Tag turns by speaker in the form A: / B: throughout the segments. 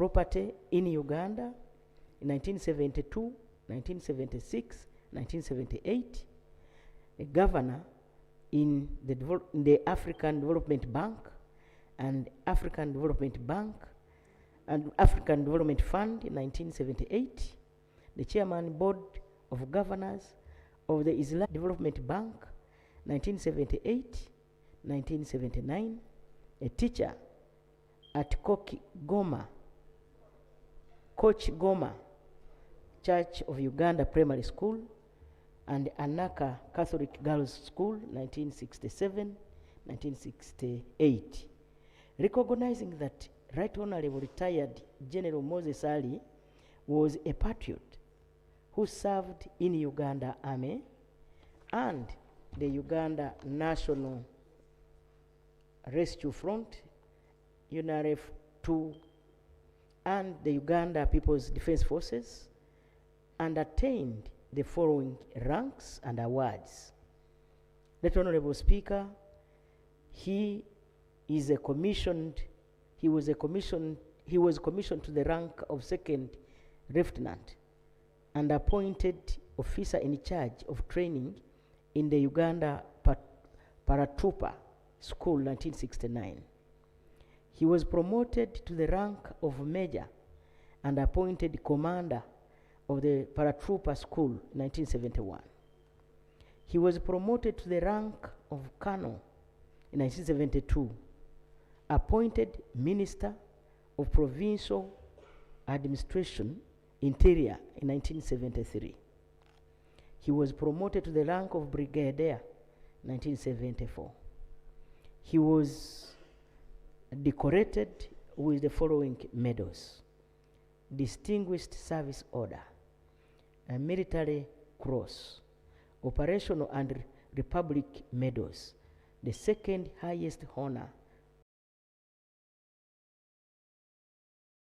A: property in Uganda in 1972, 1976, 1978, a governor in the African Development Bank and African Development Bank and African Development Fund in 1978, the chairman board of governors of the Islamic Development Bank 1978, 1979, a teacher at Coach Goma Church of Uganda Primary School and Anaka Catholic Girls School 1967, 1968. Recognizing that Right Honorable retired General Moses Ali was a patriot who served in Uganda Army and the Uganda National Rescue Front, UNRF 2, and the Uganda People's Defense Forces, and attained the following ranks and awards. Right Honorable Speaker, he was commissioned to the rank of second lieutenant and appointed officer in charge of training in the Uganda Paratrooper School 1969. He was promoted to the rank of major and appointed commander of the Paratrooper School 1971. He was promoted to the rank of colonel in 1972, appointed Minister of Provincial Administration, Interior in 1973. He was promoted to the rank of Brigadier 1974. He was decorated with the following medals: Distinguished Service Order, a Military Cross, Operational and Republic Medals, the second highest honor,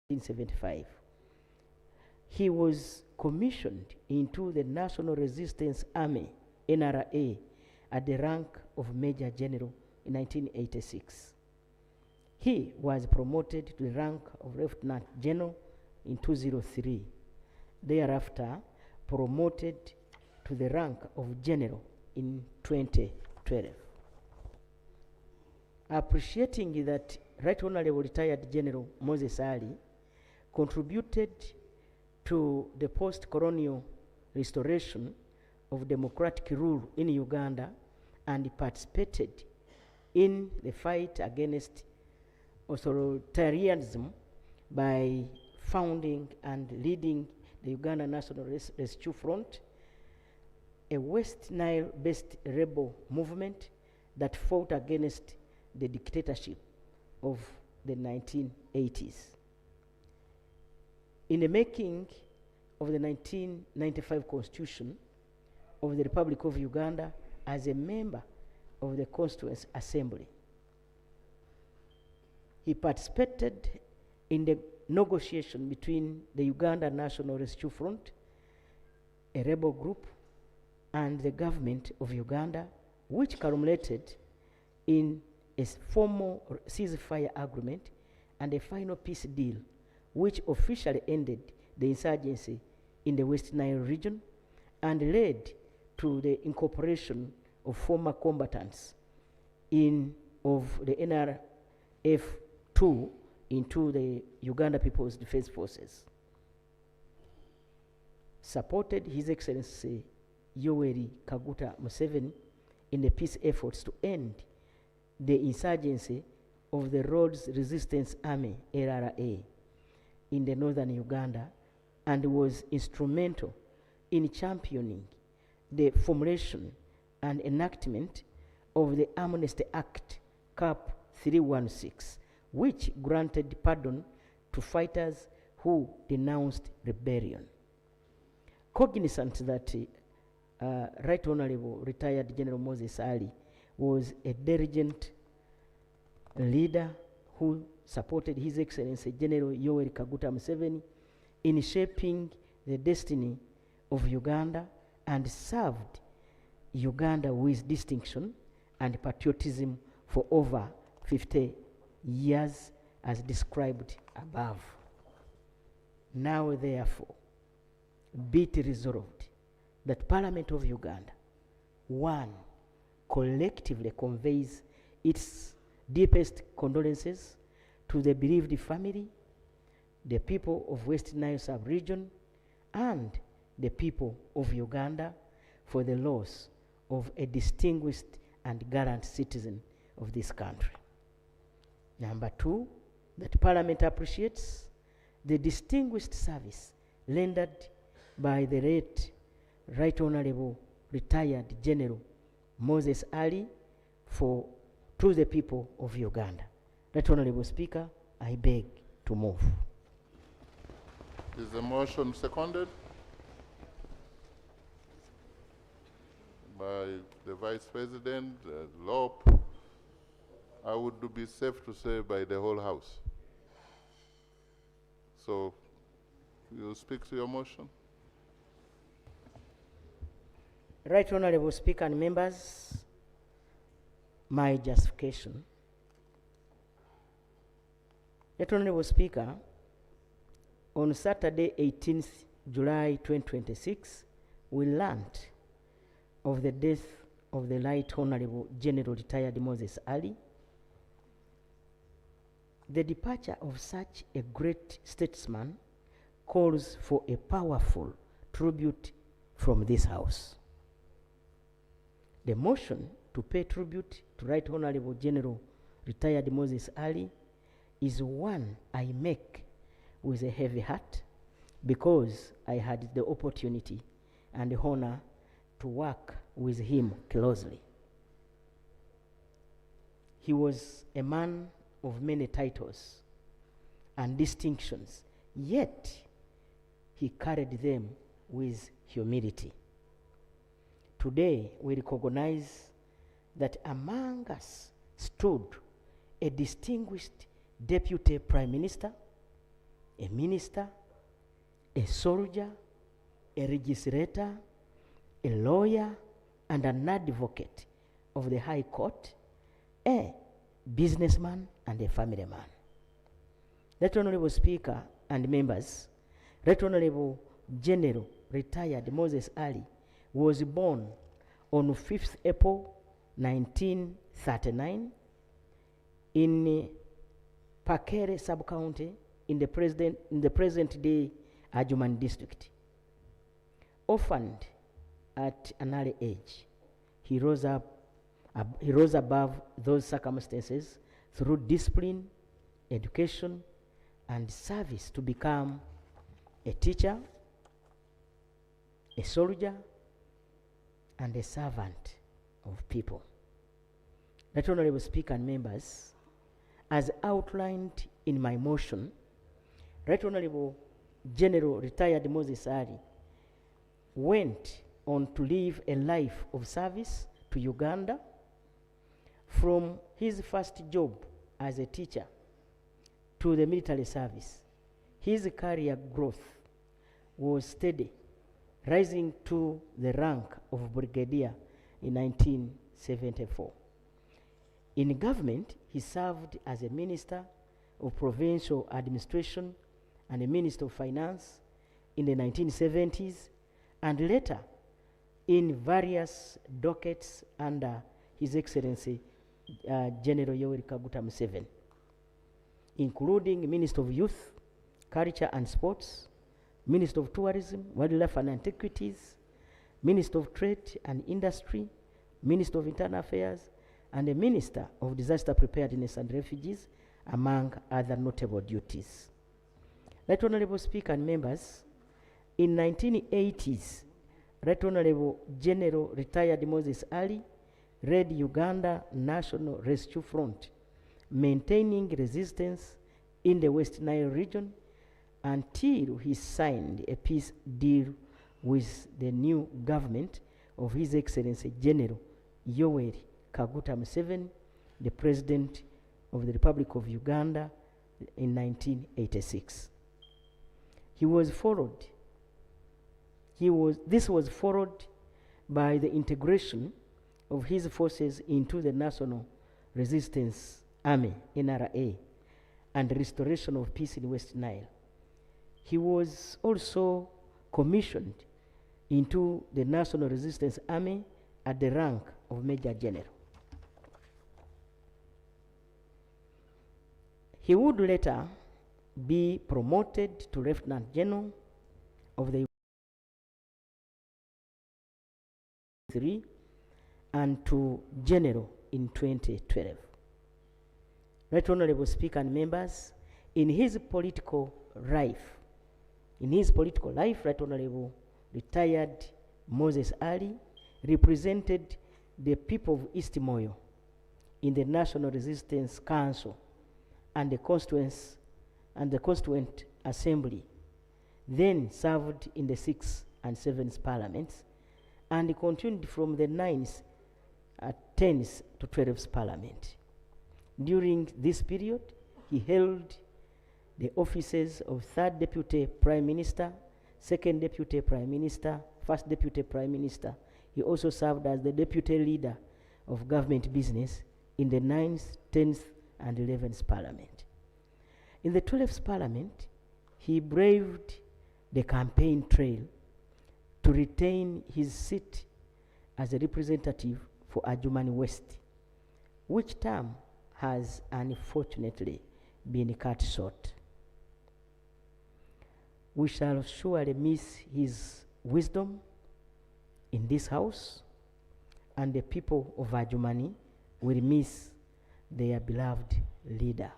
A: 1975. He was commissioned into the National Resistance Army, NRA, at the rank of Major General in 1986. He was promoted to the rank of Lieutenant General in 2003. Thereafter, promoted to the rank of General in 2012. Appreciating that Right Honorable retired General Moses Ali contributed to the post-colonial restoration of democratic rule in Uganda and participated in the fight against authoritarianism by founding and leading the Uganda National Rescue Front, a West Nile-based rebel movement that fought against the dictatorship of the 1980s. In the making of the 1995 Constitution of the Republic of Uganda as a member of the Constituent Assembly, he participated in the negotiation between the Uganda National Rescue Front, a rebel group, and the government of Uganda, which culminated in a formal ceasefire agreement and a final peace deal, which officially ended the insurgency in the West Nile region and led to the incorporation of former combatants of the NRF-2 into the Uganda People's Defense Forces. Supported His Excellency Yoweri Kaguta Museveni in the peace efforts to end the insurgency of the Rhodes Resistance Army, LRA, in the northern Uganda, and was instrumental in championing the formulation and enactment of the Amnesty Act, Cap 316, which granted pardon to fighters who denounced rebellion. Cognizant that Right Honorable retired General Moses Ali was a diligent leader who supported His Excellency General Yoweri Kaguta Museveni in shaping the destiny of Uganda and served Uganda with distinction and patriotism for over 50 years as described above. Now therefore be it resolved that Parliament of Uganda, one, collectively conveys its deepest condolences to the bereaved family, the people of West Nile sub-region, and the people of Uganda for the loss of a distinguished and gallant citizen of this country. Number two, that Parliament appreciates the distinguished service rendered by the late Right Honorable retired General Moses Ali to the people of Uganda. Right Honorable Speaker, I beg to move.
B: Is the motion seconded? By the Vice President, Lope, I would be safe to say by the whole House. So, you speak to your motion?
A: Right Honorable Speaker and members, my justification. Right Honorable Speaker, on Saturday, 18th July 2026, we learned of the death of the Right Honorable General retired Moses Ali. The departure of such a great statesman calls for a powerful tribute from this House. The motion to pay tribute to Right Honorable General retired Moses Ali is one I make with a heavy heart because I had the opportunity and the honor to work with him closely. He was a man of many titles and distinctions, yet he carried them with humility. Today, we recognize that among us stood a distinguished Deputy Prime Minister, a minister, a soldier, a legislator, a lawyer, and an advocate of the High Court, a businessman, and a family man. Right Honorable Speaker and members, Right Honorable General retired Moses Ali was born on 5th April 1939 in Pakere sub-county in the present-day Adjuman district. Orphaned at an early age, he rose above those circumstances through discipline, education, and service to become a teacher, a soldier, and a servant of people. Right Honorable Speaker and members, as outlined in my motion, Right Honorable General retired Moses Ali went on to live a life of service to Uganda. From his first job as a teacher to the military service, his career growth was steady, rising to the rank of brigadier in 1974. In government, he served as a minister of provincial administration and a minister of finance in the 1970s, and later in various dockets under His Excellency General Yoweri Kaguta Museveni, including Minister of Youth, Culture and Sports, Minister of Tourism, Wildlife and Antiquities, Minister of Trade and Industry, Minister of Internal Affairs, and the Minister of Disaster Preparedness and Refugees, among other notable duties. Right Honorable Speaker and members, in 1980s, Right Honorable General retired Moses Ali led Uganda National Rescue Front, maintaining resistance in the West Nile region until he signed a peace deal with the new government of His Excellency General Yoweri Kaguta Museveni, the President of the Republic of Uganda, in 1986. This was followed by the integration of his forces into the National Resistance Army, NRA, and restoration of peace in West Nile. He was also commissioned into the National Resistance Army at the rank of Major General. He would later be promoted to Lieutenant General of the and to General in 2012. Right Honorable Speaker and members, in his political life, Right Honorable retired Moses Ali represented the people of East Moyo in the National Resistance Council and the Constituent Assembly, then served in the 6th and 7th Parliaments, and he continued from the 9th, 10th to 12th Parliament. During this period, he held the offices of 3rd Deputy Prime Minister, 2nd Deputy Prime Minister, 1st Deputy Prime Minister. He also served as the Deputy Leader of Government Business in the 9th, 10th, and 11th Parliament. In the 12th Parliament, he braved the campaign trail to retain his seat as a representative for Adjuman West, which term has unfortunately been cut short. We shall surely miss his wisdom in this house, and the people of Adjumani will miss their beloved leader.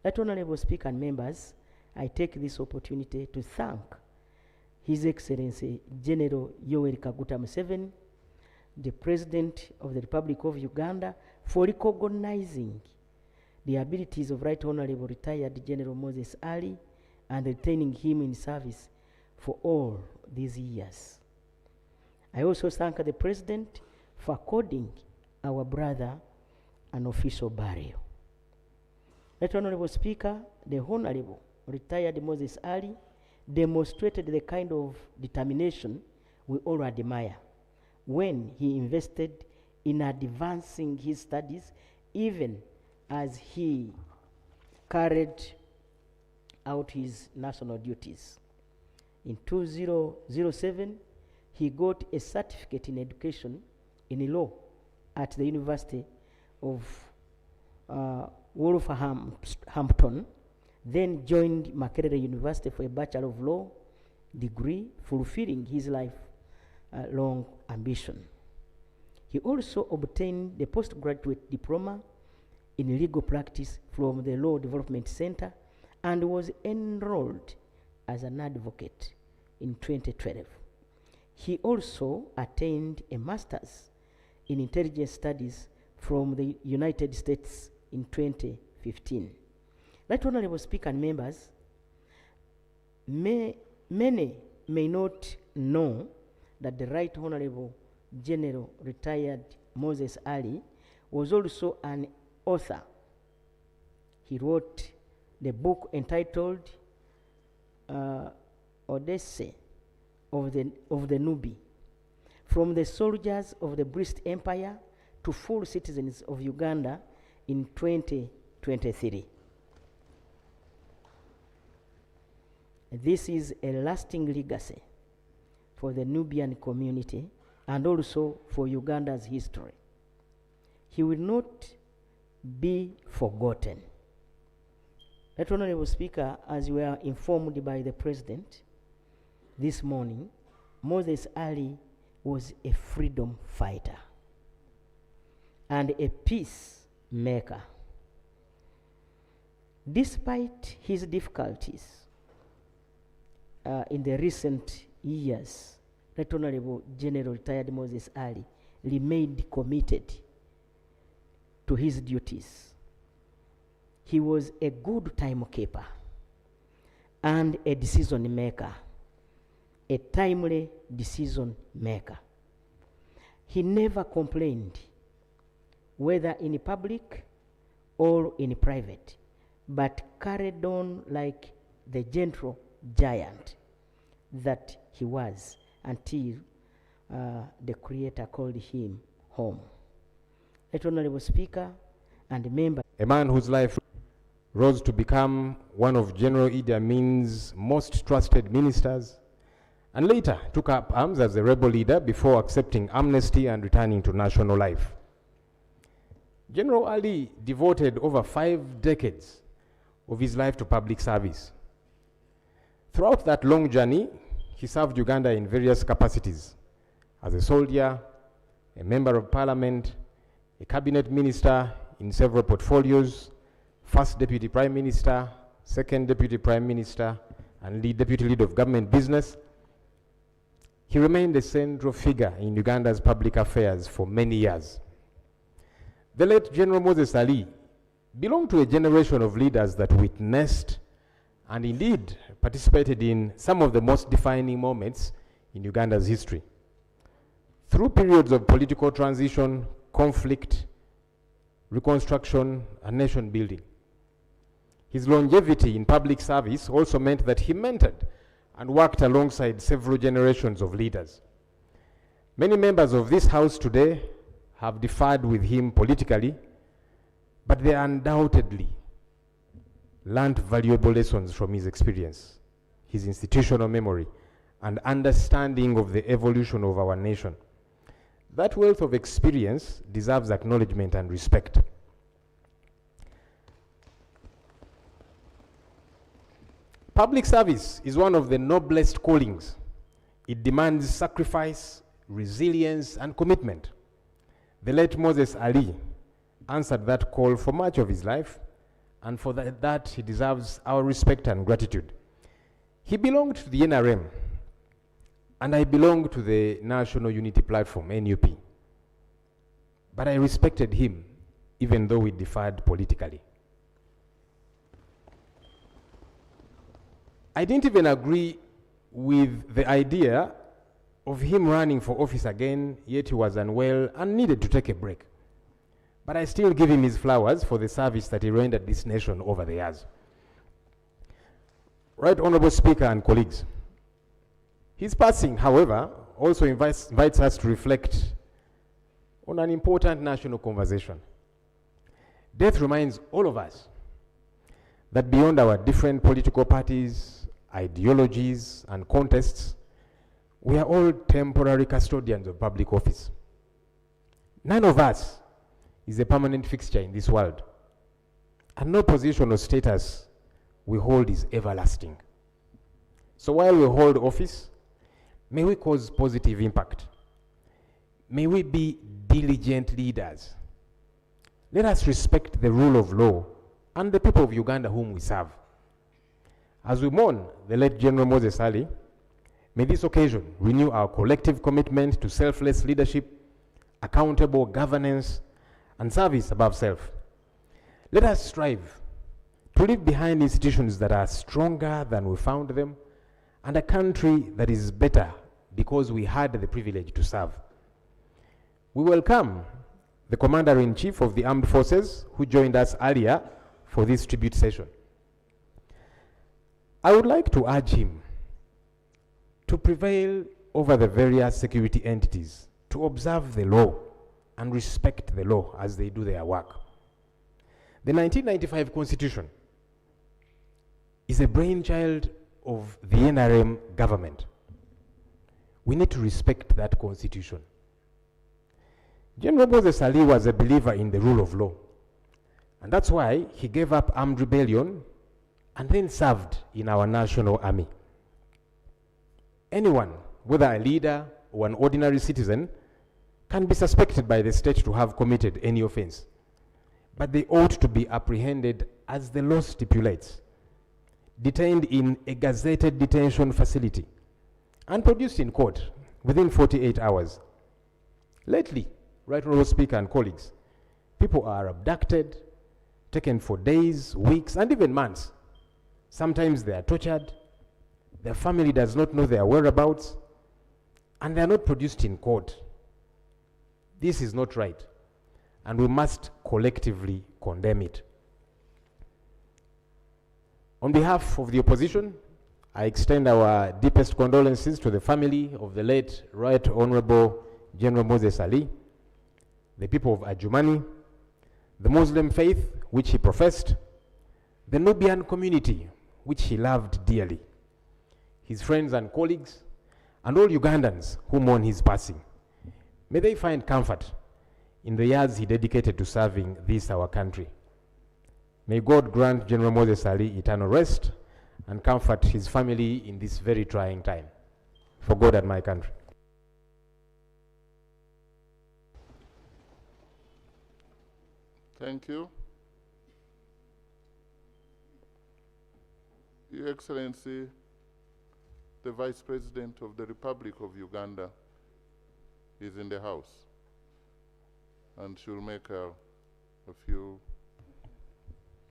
A: Right Honorable Speaker and members, I take this opportunity to thank His Excellency General Yoweri Kaguta Museveni, the President of the Republic of Uganda, for recognizing the abilities of Right Honorable Retired General Moses Ali and retaining him in service for all these years. I also thank the President for according our brother an official burial. Right Honorable Speaker, the Honorable Retired Moses Ali demonstrated the kind of determination we all admire when he invested in advancing his studies, even as he carried out his national duties. In 2007, he got a certificate in education in law at the University of Wolverhampton, then joined Makerere University for a Bachelor of Law degree, fulfilling his life-long ambition. He also obtained the postgraduate diploma in legal practice from the Law Development Center and was enrolled as an advocate in 2012. He also attained a master's in intelligence studies from the United States in 2015. Right Honorable Speaker and members, many may not know that the Right Honorable General Retired Moses Ali was also an author. He wrote the book entitled Odyssey of the Nubi, from the soldiers of the British Empire to full citizens of Uganda in 2023. This is a lasting legacy for the Nubian community and also for Uganda's history. He will not be forgotten. Right Honorable Speaker, as we are informed by the President this morning, Moses Ali was a freedom fighter and a peacemaker. Despite his difficulties in the recent years, Right Honorable General Retired Moses Ali remained committed to his duties. He was a good timekeeper and a decision maker, a timely decision maker. He never complained, whether in public or in private, but carried on like the gentle giant that he was until the Creator called him home. Right Honorable Speaker and member.
C: A man whose life rose to become one of General Idi Amin's most trusted ministers, and later took up arms as a rebel leader before accepting amnesty and returning to national life. General Ali devoted over 5 decades of his life to public service. Throughout that long journey, he served Uganda in various capacities: as a soldier, a member of parliament, a cabinet minister in several portfolios, first deputy prime minister, second deputy prime minister, and deputy leader of government business. He remained a central figure in Uganda's public affairs for many years. The late General Moses Ali belonged to a generation of leaders that witnessed and indeed participated in some of the most defining moments in Uganda's history. Through periods of political transition, conflict, reconstruction, and nation building. His longevity in public service also meant that he mentored and worked alongside several generations of leaders. Many members of this House today have differed with him politically, but they undoubtedly learned valuable lessons from his experience, his institutional memory, and understanding of the evolution of our nation. That wealth of experience deserves acknowledgement and respect. Public service is one of the noblest callings. It demands sacrifice, resilience, and commitment. The late Moses Ali answered that call for much of his life, and for that he deserves our respect and gratitude. He belonged to the NRM, and I belong to the National Unity Platform, NUP. But I respected him, even though we differed politically. I didn't even agree with the idea of him running for office again, yet he was unwell and needed to take a break. But I still give him his flowers for the service that he rendered this nation over the years. Right Honorable Speaker and colleagues, his passing, however, also invites us to reflect on an important national conversation. Death reminds all of us that beyond our different political parties, ideologies, and contests, we are all temporary custodians of public office. None of us is a permanent fixture in this world, and no position or status we hold is everlasting. So while we hold office, may we cause positive impact. May we be diligent leaders. Let us respect the rule of law and the people of Uganda whom we serve. As we mourn the late General Moses Ali, may this occasion renew our collective commitment to selfless leadership, accountable governance, and service above self. Let us strive to leave behind institutions that are stronger than we found them, and a country that is better because we had the privilege to serve. We welcome the Commander-in-Chief of the Armed Forces who joined us earlier for this tribute session. I would like to urge him to prevail over the various security entities, to observe the law and respect the law as they do their work. The 1995 Constitution is a brainchild of the NRM government. We need to respect that Constitution. General Moses Ali was a believer in the rule of law, and that's why he gave up armed rebellion and then served in our national army. Anyone, whether a leader or an ordinary citizen, can be suspected by the state to have committed any offense, but they ought to be apprehended as the law stipulates, detained in a gazetted detention facility, and produced in court within 48 hours. Lately, Right Honorable Speaker and colleagues, people are abducted, taken for days, weeks, and even months. Sometimes they are tortured, their family does not know their whereabouts, and they are not produced in court. This is not right, and we must collectively condemn it. On behalf of the opposition, I extend our deepest condolences to the family of the late Right Honorable General Moses Ali, the people of Adjuman, the Muslim faith which he professed, the Nubian community, which he loved dearly, his friends and colleagues, and all Ugandans who mourn his passing. May they find comfort in the years he dedicated to serving this, our country. May God grant General Moses Ali eternal rest and comfort his family in this very trying time. For God and my country.
B: Thank you. Your Excellency, the Vice President of the Republic of Uganda is in the House, and she'll make a few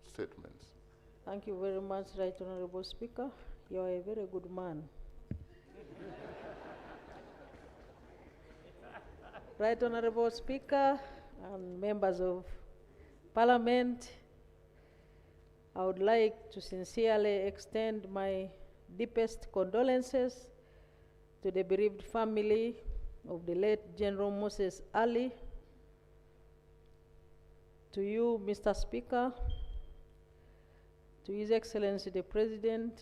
B: statements.
D: Thank you very much, Right Honorable Speaker. You are a very good man. Right Honorable Speaker and members of Parliament, I would like to sincerely extend my deepest condolences to the bereaved family of the late General Moses Ali. To you, Mr. Speaker, to His Excellency the President,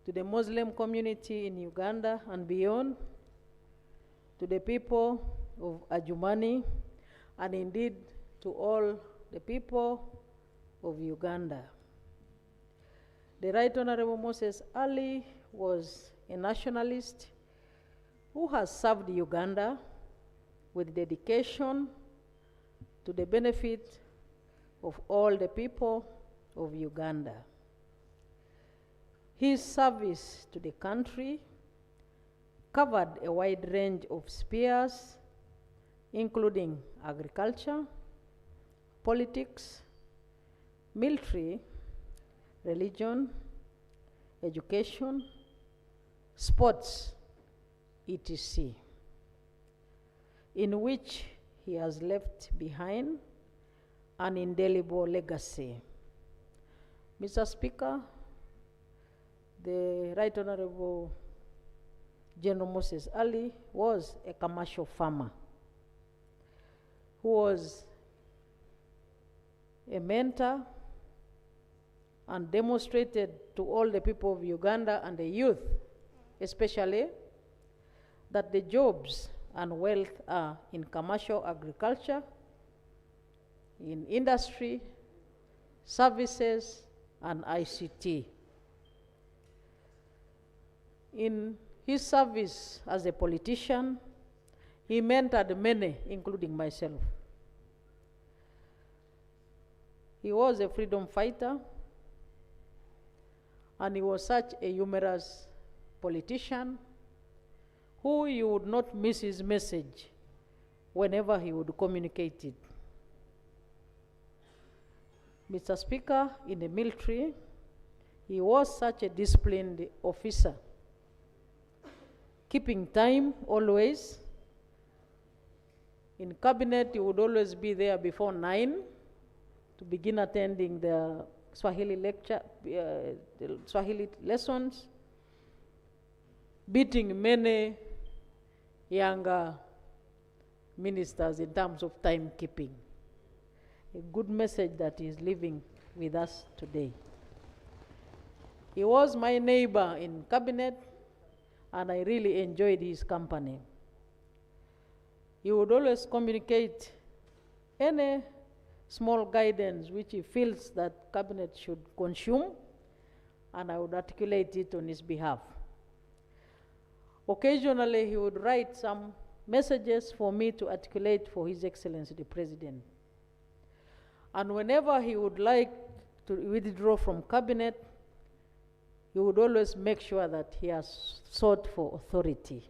D: to the Muslim community in Uganda and beyond, to the people of Adjuman, and indeed to all the people of Uganda. The Right Honorable Moses Ali was a nationalist who has served Uganda with dedication to the benefit of all the people of Uganda. His service to the country covered a wide range of spheres, including agriculture, politics, military, religion, education, sports, etc., in which he has left behind an indelible legacy. Mr. Speaker, the Right Honorable General Moses Ali was a commercial farmer who was a mentor and demonstrated to all the people of Uganda and the youth, especially, that the jobs and wealth are in commercial agriculture, in industry, services, and ICT. In his service as a politician, he mentored many, including myself. He was a freedom fighter, and he was such a humorous politician who you would not miss his message whenever he would communicate it. Mr. Speaker, in the military, he was such a disciplined officer, keeping time always. In cabinet, he would always be there before 9 to begin attending the Swahili lecture, the Swahili lessons, beating many younger ministers in terms of timekeeping. A good message that is living with us today. He was my neighbor in cabinet, and I really enjoyed his company. He would always communicate any small guidance which he feels that cabinet should consume, and I would articulate it on his behalf. Occasionally, he would write some messages for me to articulate for His Excellency the President. And whenever he would like to withdraw from cabinet, he would always make sure that he has sought for authority.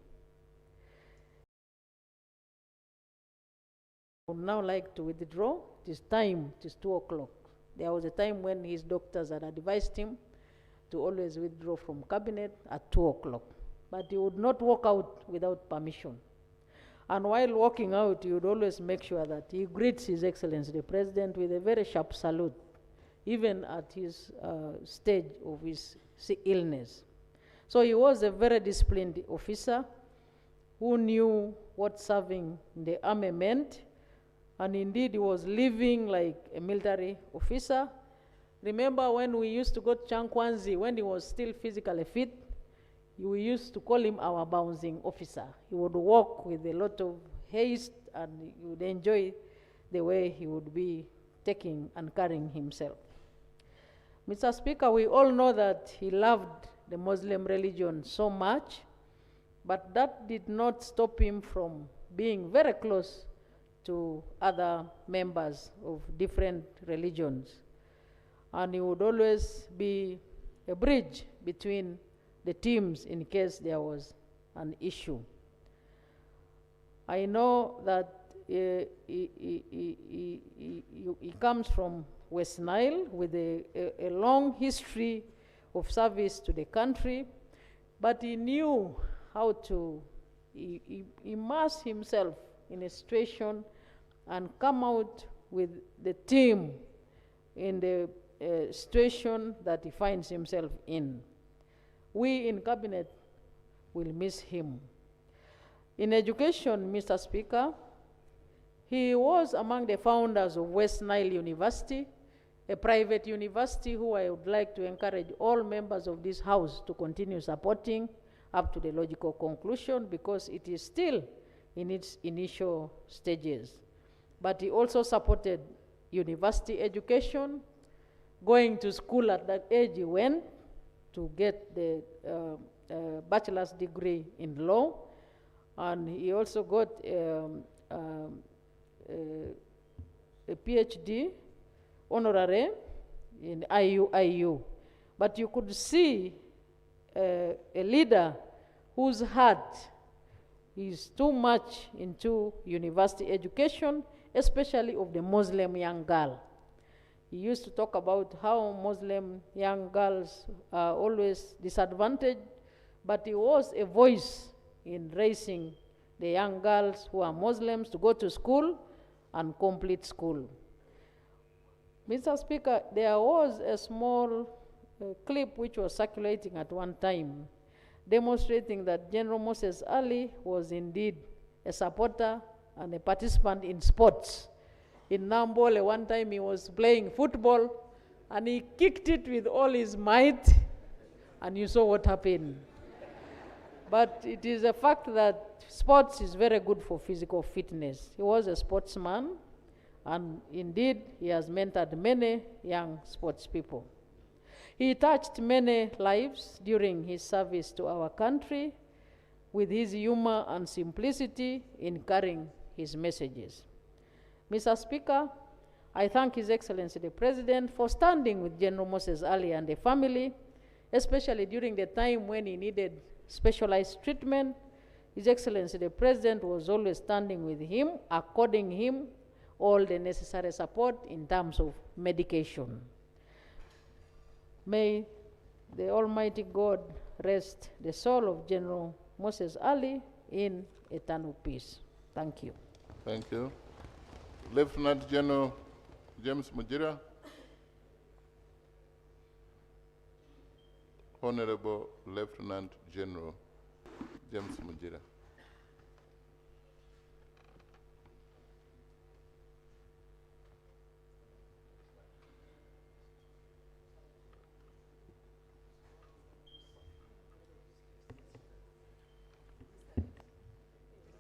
D: I would now like to withdraw. It is time, it is 2 o'clock. There was a time when his doctors had advised him to always withdraw from cabinet at 2 o'clock. But he would not walk out without permission. And while walking out, he would always make sure that he greets His Excellency the President with a very sharp salute, even at his stage of his illness. So he was a very disciplined officer who knew what serving in the army meant, and indeed he was living like a military officer, Remember when we used to go to Chankwanzi, when he was still physically fit, we used to call him our bouncing officer. He would walk with a lot of haste, and you would enjoy the way he would be taking and carrying himself. Mr. Speaker, we all know that he loved the Muslim religion so much, but that did not stop him from being very close to other members of different religions. And he would always be a bridge between the teams in case there was an issue. I know that he comes from West Nile with a long history of service to the country, but he knew how to immerse himself in a situation and come out with the team in the situation that he finds himself in. We in Cabinet will miss him. In education, Mr. Speaker, he was among the founders of West Nile University, a private university who I would like to encourage all members of this House to continue supporting up to the logical conclusion, because it is still in its initial stages. But he also supported university education, going to school at that age he went to get the bachelor's degree in law, and he also got a PhD honorary in IU. But you could see a leader whose heart is too much into university education, especially of the Muslim young girl. He used to talk about how Muslim young girls are always disadvantaged, but he was a voice in raising the young girls who are Muslims to go to school and complete school. Mr. Speaker, there was a small clip which was circulating at one time, demonstrating that General Moses Ali was indeed a supporter and a participant in sports. In Nambole, one time he was playing football, and he kicked it with all his might, and you saw what happened. But it is a fact that sports is very good for physical fitness. He was a sportsman, and indeed, he has mentored many young sports people. He touched many lives during his service to our country with his humor and simplicity in carrying his messages. Mr. Speaker, I thank His Excellency the President for standing with General Moses Ali and the family, especially during the time when he needed specialized treatment. His Excellency the President was always standing with him, according him all the necessary support in terms of medication. May the Almighty God rest the soul of General Moses Ali in eternal peace. Thank you.
B: Thank you. Lieutenant General James Mujira. Honorable Lieutenant General James Mujira.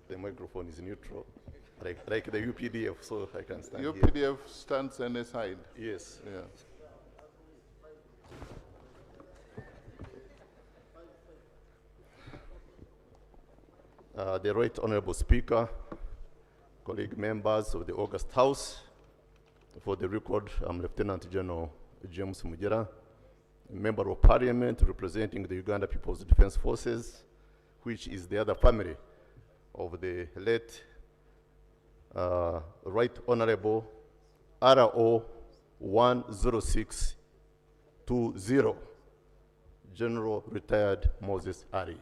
E: The microphone is neutral, like the UPDF, so I can stand here.
B: UPDF stands on the side.
E: Yes.
B: Yeah.
E: The Right Honorable Speaker, colleague members of the August House, for the record, I'm Lieutenant General James Mujira, Member of Parliament representing the Uganda People's Defense Forces, which is the other family of the late Right Honorable RO 10620, General Retired Moses Ali.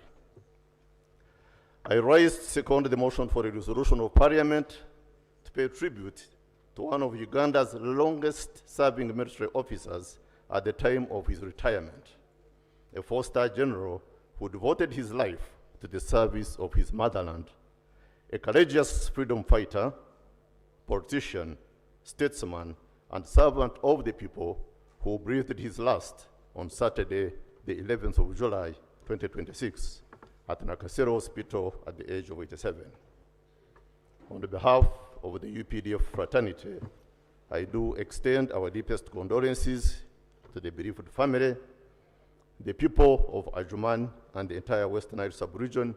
E: I rise second the motion for a resolution of Parliament to pay tribute to one of Uganda's longest-serving military officers at the time of his retirement, a four-star general who devoted his life to the service of his motherland, a courageous freedom fighter, politician, statesman, and servant of the people who breathed his last on Saturday, the 11th of July, 2026, at Nakasero Hospital at the age of 87. On behalf of the UPDF fraternity, I do extend our deepest condolences to the bereaved family, the people of Adjuman and the entire Western Nile sub-region,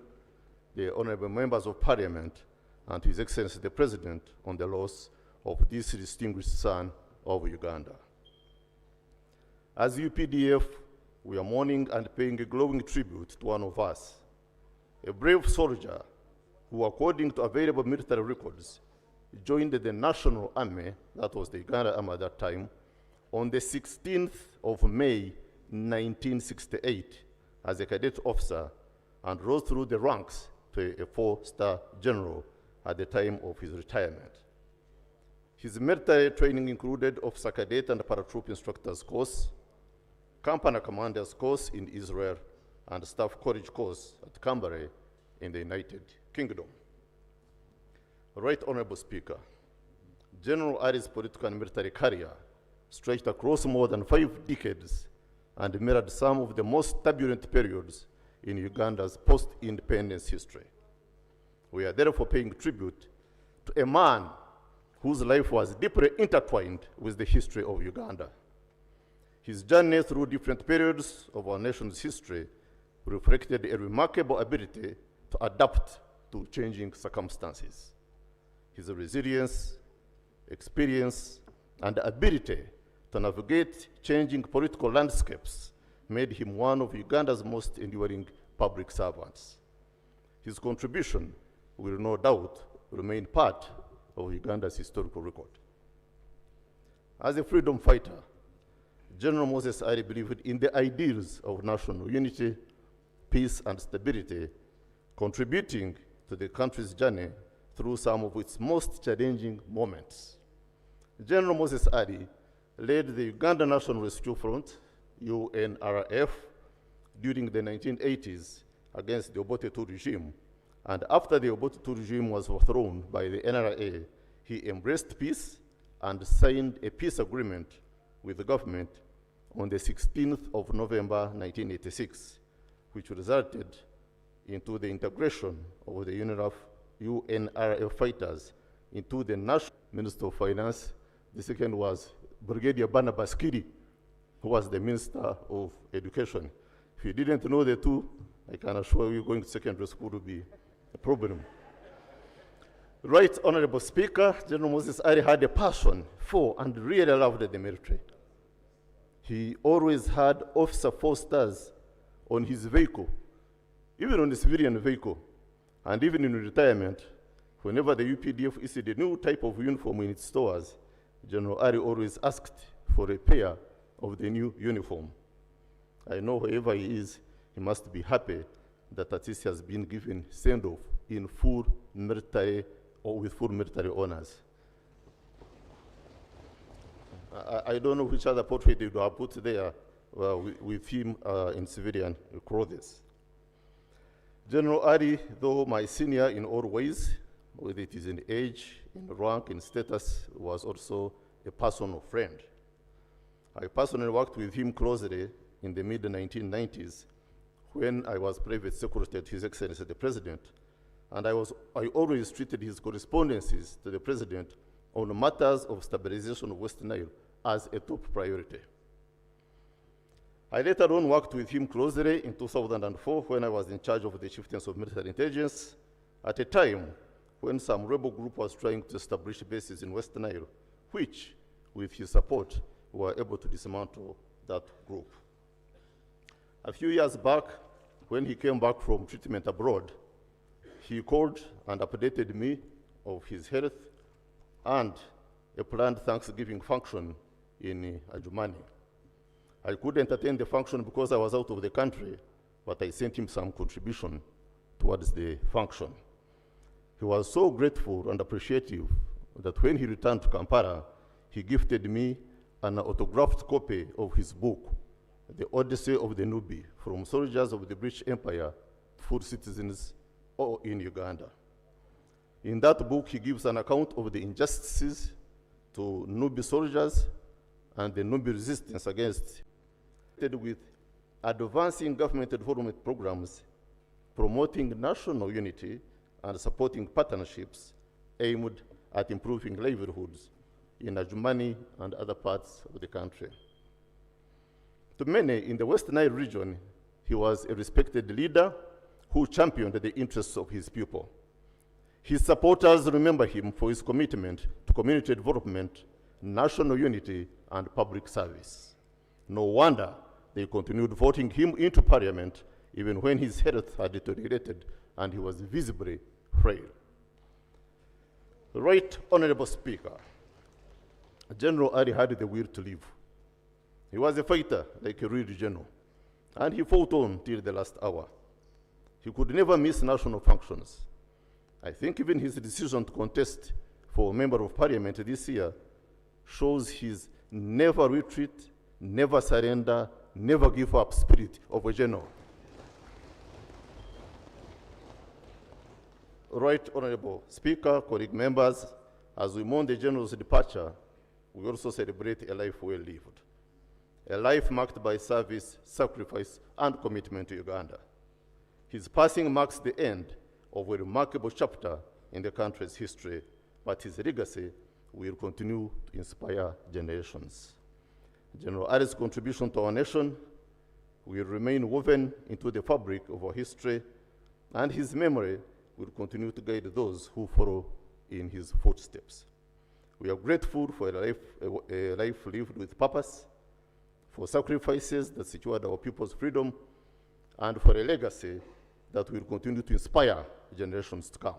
E: the honorable members of parliament, and His Excellency the President on the loss of this distinguished son of Uganda. As UPDF, we are mourning and paying a glowing tribute to one of us, a brave soldier who, according to available military records, joined the National Army, that was the Uganda Army at that time, on the 16th of May, 1968, as a cadet officer, and rose through the ranks to a 4-star general at the time of his retirement. His military training included officer cadet and paratroop instructors course, company commanders course in Israel, and staff college course at Canberra in the United Kingdom. Right Honorable Speaker, General Ari's political and military career stretched across more than 5 decades and mirrored some of the most turbulent periods in Uganda's post-independence history. We are therefore paying tribute to a man whose life was deeply intertwined with the history of Uganda. His journey through different periods of our nation's history reflected a remarkable ability to adapt to changing circumstances. His resilience, experience, and ability to navigate changing political landscapes made him one of Uganda's most enduring public servants. His contribution will no doubt remain part of Uganda's historical record. As a freedom fighter, General Moses Ali believed in the ideals of national unity, peace, and stability, contributing to the country's journey through some of its most challenging moments. General Moses Ali led the Uganda National Rescue Front, UNRF, during the 1980s against the Obote II regime, and after the Obote II regime was overthrown by the NRA, he embraced peace and signed a peace agreement with the government on the 16th of November 1986, which resulted into the integration of the UNRF fighters into the National Minister of Finance. The second was Brigadier Barnabas Kiri, who was the Minister of Education. If you didn't know the two, I can assure you going to secondary school would be a problem. Right Honorable Speaker, General Moses Ali had a passion for and really loved the military. He always had Officer 4 stars on his vehicle, even on the civilian vehicle, and even in retirement. Whenever the UPDF issued a new type of uniform in its stores, General Ali always asked for a pair of the new uniform. I know wherever he is, he must be happy that at least he has been given send-off in full military or with full military honors. I don't know which other portrait you have put there with him in civilian clothes. General Ali, though my senior in all ways, whether it is in age, in rank, in status, was also a personal friend. I personally worked with him closely in the mid-1990s when I was private secretary to His Excellency the President, and I always treated his correspondences to the President on matters of stabilization of Western Nile as a top priority. I later on worked with him closely in 2004 when I was in charge of the Chieftains of Military Intelligence at a time when some rebel group was trying to establish bases in Western Nile, which, with his support, were able to dismantle that group. A few years back, when he came back from treatment abroad, he called and updated me of his health and a planned Thanksgiving function in Adjuman. I couldn't attend the function because I was out of the country, but I sent him some contribution towards the function. He was so grateful and appreciative that when he returned to Kampala, he gifted me an autographed copy of his book, The Odyssey of the Nubi, From Soldiers of the British Empire to Full Citizens in Uganda. In that book, he gives an account of the injustices to Nubi soldiers and the Nubi resistance against with advancing government development programs, promoting national unity, and supporting partnerships aimed at improving livelihoods in Adjuman and other parts of the country. To many in the West Nile region, he was a respected leader who championed the interests of his people. His supporters remember him for his commitment to community development, national unity, and public service. No wonder they continued voting him into parliament even when his health had deteriorated and he was visibly frail. Right Honorable Speaker, General Ali had the will to live. He was a fighter like a real general, and he fought on till the last hour. He could never miss national functions. I think even his decision to contest for a member of parliament this year shows his never retreat, never surrender, never give up spirit of a general. Right Honorable Speaker, colleague members, as we mourn the general's departure, we also celebrate a life well lived. A life marked by service, sacrifice, and commitment to Uganda. His passing marks the end of a remarkable chapter in the country's history, but his legacy will continue to inspire generations. General Ali's contribution to our nation will remain woven into the fabric of our history, and his memory will continue to guide those who follow in his footsteps. We are grateful for a life lived with purpose, for sacrifices that secured our people's freedom, and for a legacy that will continue to inspire generations to come.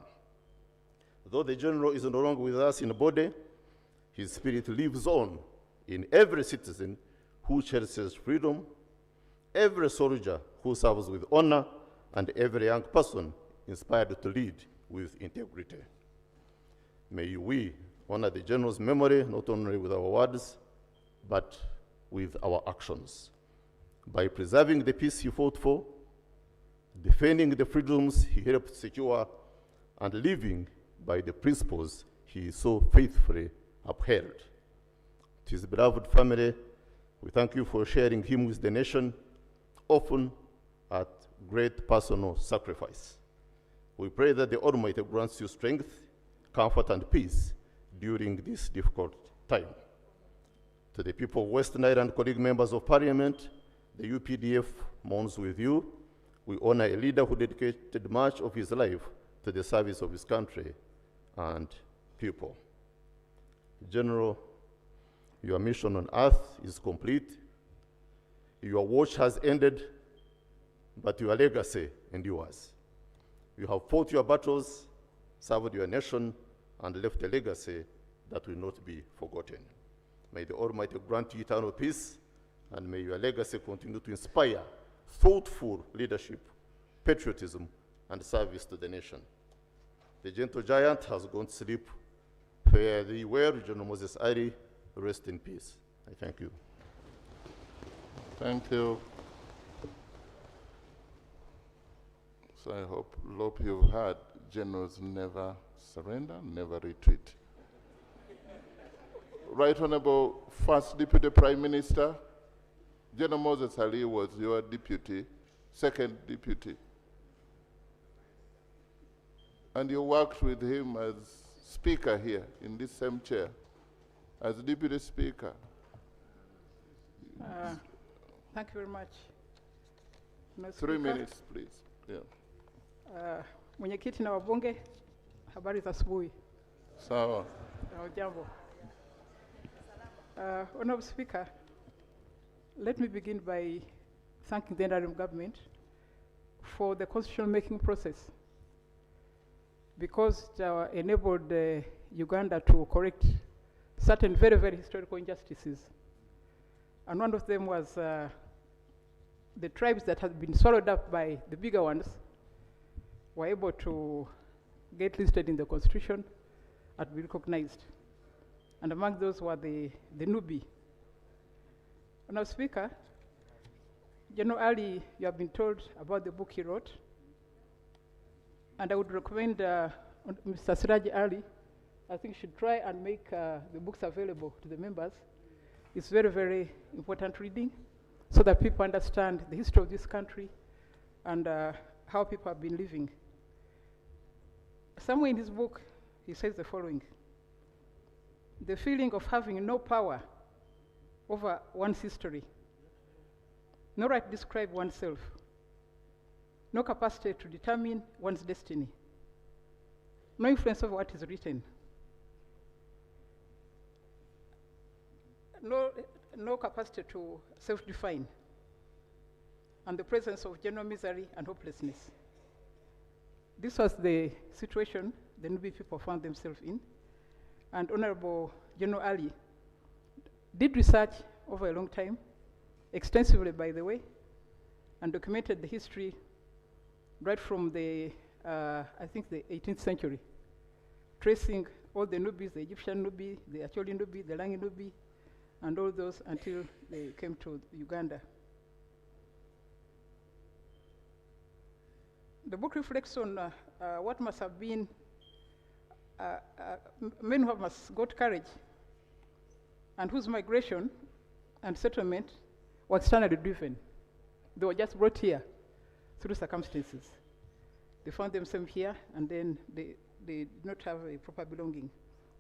E: Though the general is no longer with us in body, his spirit lives on in every citizen who cherishes freedom, every soldier who serves with honor, and every young person inspired to lead with integrity. May we honor the general's memory not only with our words, but with our actions. By preserving the peace he fought for, defending the freedoms he helped secure, and living by the principles he so faithfully upheld. To his beloved family, we thank you for sharing him with the nation, often at great personal sacrifice. We pray that the Almighty grants you strength, comfort, and peace during this difficult time. To the people of West Nile and colleague members of Parliament, the UPDF mourns with you. We honor a leader who dedicated much of his life to the service of his country and people. General, your mission on earth is complete. Your watch has ended, but your legacy endures. You have fought your battles, served your nation, and left a legacy that will not be forgotten. May the Almighty grant you eternal peace, and may your legacy continue to inspire thoughtful leadership, patriotism, and service to the nation. The gentle giant has gone to sleep. Fare thee well, General Moses Ari. Rest in peace. I thank you.
B: Thank you. So I hope you've heard generals never surrender, never retreat. Right Honorable First Deputy Prime Minister, General Moses Ali was your deputy, second deputy. And you worked with him as speaker here in this same chair, as deputy speaker.
F: Thank you very much.
B: 3 minutes, please. Yeah.
F: Mwenyekiti na wabunge, habari za asubuhi.
B: Sawa.
F: Jambo. Honorable Speaker, let me begin by thanking the interim government for the constitutional making process, because it enabled Uganda to correct certain very, very historical injustices. And one of them was the tribes that had been swallowed up by the bigger ones were able to get listed in the constitution and be recognized. And among those were the Nubi. Now, Speaker, General Ali, you have been told about the book he wrote, and I would recommend Mr. Siraj Ali, I think should try and make the books available to the members, It's very, very important reading so that people understand the history of this country and how people have been living. Somewhere in his book, he says the following: the feeling of having no power over one's history, no right to describe oneself, no capacity to determine one's destiny, no influence over what is written, no capacity to self-define, and the presence of general misery and hopelessness. This was the situation the Nubi people found themselves in, and Honorable General Ali did research over a long time, extensively by the way, and documented the history right from the, I think the 18th century, tracing all the Nubis, the Egyptian Nubi, the Acholi Nubi, the Langi Nubi, and all those until they came to Uganda. The book reflects on what must have been men who have must got courage and whose migration and settlement was externally driven. They were just brought here through circumstances. They found themselves here and then they did not have a proper belonging.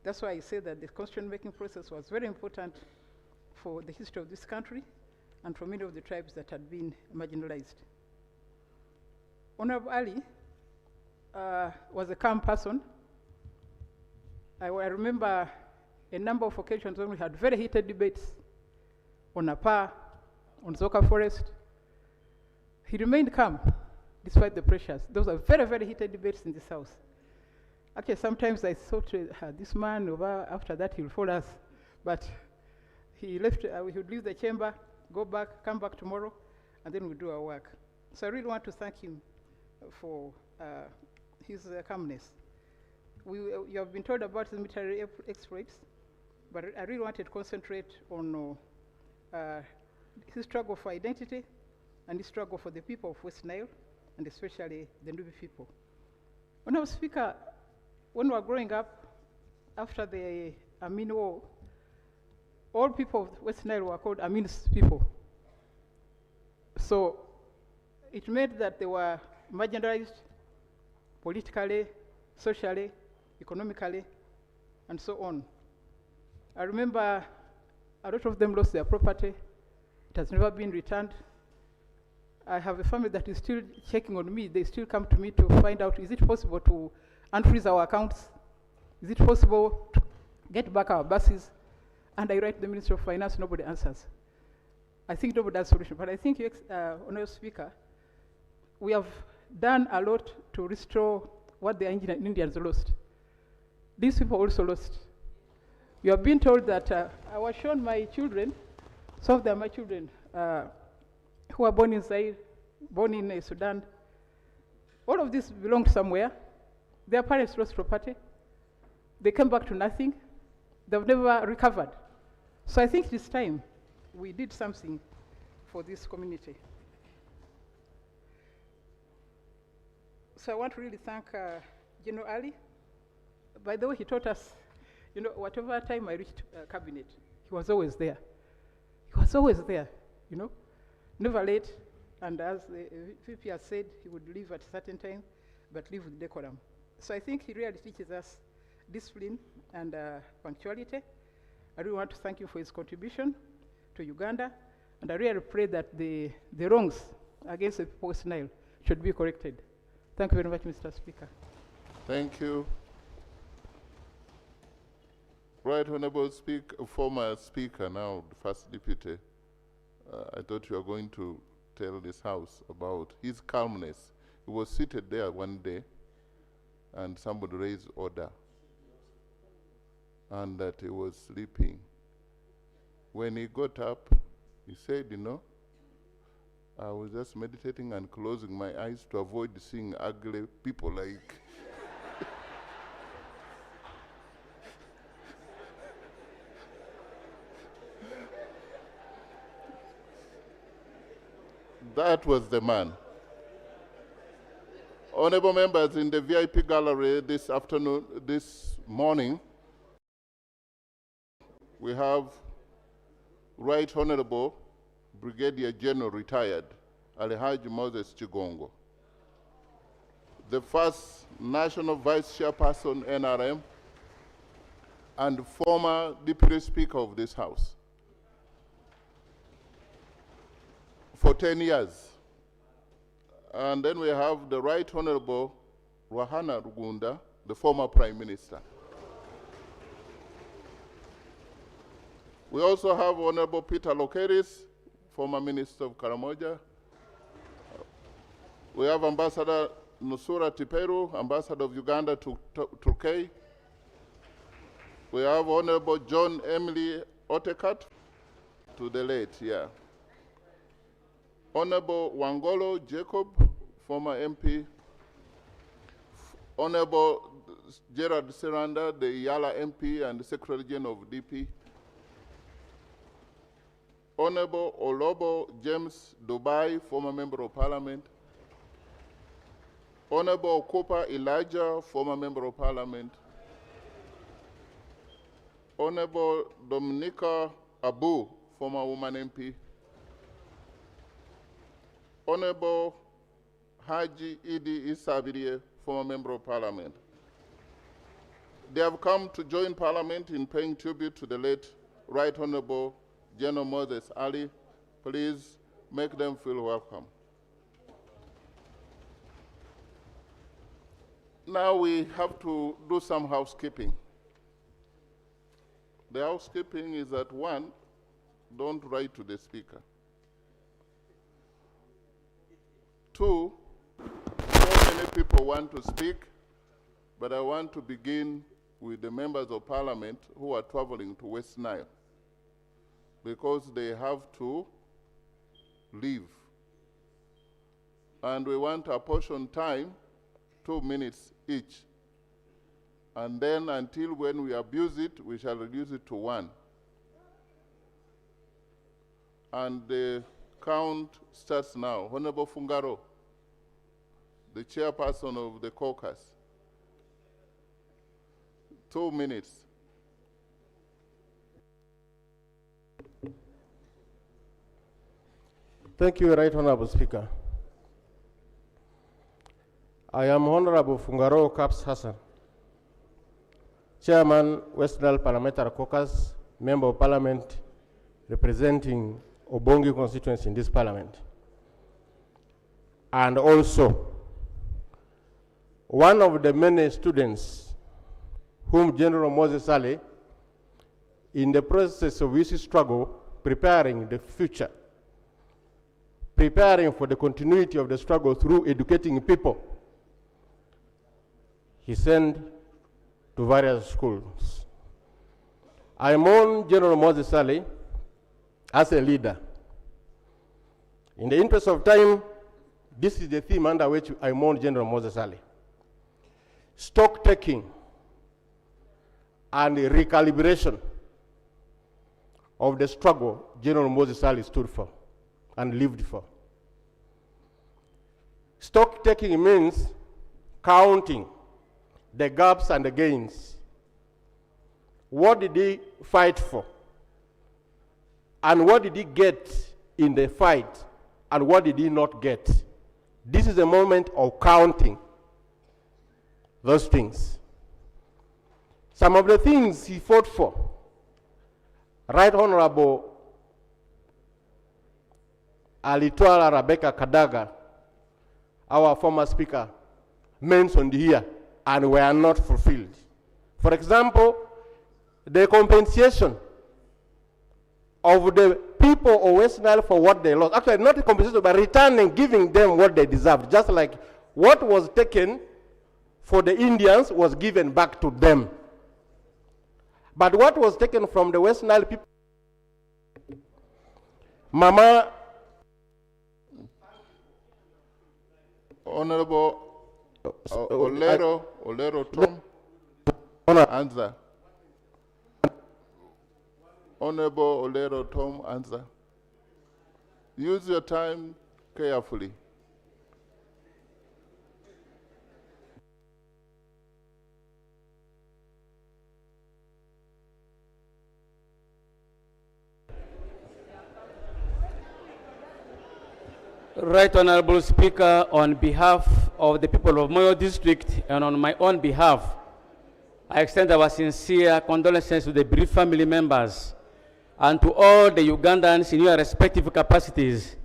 F: That's why I say that the constitution-making process was very important for the history of this country and for many of the tribes that had been marginalized. Honorable Ali was a calm person. I remember a number of occasions when we had very heated debates on Apa, on Zoka Forest. He remained calm despite the pressures. Those are very, very heated debates in this house. Actually, sometimes I thought this man, after that, he'll follow us. But he left, we would leave the chamber, go back, come back tomorrow, and then we'll do our work. So I really want to thank him for his calmness. You have been told about his military exploits, but I really wanted to concentrate on his struggle for identity and his struggle for the people of West Nile, and especially the Nubi people. When I was Speaker, when we were growing up, after the Amin War, all people of West Nile were called Amin's people. So it meant that they were marginalized politically, socially, economically, and so on. I remember a lot of them lost their property. It has never been returned. I have a family that is still checking on me. They still come to me to find out, is it possible to unfreeze our accounts? Is it possible to get back our buses? And I write the Ministry of Finance, nobody answers. I think nobody has a solution. But I think, Honourable Speaker, we have done a lot to restore what the Indians lost. These people also lost. You have been told that I was shown my children, some of them are my children, who were born in Zaire, born in Sudan. All of this belonged somewhere. Their parents lost property. They came back to nothing. They've never recovered. So I think this time we did something for this community. So I want to really thank General Ali. By the way, he taught us, whatever time I reached cabinet, he was always there. He was always there, never late. And as the VP has said, he would leave at a certain time, but leave with decorum. So I think he really teaches us discipline and punctuality. I really want to thank you for his contribution to Uganda, and I really pray that the wrongs against the people of West Nile should be corrected. Thank you very much, Mr. Speaker.
B: Thank you. Right Honorable former Speaker, now the First Deputy, I thought you were going to tell this House about his calmness. He was seated there one day, and somebody raised order, and that he was sleeping. When he got up, he said, I was just meditating and closing my eyes to avoid seeing ugly people like. That was the man. Honorable members, in the VIP gallery this morning, we have Right Honorable Brigadier General Retired Alhaji Moses Chigongo, the first National Vice Chairperson NRM and former Deputy Speaker of this House for 10 years. And then we have the Right Honorable Rahana Rugunda, the former Prime Minister. We also have Honorable Peter Lokeris, former Minister of Karamoja. We have Ambassador Nusura Tiperu, Ambassador of Uganda to Turkey. We have Honorable John Emily Otekat, to the late, yeah. Honorable Wangolo Jacob, former MP. Honorable Gerard Seranda, the Yala MP and the Secretary General of DP. Honorable Olobo James Dubai, former Member of Parliament. Honorable Cooper Elijah, former Member of Parliament. Honorable Dominica Abu, former woman MP. Honorable Haji Idi Isabirie, former Member of Parliament. They have come to join Parliament in paying tribute to the late Right Honorable General Moses Ali. Please make them feel welcome. Now we have to do some housekeeping. The housekeeping is that, one, don't write to the speaker. Two, so many people want to speak, but I want to begin with the members of Parliament who are traveling to West Nile, because they have to leave. And we want to apportion time, 2 minutes each. And then until when we abuse it, we shall reduce it to 1. And the count starts now. Honorable Fungaro, the chairperson of the caucus. 2 minutes.
G: Thank you, Right Honorable Speaker. I am Honorable Fungaro Caps Hassan, Chairman, West Nile Parliamentary Caucus, Member of Parliament representing Obongi constituency in this Parliament. And also, one of the many students whom General Moses Ali, in the process of his struggle, preparing the future, preparing for the continuity of the struggle through educating people, he sent to various schools. I mourn General Moses Ali as a leader. In the interest of time, this is the theme under which I mourn General Moses Ali. Stock taking and recalibration of the struggle General Moses Ali stood for and lived for. Stock taking means counting the gaps and the gains. What did he fight for? And what did he get in the fight? And what did he not get? This is a moment of counting those things. Some of the things he fought for, Right Honorable Alitwala Rebecca Kadaga, our former speaker, mentioned here, and were not fulfilled. For example, the compensation of the people of West Nile for what they lost. Actually, not the compensation, but returning, giving them what they deserved. Just like what was taken for the Indians was given back to them. But what was taken from the West Nile people, Mama.
B: Honorable Olero Tom, answer. Honorable Olero Tom, answer. Use your time carefully.
H: Right Honorable Speaker, on behalf of the people of Moyo District and on my own behalf, I extend our sincere condolences to the bereaved family members and to all the Ugandans in your respective capacities.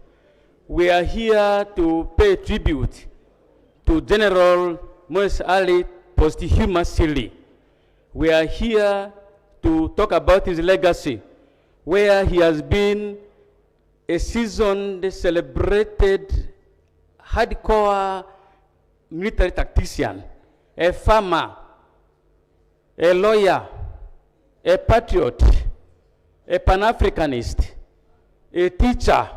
H: We are here to pay tribute to General Moses Ali posthumously. We are here to talk about his legacy, where he has been a seasoned, celebrated, hardcore military tactician, a farmer, a lawyer, a patriot, a Pan-Africanist, a teacher.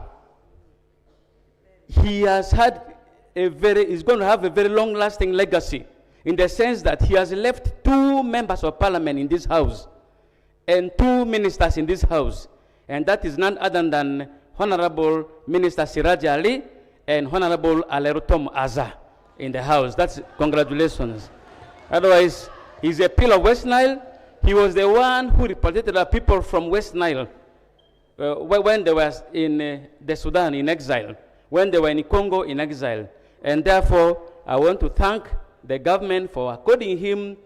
H: He has had he's going to have a very long-lasting legacy in the sense that he has left 2 members of parliament in this house and 2 ministers in this house, and that is none other than Honorable Minister Siraj Ali and Honorable Alerutom Aza in the house. That's congratulations. Otherwise, he's a pillar of West Nile. He was the one who represented the people from West Nile when they were in the Sudan in exile, when they were in Congo in exile. And therefore, I want to thank the government for according him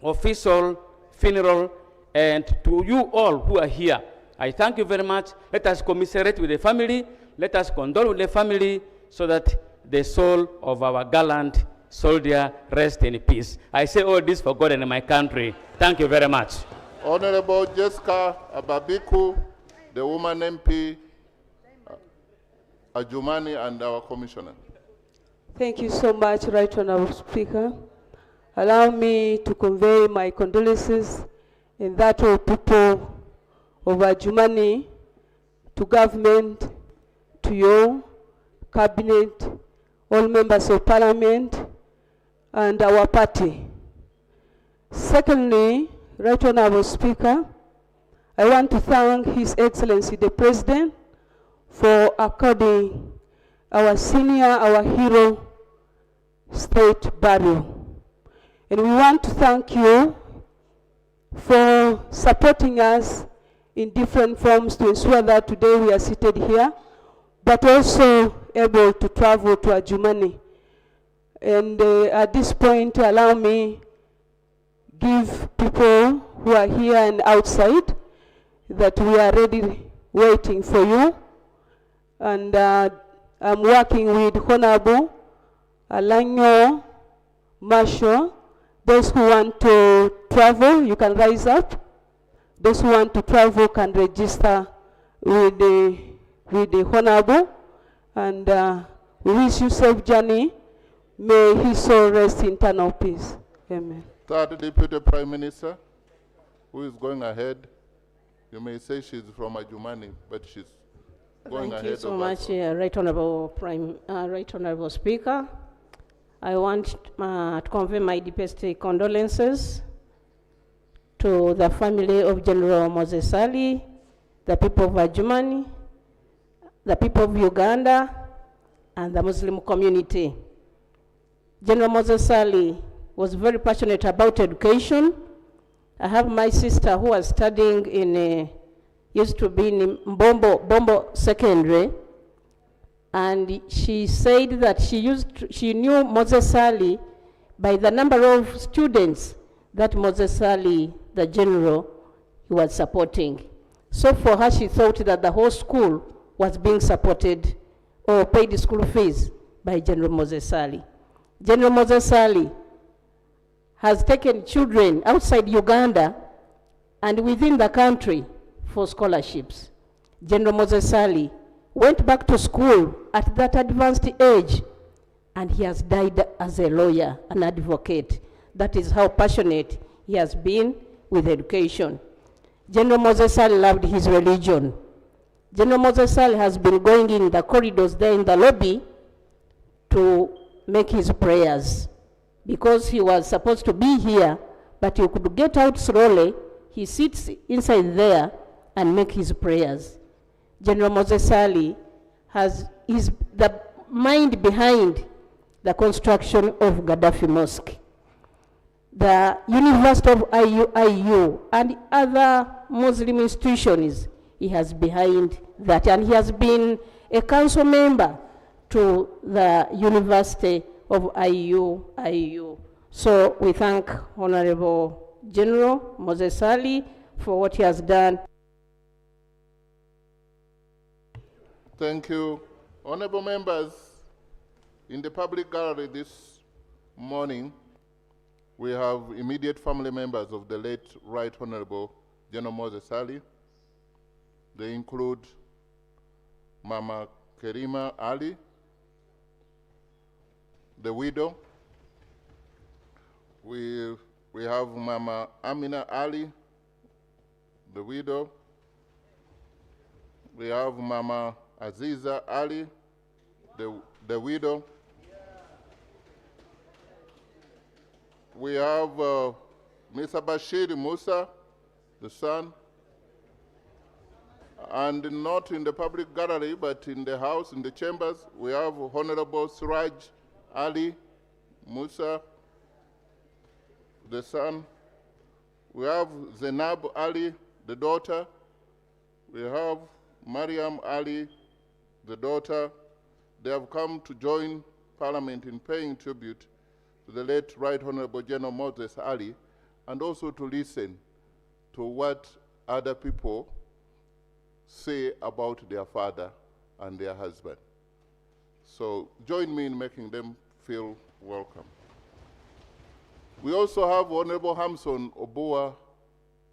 H: official funeral, and to you all who are here, I thank you very much. Let us commiserate with the family. Let us condole with the family so that the soul of our gallant soldier rest in peace. I say all this for God and my country. Thank you very much.
B: Honorable Jessica Ababiku, the woman MP, Adjumani, and our commissioner.
I: Thank you so much, Right Honorable Speaker. Allow me to convey my condolences in that of people of Adjumani, to government, to your cabinet, all members of parliament, and our party. Secondly, Right Honorable Speaker, I want to thank His Excellency the President for according our senior, our hero, state burial. And we want to thank you for supporting us in different forms to ensure that today we are seated here, but also able to travel to Adjumani. And at this point, allow me give people who are here and outside that we are ready waiting for you. And I'm working with Honorable Alanyo Marshall. Those who want to travel, you can rise up. Those who want to travel can register with the Honorable. And we wish you safe journey. May his soul rest in eternal peace. Amen.
B: Third Deputy Prime Minister, who is going ahead. You may say she's from Adjumani, but she's going ahead.
D: Thank you so much, Right Honorable Speaker. I want to convey my deepest condolences to the family of General Moses Ali, the people of Adjumani, the people of Uganda, and the Muslim community. General Moses Ali was very passionate about education. I have my sister who was studying in, used to be in Bombo Secondary, and she said that she knew Moses Ali by the number of students that Moses Ali, the general, he was supporting. So for her, she thought that the whole school was being supported or paid school fees by General Moses Ali. General Moses Ali has taken children outside Uganda and within the country for scholarships. General Moses Ali went back to school at that advanced age, and he has died as a lawyer, an advocate. That is how passionate he has been with education. General Moses Ali loved his religion. General Moses Ali has been going in the corridors there in the lobby to make his prayers. Because he was supposed to be here, but he could get out slowly, he sits inside there and make his prayers. General Moses Ali is the mind behind the construction of Gaddafi Mosque. The University of IU and other Muslim institutions, he has behind that, and he has been
J: a council member to the University of IU. So we thank Honorable General Moses Ali for what he has done.
B: Thank you. Honorable members, in the public gallery this morning, we have immediate family members of the late Right Honorable General Moses Ali. They include Mama Kerima Ali, the widow. We have Mama Amina Ali, the widow. We have Mama Aziza Ali, the widow. We have Mr. Bashir Musa, the son. And not in the public gallery, but in the house, in the chambers, we have Honorable Suraj Ali Musa, the son. We have Zainab Ali, the daughter. We have Mariam Ali, the daughter. They have come to join Parliament in paying tribute to the late Right Honorable General Moses Ali, and also to listen to what other people say about their father and their husband. So join me in making them feel welcome. We also have Honorable Hamson Obua,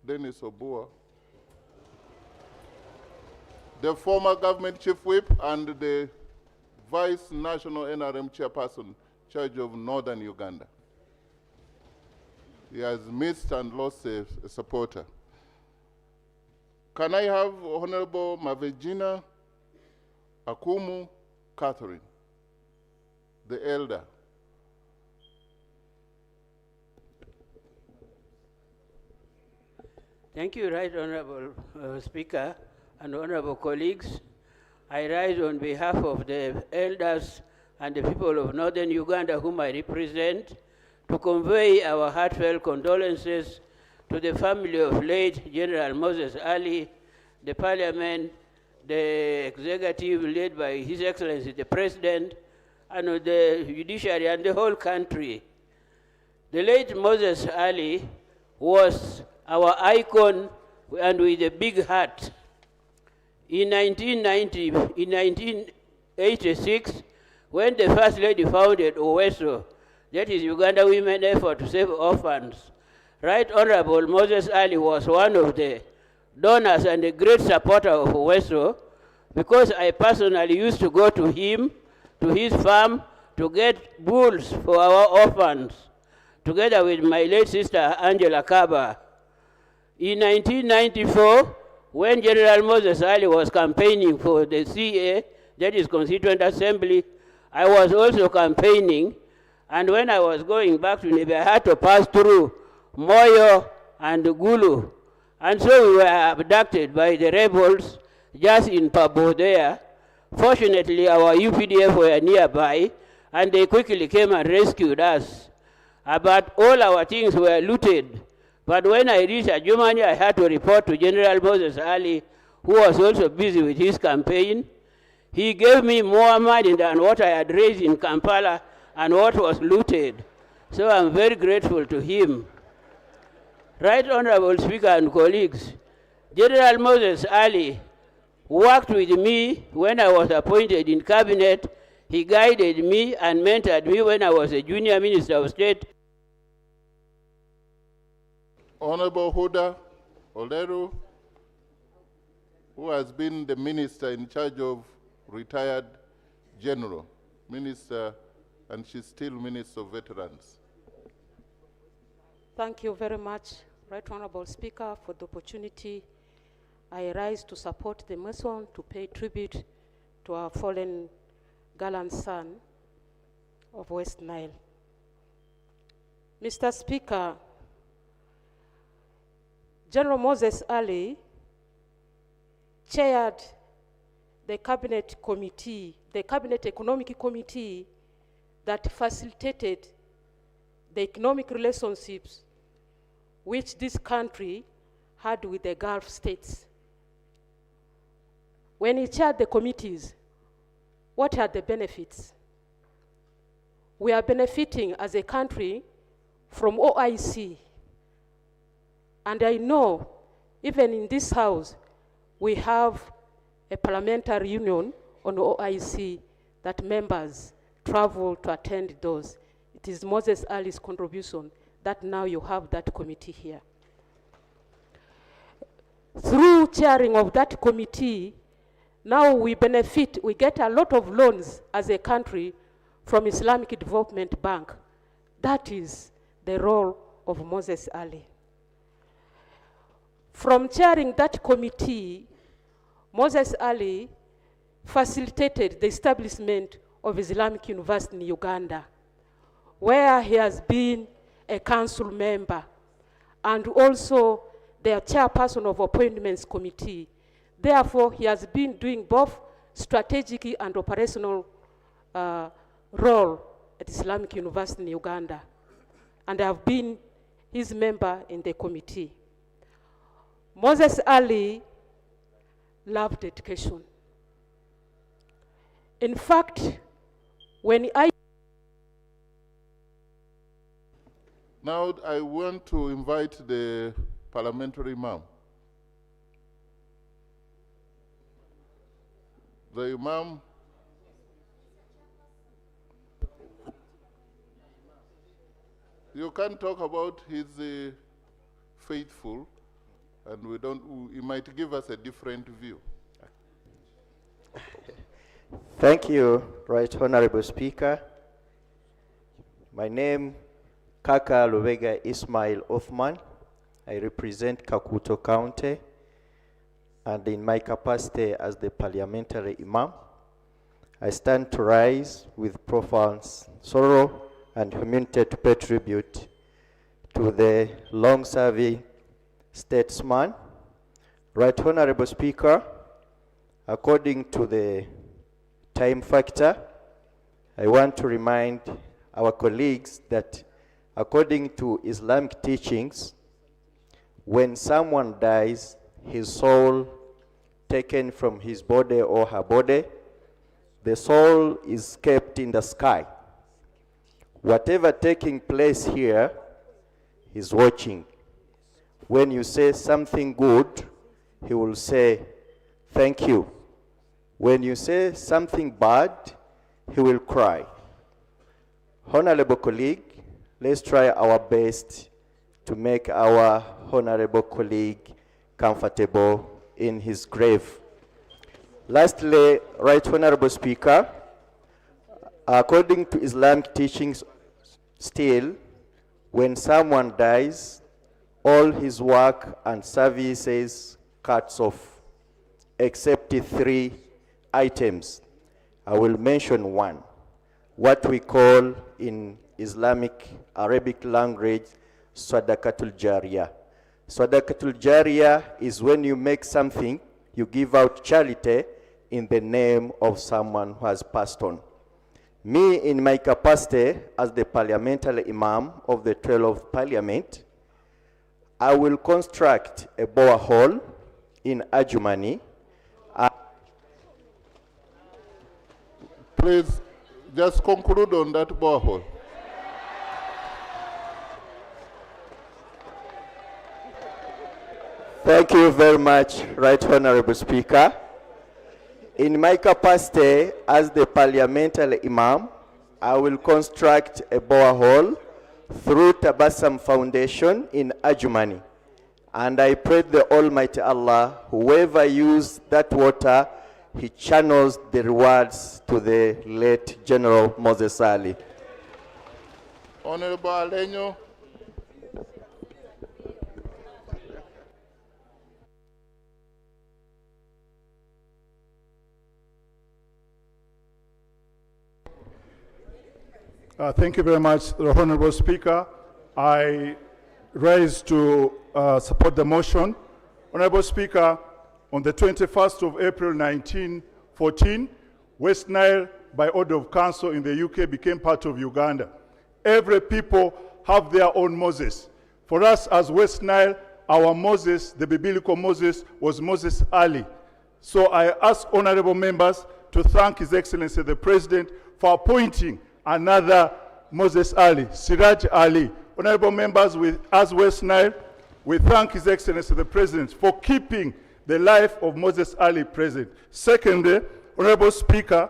B: Dennis Obua, the former government chief whip and the vice national NRM chairperson, in charge of northern Uganda. He has missed and lost a supporter. Can I have Honorable Mavejina Akumu Catherine, the elder?
K: Thank you, Right Honorable Speaker and honorable colleagues. I rise on behalf of the elders and the people of northern Uganda whom I represent to convey our heartfelt condolences to the family of late General Moses Ali, the Parliament, the executive led by His Excellency the President, and the judiciary and the whole country. The late Moses Ali was our icon and with a big heart. In 1986, when the First Lady founded OWESO, that is Uganda Women Effort to Save Orphans, Right Honorable Moses Ali was one of the donors and a great supporter of OWESO, because I personally used to go to him, to his farm, to get bulls for our orphans, together with my late sister Angela Kaba. In 1994, when General Moses Ali was campaigning for the CA, that is Constituent Assembly, I was also campaigning, and when I was going back to Nebe, I had to pass through Moyo and Gulu. And so we were abducted by the rebels just in Pabo there. Fortunately, our UPDF were nearby, and they quickly came and rescued us. But all our things were looted. But when I reached Adjuman, I had to report to General Moses Ali, who was also busy with his campaign. He gave me more money than what I had raised in Kampala and what was looted. So I'm very grateful to him. Right Honorable Speaker and colleagues, General Moses Ali worked with me when I was appointed in cabinet. He guided me and mentored me when I was a junior minister of state.
B: Honorable Huda Oleru, who has been the minister in charge of retired general, minister, and she's still Minister of Veterans.
L: Thank you very much, Right Honorable Speaker, for the opportunity. I rise to support the Mason to pay tribute to our fallen gallant son of West Nile. Mr. Speaker, General Moses Ali chaired the Cabinet Committee, the Cabinet Economic Committee that facilitated the economic relationships which this country had with the Gulf states. When he chaired the committees, what are the benefits? We are benefiting as a country from OIC. And I know, even in this house, we have a parliamentary union on OIC that members travel to attend those. It is Moses Ali's contribution that now you have that committee here. Through chairing of that committee, now we benefit, we get a lot of loans as a country from Islamic Development Bank. That is the role of Moses Ali. From chairing that committee, Moses Ali facilitated the establishment of Islamic University in Uganda, where he has been a council member and also the chairperson of Appointments Committee. Therefore, he has been doing both strategic and operational role at Islamic University in Uganda, and I have been his member in the committee. Moses Ali loved education. In fact, when
B: Now I want to invite the parliamentary imam. The imam. You can talk about his faithful, and he might give us a different view.
M: Thank you, Right Honorable Speaker. My name, Kaka Lubega Ismail Othman. I represent Kakuto County, and in my capacity as the parliamentary imam, I stand to rise with profound sorrow and humility to pay tribute to the long-serving statesman. Right Honorable Speaker, according to the time factor, I want to remind our colleagues that according to Islamic teachings, when someone dies, his soul taken from his body or her body, the soul is kept in the sky. Whatever taking place here is watching. When you say something good, he will say, thank you. When you say something bad, he will cry. Honorable colleague, let's try our best to make our honorable colleague comfortable in his grave. Lastly, Right Honorable Speaker, according to Islamic teachings, still, when someone dies, all his work and services cuts off, except 3 items. I will mention one, what we call in Islamic Arabic language, Sadaqatul Jariyah. Sadaqatul Jariyah is when you make something, you give out charity in the name of someone who has passed on. Me, in my capacity as the parliamentary imam of the 12th Parliament, I will construct a borehole in Adjuman.
B: Please, just conclude on that borehole.
M: Thank you very much, Right Honorable Speaker. In my capacity as the parliamentary imam, I will construct a borehole through Tabassum Foundation in Adjuman. And I pray the Almighty Allah, whoever used that water, he channels the rewards to the late General Moses Ali.
B: Honorable Alenyo.
N: Thank you very much, Honorable Speaker. I rise to support the motion. Honorable Speaker, on the 21st of April 1914, West Nile, by order of council in the UK, became part of Uganda. Every people have their own Moses. For us as West Nile, our Moses, the biblical Moses, was Moses Ali. So I ask honorable members to thank His Excellency the President for appointing another Moses Ali, Siraj Ali. Honorable members, as West Nile, we thank His Excellency the President for keeping the life of Moses Ali present. Secondly, Honorable Speaker,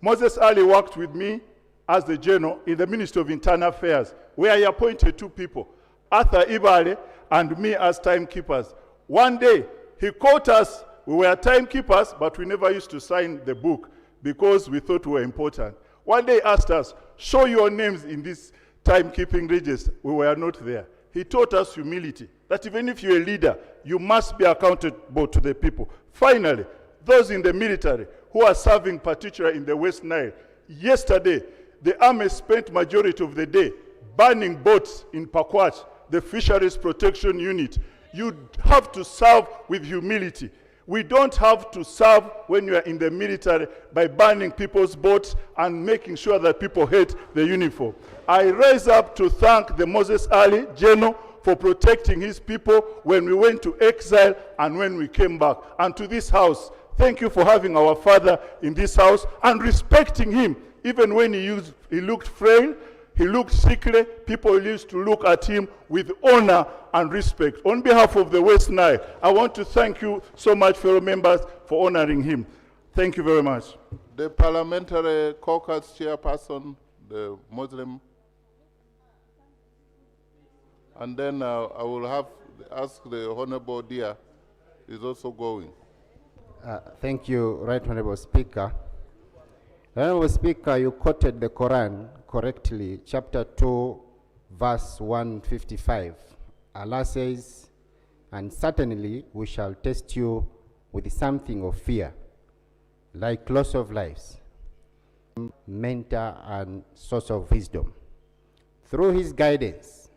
N: Moses Ali worked with me as the General in the Ministry of Internal Affairs, where he appointed two people, Arthur Ibale and me as timekeepers. One day, he caught us. We were timekeepers, but we never used to sign the book because we thought we were important. One day he asked us, show your names in this timekeeping register. We were not there. He taught us humility, that even if you're a leader, you must be accountable to the people. Finally, those in the military who are serving, particularly in the West Nile, yesterday, the army spent majority of the day burning boats in Pakwach, the Fisheries Protection Unit. You have to serve with humility. We don't have to serve when you are in the military by burning people's boats and making sure that people hate the uniform. I rise up to thank the Moses Ali General for protecting his people when we went to exile and when we came back. And to this house, thank you for having our father in this house and respecting him. Even when he looked frail, he looked sickly, people used to look at him with honor and respect. On behalf of the West Nile, I want to thank you so much, fellow members, for honoring him. Thank you very much.
B: The parliamentary caucus chairperson, the Muslim. And then I will ask the Honorable Dia, is also going.
C: Thank you, Right Honorable Speaker. Honorable Speaker, you quoted the Quran correctly, chapter 2, verse 155. Allah says, and certainly we shall test you with something of fear, like loss of lives, mentor and source of wisdom. Through his guidance,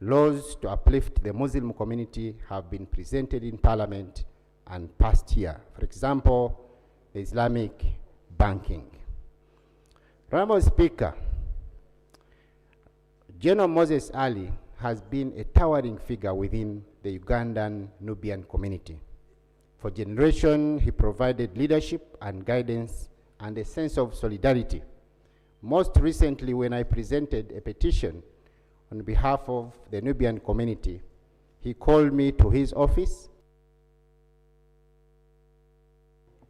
C: laws to uplift the Muslim community have been presented in Parliament and passed here. For example, the Islamic banking. Honorable Speaker, General Moses Ali has been a towering figure within the Ugandan Nubian community. For generations, he provided leadership and guidance and a sense of solidarity. Most recently, when I presented a petition on behalf of the Nubian community, he called me to his office.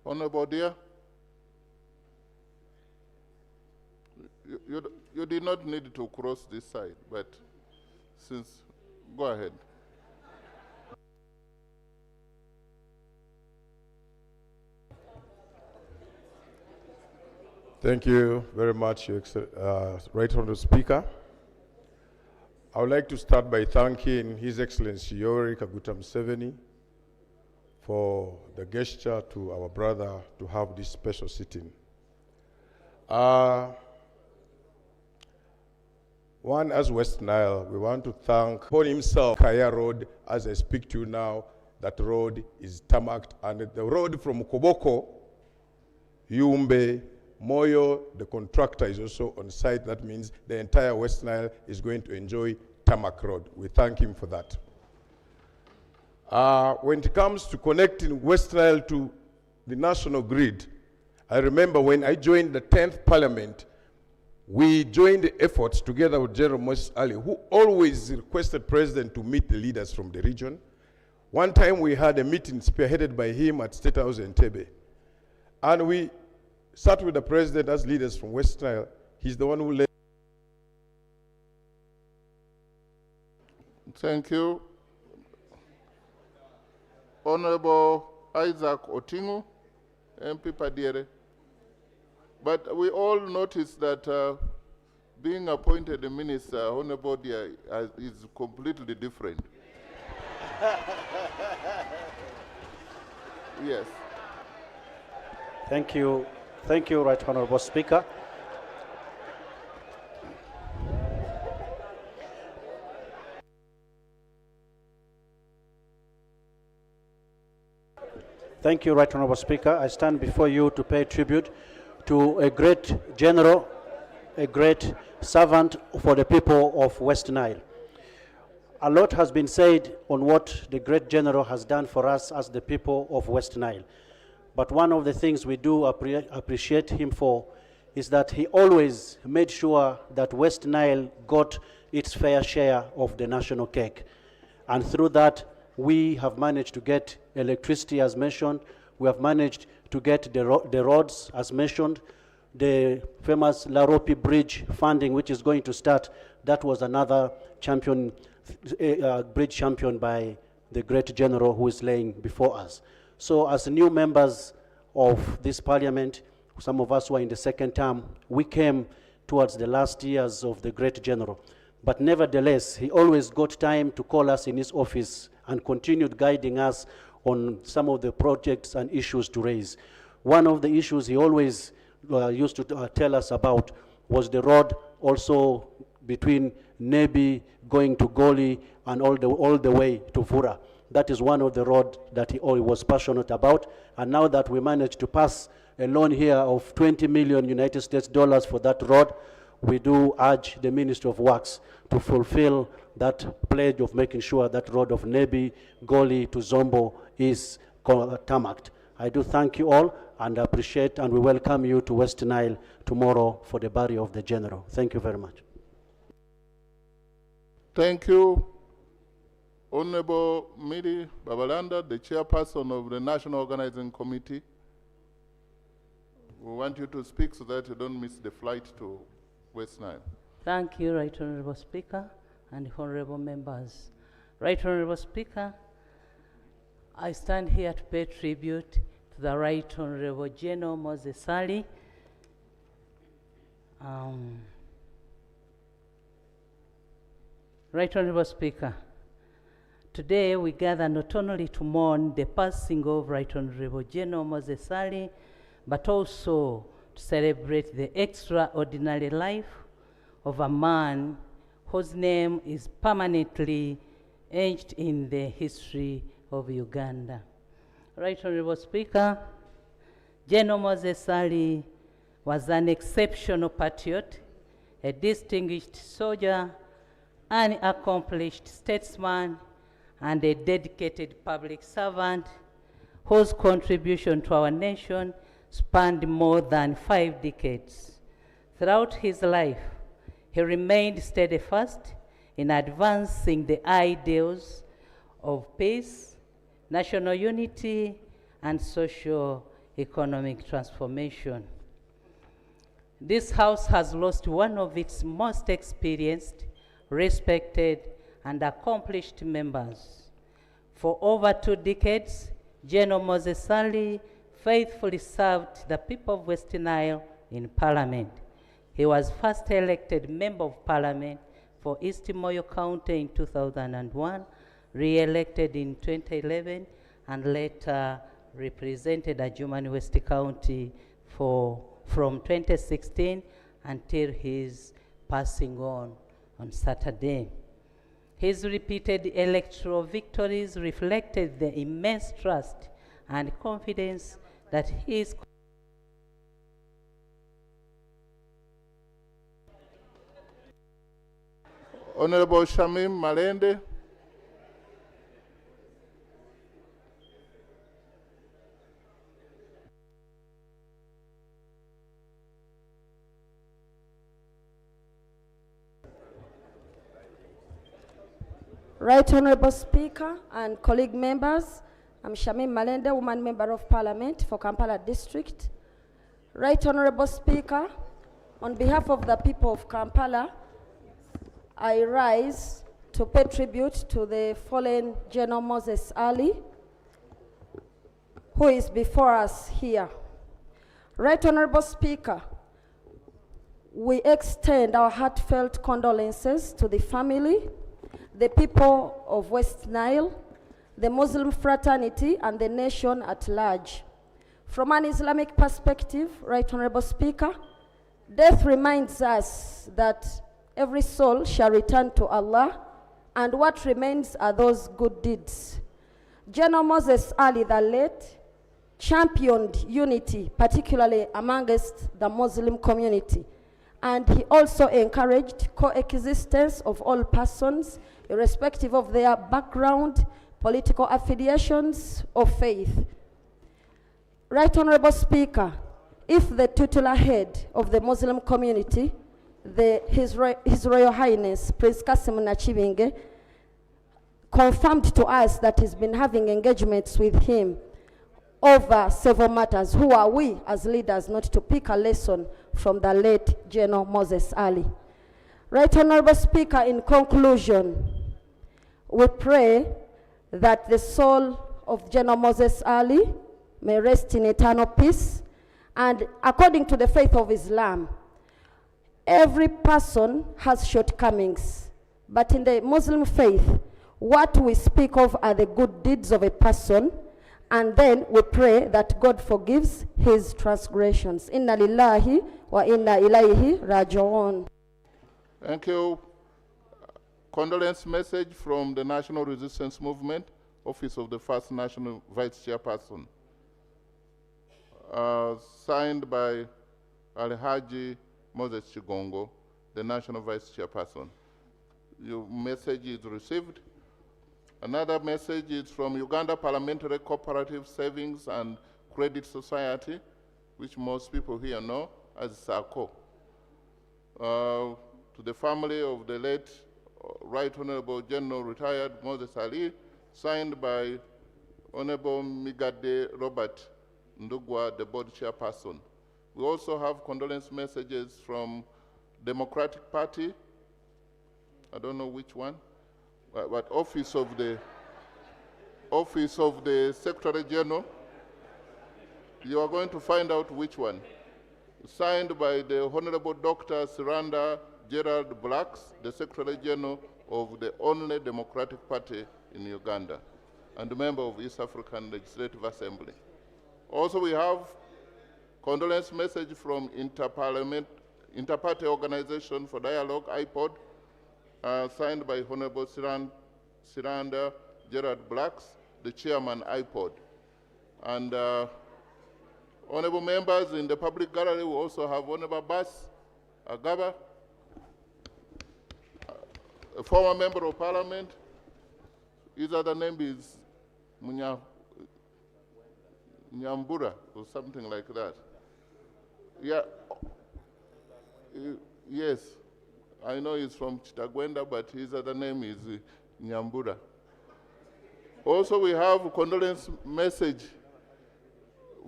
B: Honorable Dia, you did not need to cross this side, but go ahead.
O: Thank you very much, Right Honourable Speaker. I would like to start by thanking His Excellency Yoweri Kaguta Museveni for the gesture to our brother to have this special sitting. One, as West Nile, we want to thank for himself, Kaya Road, as I speak to you now, that road is tarmacked, and the road from Koboko, Yumbe, Moyo, the contractor is also on site. That means the entire West Nile is going to enjoy tarmac road. We thank him for that. When it comes to connecting West Nile to the national grid, I remember when I joined the 10th Parliament, we joined the efforts together with General Moses Ali, who always requested President to meet the leaders from the region. One time we had a meeting spearheaded by him at State House in Entebbe. And we sat with the President as leaders from West Nile. He's the one who led.
B: Thank you. Honorable Isaac Otingu, MP Padiere. But we all noticed that being appointed a minister, Honorable Dia, is completely different. Yes.
P: Thank you, Right Honourable Speaker. Thank you, Right Honourable Speaker. I stand before you to pay tribute to a great general, a great servant for the people of West Nile. A lot has been said on what the great general has done for us as the people of West Nile. But one of the things we do appreciate him for is that he always made sure that West Nile got its fair share of the national cake. And through that, we have managed to get electricity, as mentioned. We have managed to get the roads, as mentioned. The famous Laropi Bridge funding, which is going to start, that was another champion, bridge champion by the great general who is laying before us. So as new members of this parliament, some of us were in the second term, we came towards the last years of the great general. But nevertheless, he always got time to call us in his office and continued guiding us on some of the projects and issues to raise. One of the issues he always used to tell us about was the road also between Nebi going to Goli and all the way to Fura. That is one of the roads that he always was passionate about. And now that we managed to pass a loan here of 20 million United States dollars for that road, we do urge the Ministry of Works to fulfill that pledge of making sure that road of Nebi, Goli to Zombo is tarmacked. I do thank you all and appreciate, and we welcome you to West Nile tomorrow for the burial of the general. Thank you very much.
B: Thank you, Honorable Miri Babalanda, the chairperson of the National Organizing Committee. We want you to speak so that you don't miss the flight to West Nile.
Q: Thank you, Right Honorable Speaker and honorable members. Right Honorable Speaker, I stand here to pay tribute to the Right Honorable General Moses Ali. Right Honorable Speaker, today we gather not only to mourn the passing of Right Honorable General Moses Ali, but also to celebrate the extraordinary life of a man whose name is permanently etched in the history of Uganda. Right Honorable Speaker, General Moses Ali was an exceptional patriot, a distinguished soldier, an accomplished statesman, and a dedicated public servant whose contribution to our nation spanned more than 5 decades. Throughout his life, he remained steadfast in advancing the ideals of peace, national unity, and socio-economic transformation. This House has lost one of its most experienced, respected, and accomplished members. For over 2 decades, General Moses Ali faithfully served the people of West Nile in Parliament. He was first elected Member of Parliament for East Moyo County in 2001, re-elected in 2011, and later represented Adjuman West County from 2016 until his passing on Saturday. His repeated electoral victories reflected the immense trust and confidence that his
B: Honorable Shamim Malende.
R: Right Honorable Speaker and colleague members, I'm Shamim Malende, woman member of Parliament for Kampala District. Right Honorable Speaker, on behalf of the people of Kampala, I rise to pay tribute to the fallen General Moses Ali, who is before us here. Right Honorable Speaker, we extend our heartfelt condolences to the family, the people of West Nile, the Muslim fraternity, and the nation at large. From an Islamic perspective, Right Honorable Speaker, death reminds us that every soul shall return to Allah, and what remains are those good deeds. General Moses Ali, the late, championed unity, particularly amongst the Muslim community, and he also encouraged coexistence of all persons, irrespective of their background, political affiliations, or faith. Right Honorable Speaker, if the tutelar head of the Muslim community, His Royal Highness Prince Kasim Nachibinge, confirmed to us that he's been having engagements with him over several matters, who are we as leaders not to pick a lesson from the late General Moses Ali? Right Honorable Speaker, in conclusion, we pray that the soul of General Moses Ali may rest in eternal peace, and according to the faith of Islam, every person has shortcomings, but in the Muslim faith, what we speak of are the good deeds of a person, and then we pray that God forgives his transgressions. Inna lillahi wa inna ilayhi raji'un.
B: Thank you. Condolence message from the National Resistance Movement, Office of the First National Vice Chairperson. Signed by Alhaji Moses Chigongo, the National Vice Chairperson. Your message is received. Another message is from Uganda Parliamentary Cooperative Savings and Credit Society, which most people here know as SACCO. To the family of the late Right Honorable General Retired Moses Ali, signed by Honorable Migade Robert Ndugwa, the board chairperson. We also have condolence messages from Democratic Party, I don't know which one, but Office of the Secretary General. You are going to find out which one. Signed by the Honorable Dr. Siranda Gerald Blacks, the Secretary General of the only Democratic Party in Uganda, and a member of East African Legislative Assembly. Also, we have condolence message from Interparty Organization for Dialogue, IPOD, signed by Honorable Siranda Gerard Blacks, the chairman, IPOD. And honorable members in the public gallery, we also have Honorable Bas Agaba, a former member of parliament. His other name is Nyambura or something like that. Yeah. Yes, I know he's from Chitagwenda, but his other name is Nyambura. Also, we have a condolence message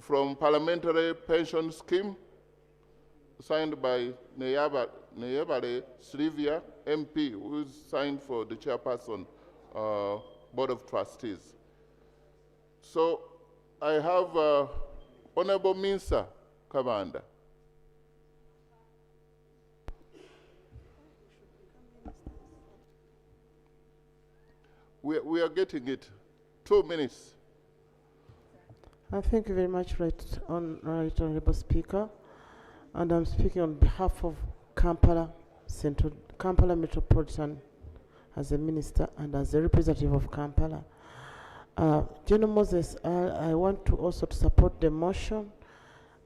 B: from Parliamentary Pension Scheme, signed by Neyabale Sylvia, MP, who is signed for the chairperson, Board of Trustees. So I have Honorable Minsa Kabanda. We are getting it. 2 minutes.
S: Thank you very much, Right Honorable Speaker. And I'm speaking on behalf of Kampala Metropolitan as a minister and as a representative of Kampala. General Moses, I want to also to support the motion.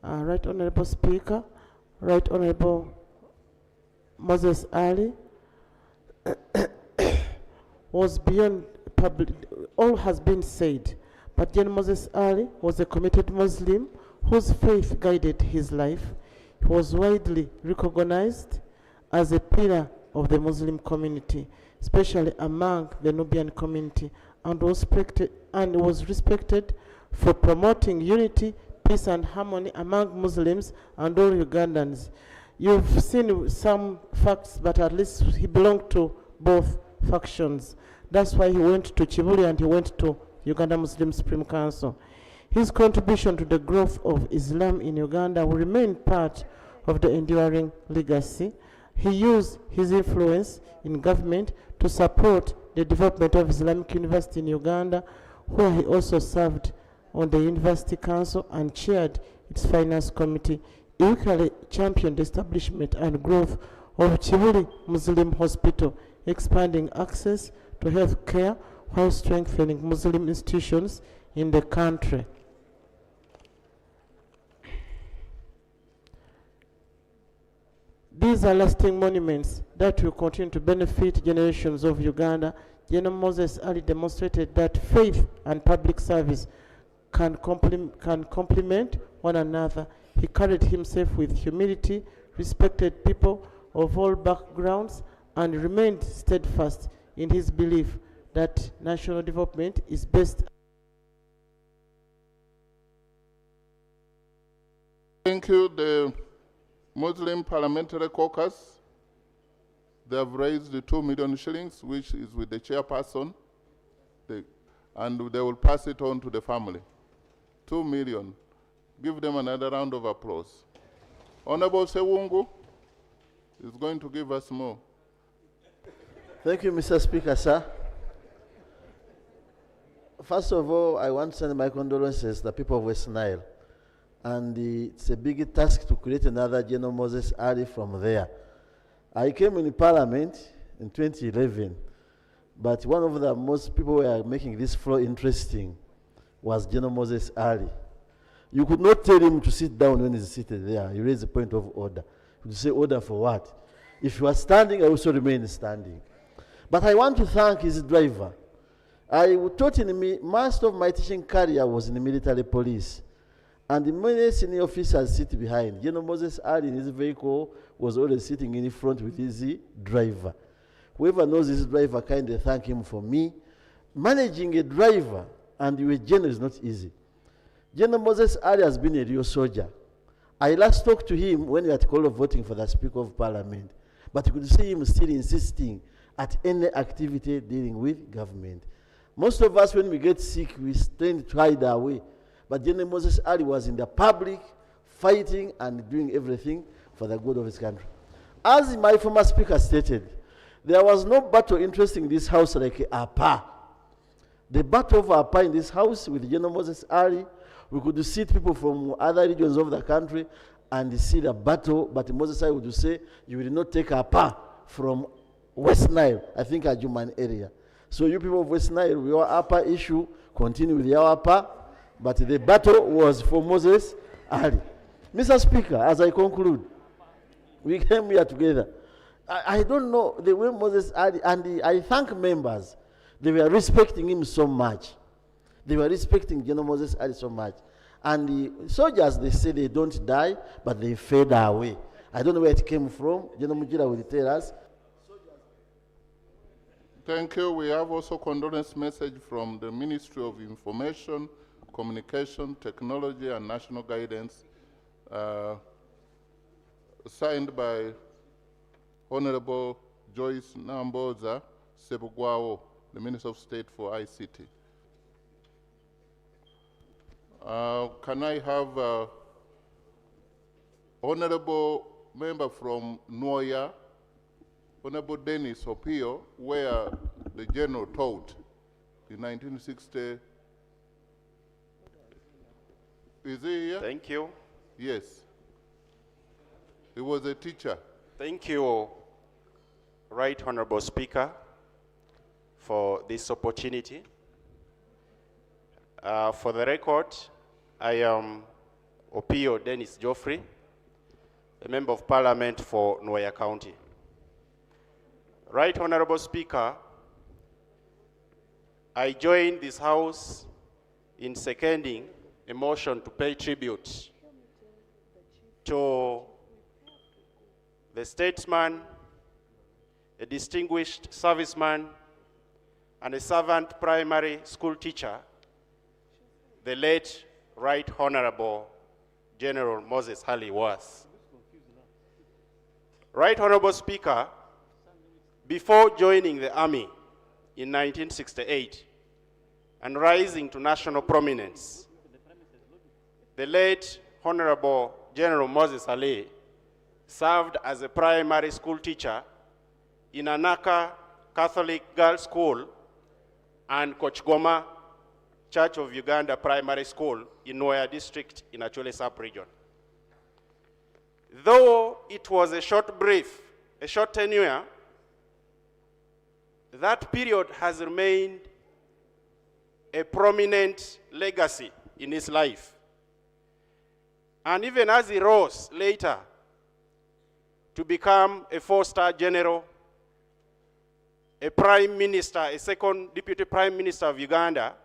S: Right Honorable Speaker, Right Honorable Moses Ali was beyond public, all has been said, but General Moses Ali was a committed Muslim whose faith guided his life. He was widely recognized as a pillar of the Muslim community, especially among the Nubian community, and was respected for promoting unity, peace and harmony among Muslims and all Ugandans. You've seen some facts, but at least he belonged to both factions. That's why he went to Chibuli and he went to Uganda Muslim Supreme Council. His contribution to the growth of Islam in Uganda will remain part of the enduring legacy. He used his influence in government to support the development of Islamic University in Uganda, where he also served on the University Council and chaired its finance committee. He equally championed the establishment and growth of Chibuli Muslim Hospital, expanding access to health care while strengthening Muslim institutions in the country. These are lasting monuments that will continue to benefit generations of Uganda. General Moses Ali demonstrated that faith and public service can complement one another. He carried himself with humility, respected people of all backgrounds, and remained steadfast in his belief that national development is best.
B: Thank you. The Muslim Parliamentary Caucus, they have raised the 2 million shillings, which is with the chairperson, and they will pass it on to the family. 2 million. Give them another round of applause. Honorable Sewungu is going to give us more.
T: Thank you, Mr. Speaker, sir. First of all, I want to send my condolences to the people of West Nile. And it's a big task to create another General Moses Ali from there. I came in Parliament in 2011, but one of the most people who were making this floor interesting was General Moses Ali. You could not tell him to sit down when he's seated there. You raise a point of order. You say, order for what? If you are standing, I also remain standing. But I want to thank his driver. I taught in me, most of my teaching career was in the military police. And the many senior officers sit behind. General Moses Ali in his vehicle was always sitting in front with his driver. Whoever knows his driver, kindly thank him for me. Managing a driver and you a general is not easy. General Moses Ali has been a real soldier. I last talked to him when we had call of voting for the Speaker of Parliament. But you could see him still insisting at any activity dealing with government. Most of us, when we get sick, we tend to hide our way. But General Moses Ali was in the public, fighting and doing everything for the good of his country. As my former speaker stated, there was no battle interesting in this house like APA. The battle of APA in this house with General Moses Ali, we could see people from other regions of the country and see the battle, but Moses Ali would say, you will not take APA from West Nile, I think Adjuman area. So you people of West Nile, your APA issue, continue with your APA, but the battle was for Moses Ali. Mr. Speaker, as I conclude, we came here together. I don't know the way Moses Ali, and I thank members, they were respecting him so much. They were respecting General Moses Ali so much. And the soldiers, they say they don't die, but they fade away. I don't know where it came from. General Mujira will tell us.
B: Thank you. We have also condolence message from the Ministry of Information, Communication, Technology, and National Guidance, signed by Honorable Joyce Namboza Sebugwao, the Minister of State for ICT. Can I have Honorable Member from Noya, Honorable Dennis Opio, where the General taught in 1960. Is he here?
U: Thank you.
B: Yes. He was a teacher.
U: Thank you, Right Honorable Speaker, for this opportunity. For the record, I am Opio Dennis Geoffrey, a Member of Parliament for Noya County. Right Honorable Speaker, I joined this House in seconding a motion to pay tribute to the statesman, a distinguished serviceman, and a servant primary school teacher, the late Right Honorable General Moses Ali was. Right Honorable Speaker, before joining the Army in 1968 and rising to national prominence, the late Honorable General Moses Ali served as a primary school teacher in Anaka Catholic Girls' School and Kochgoma Church of Uganda Primary School in Noya District in Achole Sub-Region. Though it was a short tenure, that period has remained a prominent legacy in his life. And even as he rose later to become a 4-star general, a prime minister, a second deputy prime minister of Uganda,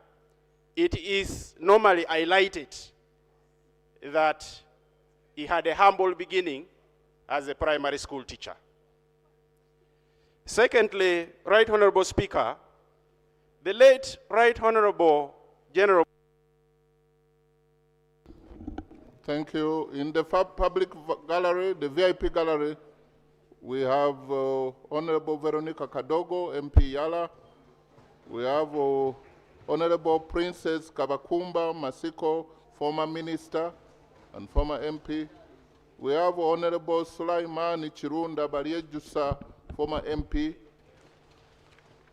U: it is normally highlighted that he had a humble beginning as a primary school teacher. Secondly, Right Honorable Speaker, the late Right Honorable General.
B: Thank you. In the public gallery, the VIP gallery, we have Honorable Veronica Kadogo, MP Yala. We have Honorable Princess Kabakumba Masiko, former minister and former MP. We have Honorable Sulaiman Chirunda Bariejusa, former MP.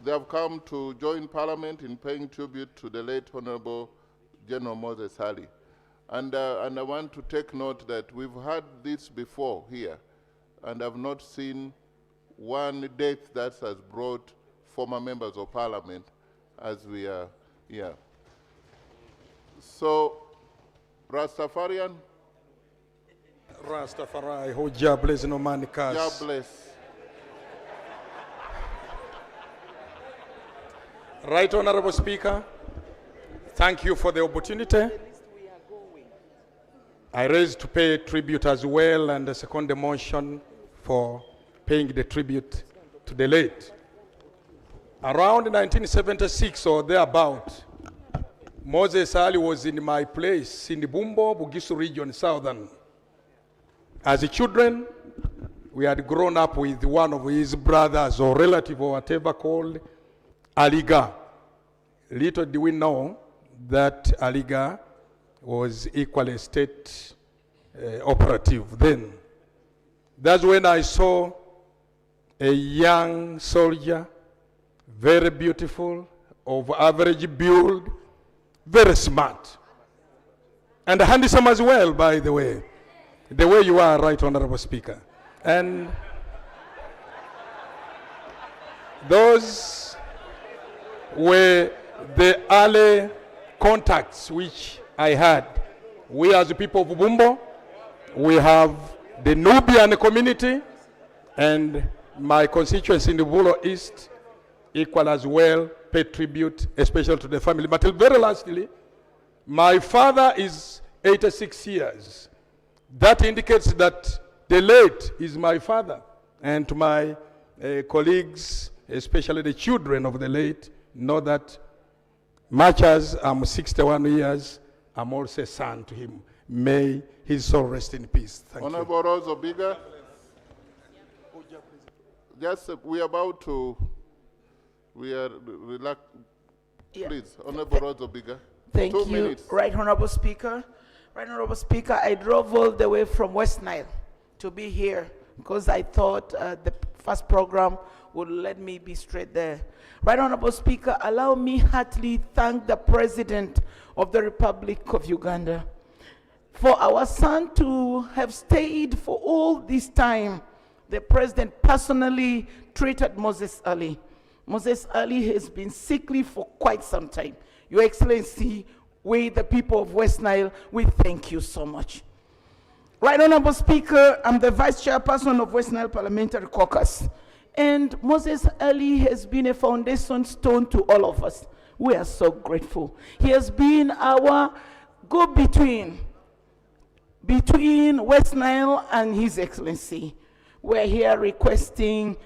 B: They have come to join Parliament in paying tribute to the late Honorable General Moses Ali. And I want to take note that we've had this before here, and I've not seen one death that has brought former members of Parliament as we are here. So, Rastafarian?
A: Rastafari, who God bless no man curse.
B: God bless.
A: Right Honorable Speaker, thank you for the opportunity. I raise to pay tribute as well and second the motion for paying the tribute to the late. Around 1976 or thereabout, Moses Ali was in my place in the Bumbo, Bugisu region, southern. As a children, we had grown up with one of his brothers or relative or whatever called Aliga. Little do we know that Aliga was equally state operative then. That's when I saw a young soldier, very beautiful, of average build, very smart, and handsome as well, by the way you are, Right Honorable Speaker. And those were the early contacts which I had. We as the people of Bumbo, we have the Nubian community and my constituency in the Bulo East equal as well, pay tribute, especially to the family. But very lastly, my father is 86 years. That indicates that the late is my father. And to my colleagues, especially the children of the late, know that much as I'm 61 years, I'm also a son to him. May his soul rest in peace. Thank you.
B: Honorable Rose Obiga. Just, we are relaxed. Please, Honorable Rose Obiga.
V: Thank
B: 2
V: you,
B: minutes.
V: Right Honorable Speaker. Right Honorable Speaker, I drove all the way from West Nile to be here because I thought the first program would let me be straight there. Right Honorable Speaker, allow me heartily thank the President of the Republic of Uganda for our son to have stayed for all this time. The President personally treated Moses Ali. Moses Ali has been sickly for quite some time. Your Excellency, we, the people of West Nile, we thank you so much. Right Honorable Speaker, I'm the Vice Chairperson of West Nile Parliamentary Caucus. And Moses Ali has been a foundation stone to all of us. We are so grateful. He has been our go-between between West Nile and His Excellency. We're here requesting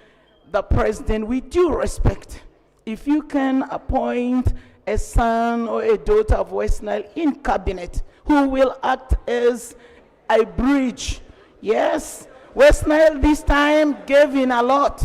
V: the President, with due respect, if you can appoint a son or a daughter of West Nile in cabinet who will act as a bridge. Yes, West Nile this time gave in a lot.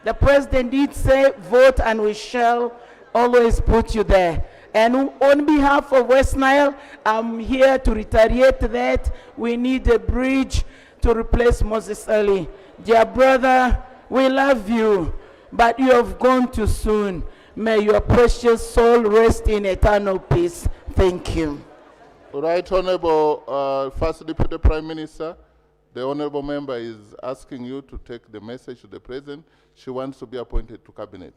V: The President did say, vote and we shall always put you there. And on behalf of West Nile, I'm here to reiterate that we need a bridge to replace Moses Ali. Dear brother, we love you, but you have gone too soon. May your precious soul rest in eternal peace. Thank you.
B: Right Honorable First Deputy Prime Minister, the Honorable Member is asking you to take the message to the President. She wants to be appointed to Cabinet.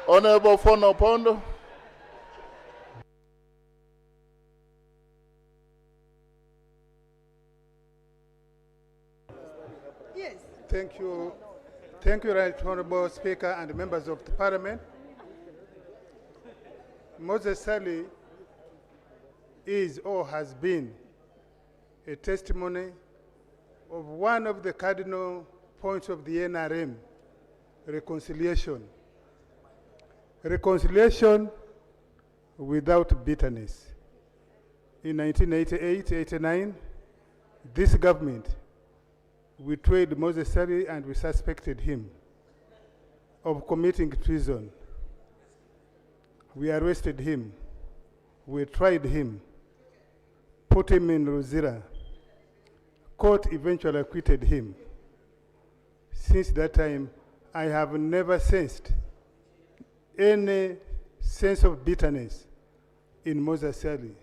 B: Honorable Fono Pondo.
W: Yes. Thank you. Thank you, Right Honorable Speaker and members of the Parliament. Moses Sally is or has been a testimony of one of the cardinal points of the NRM, reconciliation. Reconciliation without bitterness. In 1988-89, this government, we tried Moses Sally and we suspected him of committing treason. We arrested him. We tried him, put him in Rosira. Court eventually acquitted him. Since that time, I have never sensed any sense of bitterness in Moses Sally.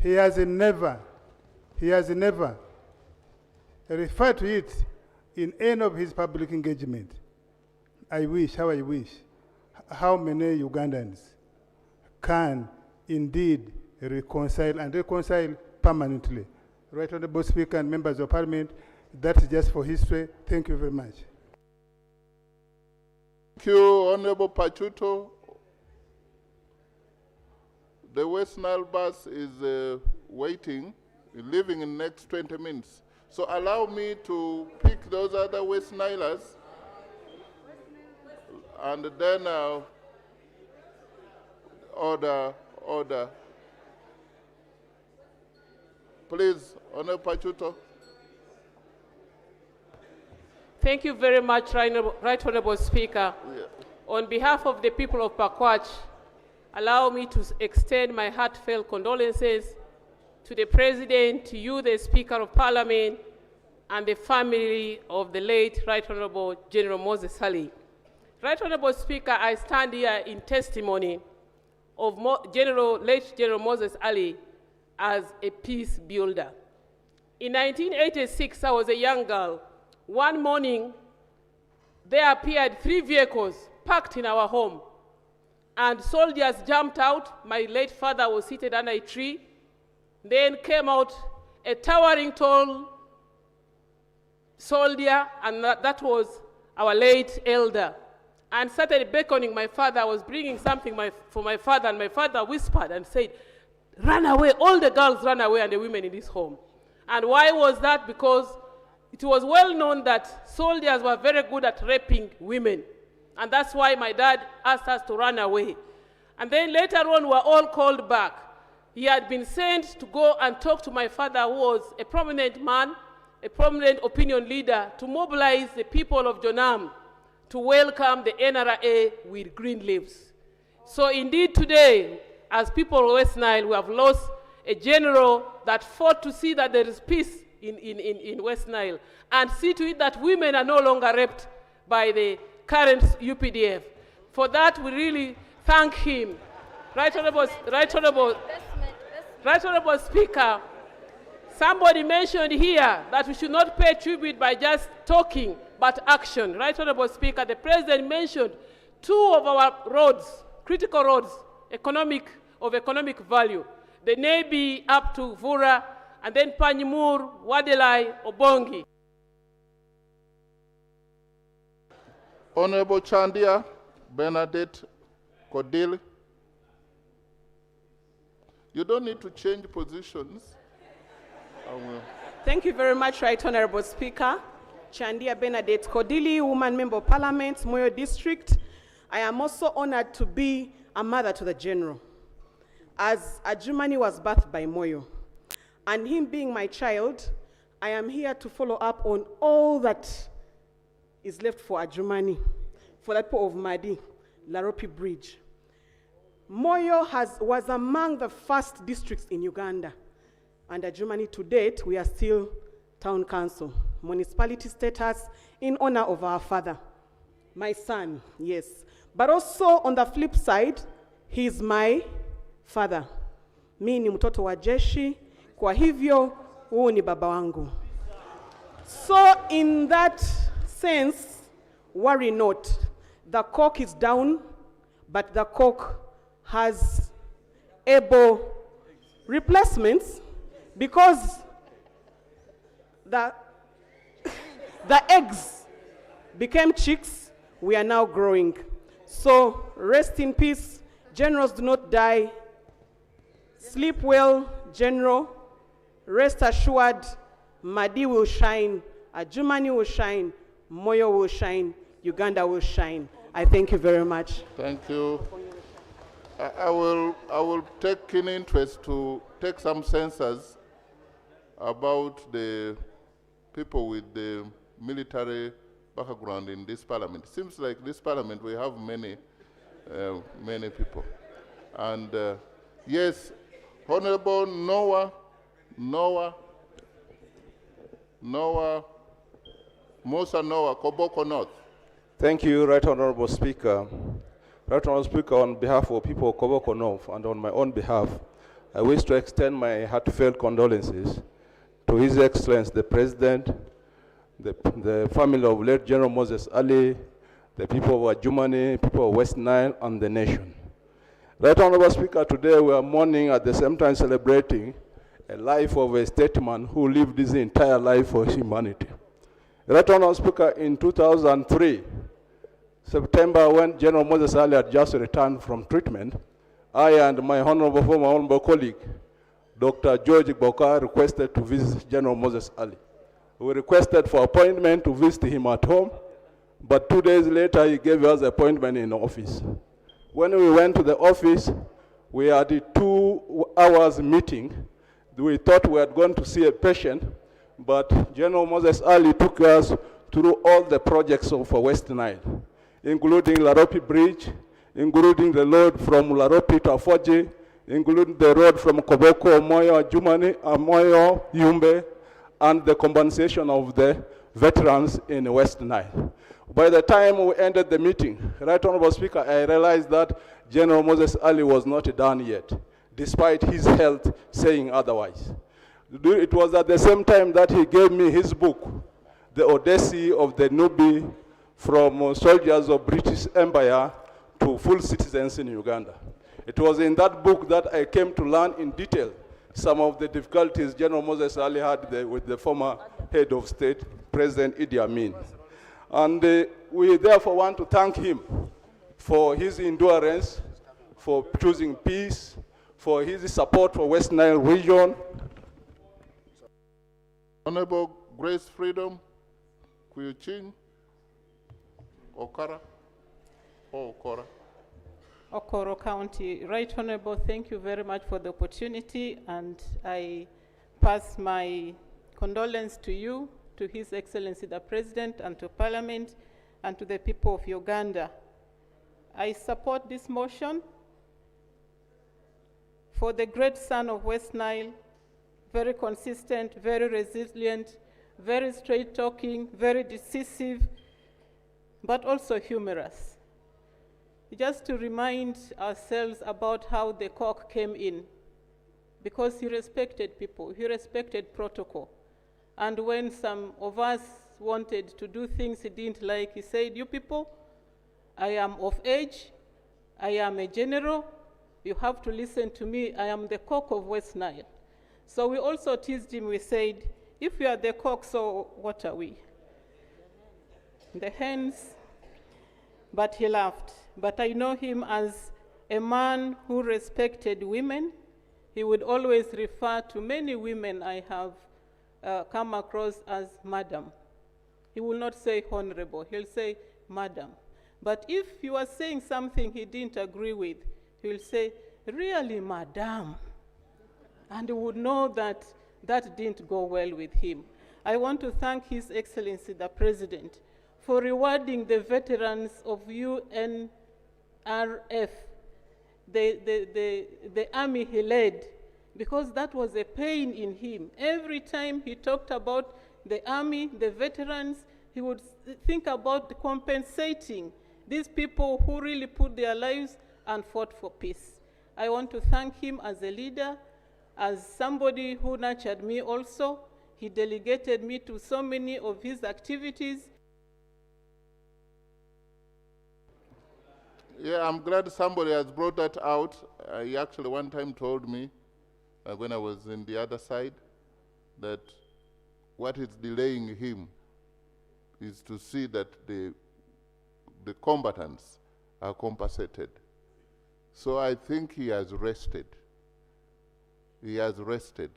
W: He has never referred to it in any of his public engagement. I wish, how many Ugandans can indeed reconcile and reconcile permanently. Right Honorable Speaker and members of Parliament, that's just for history. Thank you very much.
B: Thank you, Honorable Pachuto. The West Nile bus is waiting, leaving in the next 20 minutes. So allow me to pick those other West Nilers, and then order. Please, Honorable Pachuto.
E: Thank you very much, Right Honorable Speaker.
B: Yeah.
E: On behalf of the people of Pakwach, allow me to extend my heartfelt condolences to the President, to you, the Speaker of Parliament, and the family of the late Right Honorable General Moses Sally. Right Honorable Speaker, I stand here in testimony of late General Moses Ali as a peace builder. In 1986, I was a young girl. One morning, there appeared 3 vehicles parked in our home, and soldiers jumped out. My late father was seated under a tree. Then came out a towering, tall soldier, and that was our late elder, and started beckoning my father. I was bringing something for my father, and my father whispered and said, "Run away." All the girls ran away and the women in this home. And why was that? Because it was well known that soldiers were very good at raping women. And that's why my dad asked us to run away. And then later on, we were all called back. He had been sent to go and talk to my father, who was a prominent man, a prominent opinion leader, to mobilize the people of Jonam to welcome the NRA with green leaves. So indeed today, as people of West Nile, we have lost a general that fought to see that there is peace in West Nile, and see to it that women are no longer raped by the current UPDF. For that, we really thank him. Right Honorable Speaker, somebody mentioned here that we should not pay tribute by just talking, but action. Right Honorable Speaker, the President mentioned 2 of our roads, critical roads, of economic value. The Nebi up to Vura, and then Panyimur, Wadelai, Obongi.
B: Honorable Chandia Bernadette Kodili. You don't need to change positions.
F: Thank you very much, Right Honorable Speaker. Chandia Bernadette Kodili, Woman Member of Parliament, Moyo District. I am also honored to be a mother to the General, as Adjuman was birthed by Moyo. And him being my child, I am here to follow up on all that is left for Adjuman, for the people of Madi, Laropi Bridge. Moyo was among the first districts in Uganda. And Adjuman, to date, we are still town council, municipality status in honor of our father, my son, yes. But also on the flip side, he is my father. Mi ni mtoto wa jeshi, kwa hivyo huu ni baba wangu. So in that sense, worry not. The cock is down, but the cock has able replacements, because the eggs became chicks. We are now growing. So rest in peace, Generals do not die. Sleep well, General. Rest assured, Madi will shine, Adjuman will shine, Moyo will shine, Uganda will shine. I thank you very much.
B: Thank you. I will take keen interest to take some census about the people with the military background in this parliament. Seems like this parliament we have many people. And yes, Honorable Musa Noah, Koboko North.
G: Thank you, Right Honorable Speaker. Right Honorable Speaker, on behalf of people of Koboko North and on my own behalf, I wish to extend my heartfelt condolences to His Excellency the President, the family of late General Moses Ali, the people of Adjuman, people of West Nile, and the nation. Right Honorable Speaker, today we are mourning at the same time celebrating a life of a statesman who lived his entire life for humanity. Right Honorable Speaker, in 2003, September, when General Moses Ali had just returned from treatment, I and my honorable colleague, Dr. George Boka, requested to visit General Moses Ali. We requested for appointment to visit him at home, but 2 days later, he gave us an appointment in the office. When we went to the office, we had a 2 hours meeting. We thought we had gone to see a patient, but General Moses Ali took us through all the projects of West Nile, including Laropi Bridge, including the road from Laropi to Afoji, including the road from Koboko, Moyo, Adjuman, Moyo, Yumbe, and the compensation of the veterans in West Nile. By the time we ended the meeting, Right Honorable Speaker, I realized that General Moses Ali was not done yet, despite his health saying otherwise. It was at the same time that he gave me his book, The Odyssey of the Nubi, from soldiers of British Empire to full citizens in Uganda. It was in that book that I came to learn in detail some of the difficulties General Moses Ali had with the former head of state, President Idi Amin. And we therefore want to thank him for his endurance, for choosing peace, for his support for West Nile region.
B: Honorable Grace Freedom, Kuyuchin, Okara, Okora.
E: Okoro County. Right Honorable, thank you very much for the opportunity, and I pass my condolence to you, to His Excellency the President, and to Parliament, and to the people of Uganda. I support this motion for the great son of West Nile, very consistent, very resilient, very straight-talking, very decisive, but also humorous. Just to remind ourselves about how the cock came in, because he respected people, he respected protocol. And when some of us wanted to do things he didn't like, he said, "You people, I am of age, I am a general, you have to listen to me, I am the cock of West Nile." So we also teased him, we said, "If you are the cock, so what are we?" The hens, but he laughed. But I know him as a man who respected women. He would always refer to many women I have come across as madam. He will not say honorable, he'll say madam. But if you are saying something he didn't agree with, he will say, "Really, madam?" And he would know that that didn't go well with him. I want to thank His Excellency the President for rewarding the veterans of UNRF, the army he led, because that was a pain in him. Every time he talked about the army, the veterans, he would think about compensating these people who really put their lives and fought for peace. I want to thank him as a leader, as somebody who nurtured me also. He delegated me to so many of his activities.
B: Yeah, I'm glad somebody has brought that out. He actually one time told me, when I was in the other side, that what is delaying him is to see that the combatants are compensated. So I think he has rested. He has rested.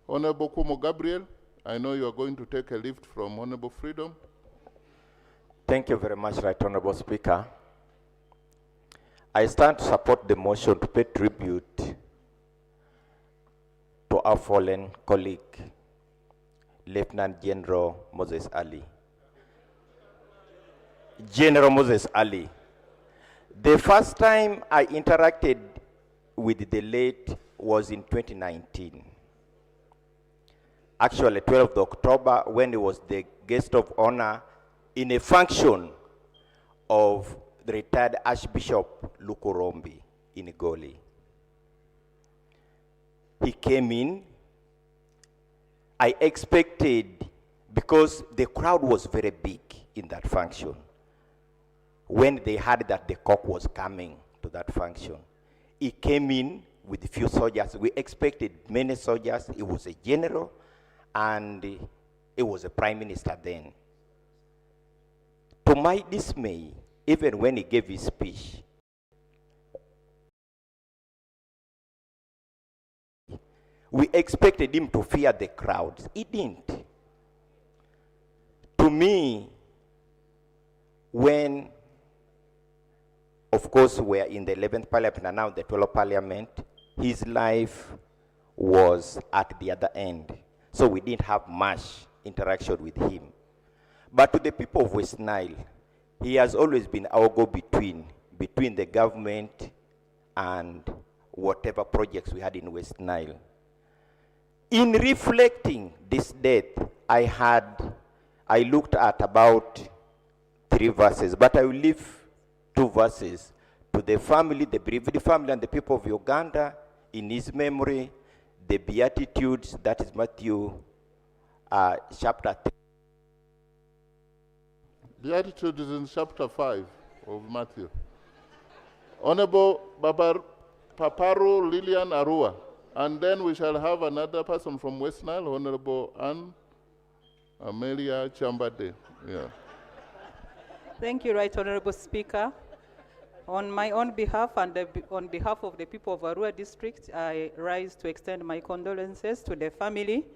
B: Honorable Kumo Gabriel, I know you are going to take a lift from Honorable Freedom.
D: Thank you very much, Right Honorable Speaker. I stand to support the motion to pay tribute to our fallen colleague, Lieutenant General Moses Ali. General Moses Ali. The first time I interacted with the late was in 2019. Actually, 12th October, when he was the guest of honor in a function of the retired Archbishop Lukurombi in Goli. He came in. I expected, because the crowd was very big in that function, when they heard that the cock was coming to that function, he came in with a few soldiers. We expected many soldiers. He was a general, and he was a prime minister then. To my dismay, even when he gave his speech, we expected him to fear the crowds. He didn't. To me, when, of course, we are in the 11th parliament and now the 12th parliament, his life was at the other end. So we didn't have much interaction with him. But to the people of West Nile, he has always been our go-between, between the government and whatever projects we had in West Nile. In reflecting this death, I looked at about 3 verses, but I will leave 2 verses to the family, the bereaved family and the people of Uganda in his memory, the Beatitudes, that is Matthew chapter 3.
B: Beatitude is in chapter 5 of Matthew. Honorable Paparu Lilian Arua. And then we shall have another person from West Nile, Honorable Anne Amelia Chambade. Yeah.
H: Thank you, Right Honorable Speaker. On my own behalf and on behalf of the people of Arua District, I rise to extend my condolences to the family.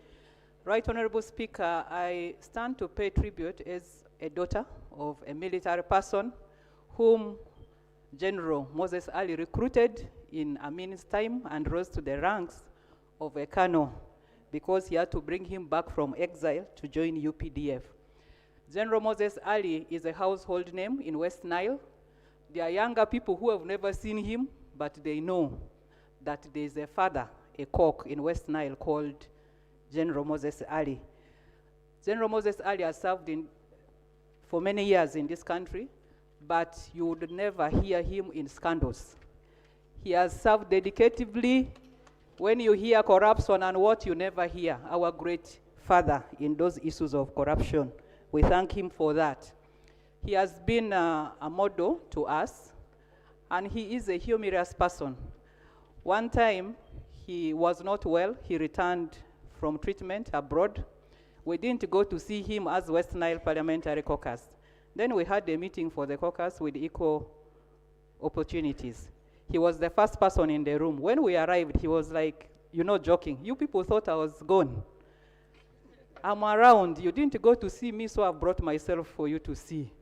H: Right Honorable Speaker, I stand to pay tribute as a daughter of a military person whom General Moses Ali recruited in Amin's time and rose to the ranks of a colonel because he had to bring him back from exile to join UPDF. General Moses Ali is a household name in West Nile. There are younger people who have never seen him, but they know that there is a father, a cock in West Nile called General Moses Ali. General Moses Ali has served for many years in this country, but you would never hear him in scandals. He has served dedicatively. When you hear corruption and what you never hear, our great father in those issues of corruption, we thank him for that. He has been a model to us, and he is a humorous person. One time, he was not well. He returned from treatment abroad. We didn't go to see him as West Nile Parliamentary Caucus. Then we had a meeting for the caucus with equal opportunities. He was the first person in the room. When we arrived, he was like, joking. You people thought I was gone. I'm around. You didn't go to see me, so I brought myself for you to see.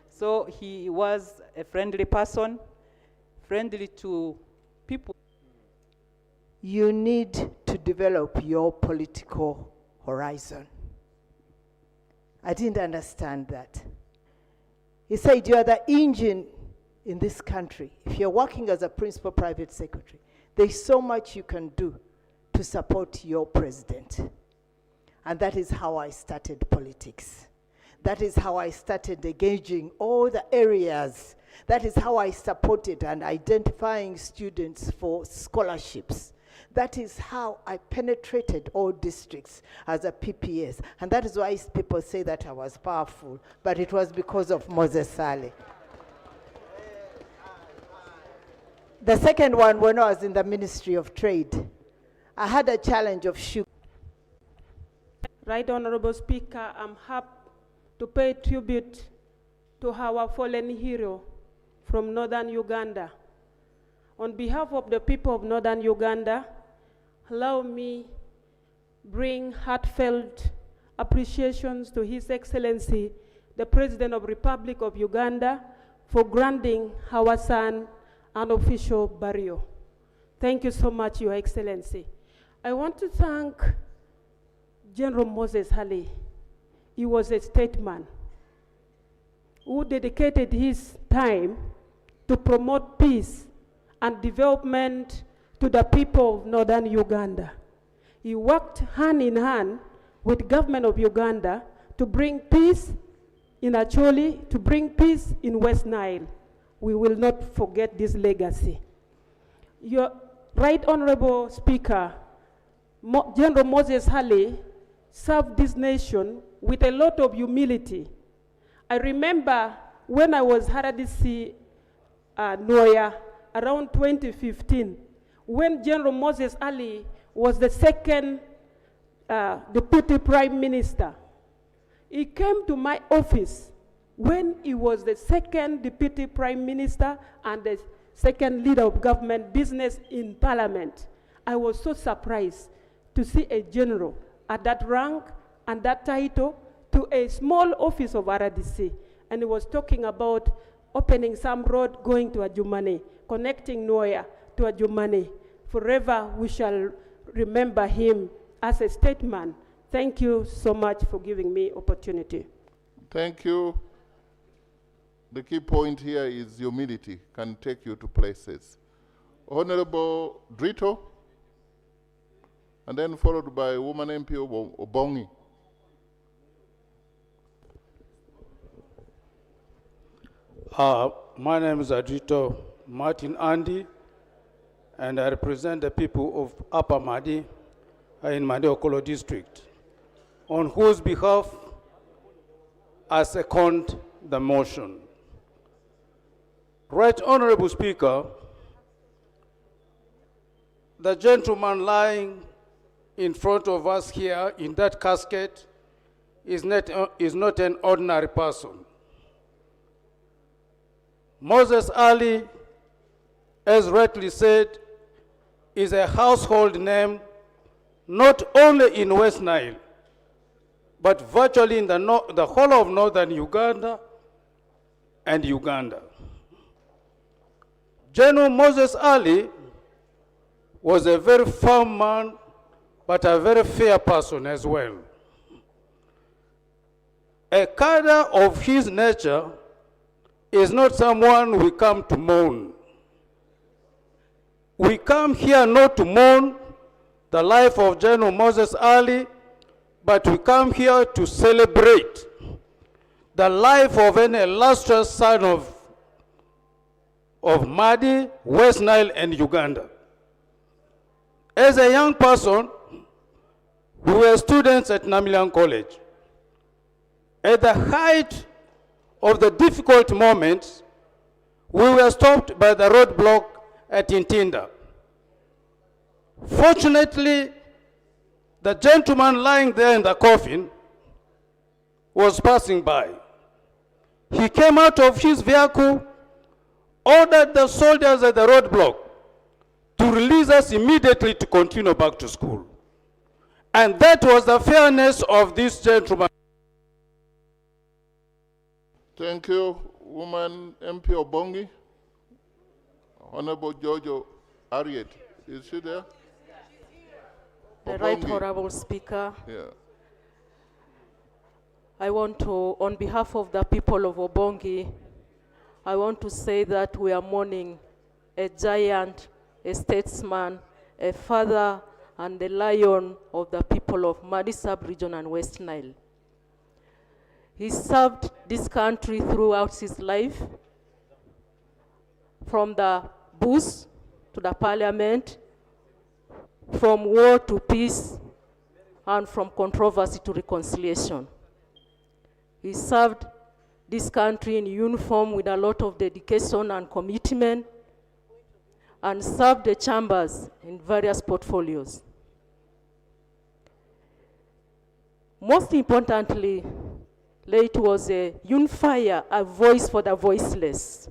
H: So he was a friendly person, friendly to people.
I: You need to develop your political horizon. I didn't understand that. He said you are the engine in this country. If you're working as a principal private secretary, there's so much you can do to support your president. And that is how I started politics. That is how I started engaging all the areas. That is how I supported and identifying students for scholarships. That is how I penetrated all districts as a PPS. And that is why people say that I was powerful, but it was because of Moses Ali. The second one, when I was in the Ministry of Trade, I had a challenge of sugar.
E: Right Honorable Speaker, I'm happy to pay tribute to our fallen hero from northern Uganda, On behalf of the people of Northern Uganda, allow me bring heartfelt appreciations to His Excellency, the President of Republic of Uganda, for granting our son an official burial. Thank you so much, Your Excellency. I want to thank General Moses Hale. He was a statesman who dedicated his time to promote peace and development to the people of Northern Uganda. He worked hand in hand with the government of Uganda to bring peace in Acholi, to bring peace in West Nile. We will not forget this legacy. Your Right Honorable Speaker, General Moses Hale served this nation with a lot of humility. I remember when I was RDC Noya around 2015, when General Moses Hale was the second Deputy Prime Minister. He came to my office when he was the second Deputy Prime Minister and the second leader of government business in Parliament. I was so surprised to see a general at that rank and that title to a small office of RDC. And he was talking about opening some road going to Adjuman, connecting Noya to Adjuman. Forever we shall remember him as a statesman. Thank you so much for giving me opportunity.
B: Thank you. The key point here is humility can take you to places. Honorable Drito, and then followed by woman MP Obongi.
J: My name is Adjuto Martin Andy, and I represent the people of Upper Madi in Madi Okolo district, on whose behalf I second the motion. Right Honorable Speaker, the gentleman lying in front of us here in that casket is not an ordinary person. Moses Ali, as rightly said, is a household name not only in West Nile, but virtually in the whole of northern Uganda and Uganda. General Moses Ali was a very firm man, but a very fair person as well. A cadre of his nature is not someone we come to mourn. We come here not to mourn the life of General Moses Ali, but we come here to celebrate the life of an illustrious son of Madi, West Nile, and Uganda. As a young person, we were students at Namilian College. At the height of the difficult moments, we were stopped by the roadblock at Intinda. Fortunately, the gentleman lying there in the coffin was passing by. He came out of his vehicle, ordered the soldiers at the roadblock to release us immediately to continue back to school. And that was the fairness of this gentleman.
B: Thank you, woman MP Obongi. Honorable Jojo Ariet, is she there?
K: The Right Honorable Speaker,
B: yeah.
K: I want to, on behalf of the people of Obongi, I want to say that we are mourning a giant, a statesman, a father, and the lion of the people of Madi sub-region and West Nile. He served this country throughout his life, from the bush to the parliament, from war to peace, and from controversy to reconciliation. He served this country in uniform with a lot of dedication and commitment, and served the chambers in various portfolios. Most importantly, Late was a unifier, a voice for the voiceless.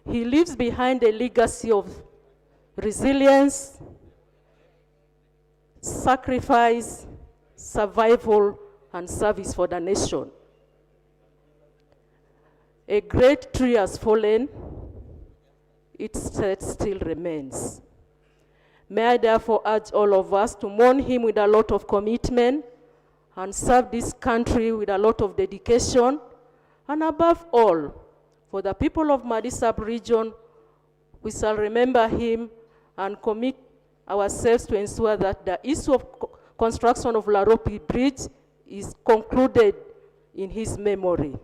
K: He leaves behind a legacy of resilience, sacrifice, survival, and service for the nation. A great tree has fallen, its set still remains. May I therefore urge all of us to mourn him with a lot of commitment and serve this country with a lot of dedication, and above all, for the people of Madi sub-region, we shall remember him and commit ourselves to ensure that the issue of construction of Laropi Bridge is concluded in his memory.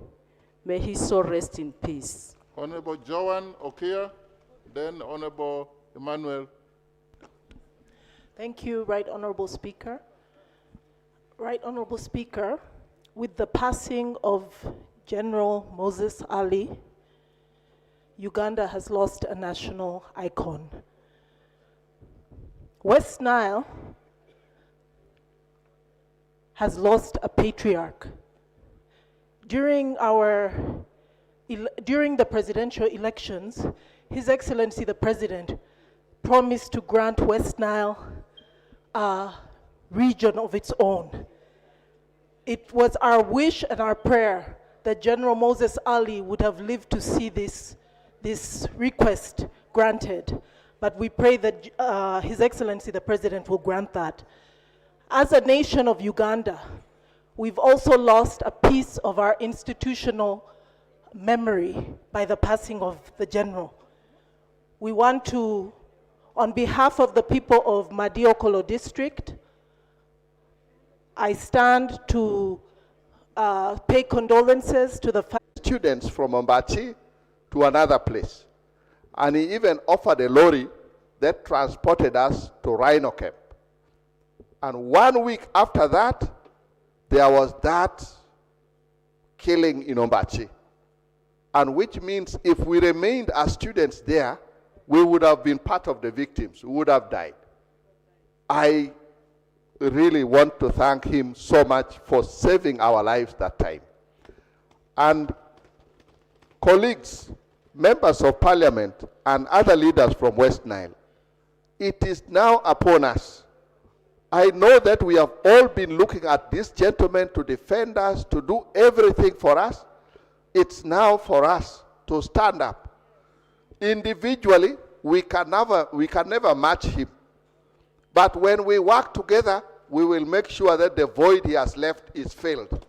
K: May his soul rest in peace.
B: Honorable Joan Okia, then Honorable Emmanuel.
L: Thank you, Right Honorable Speaker. Right Honorable Speaker, with the passing of General Moses Ali, Uganda has lost a national icon. West Nile has lost a patriarch. During the presidential elections, His Excellency the President promised to grant West Nile a region of its own. It was our wish and our prayer that General Moses Ali would have lived to see this request granted, but we pray that His Excellency the President will grant that. As a nation of Uganda, we've also lost a piece of our institutional memory by the passing of the General. We want to, on behalf of the people of Madiokolo District, I stand to pay condolences to the
M: students from Ombachi to another place. And he even offered a lorry that transported us to Rhino Camp. And 1 week after that, there was that killing in Ombachi. And which means if we remained as students there, we would have been part of the victims, we would have died. I really want to thank him so much for saving our lives that time. And colleagues, members of parliament, and other leaders from West Nile, it is now upon us. I know that we have all been looking at this gentleman to defend us, to do everything for us. It's now for us to stand up. Individually, we can never match him. But when we work together, we will make sure that the void he has left is filled.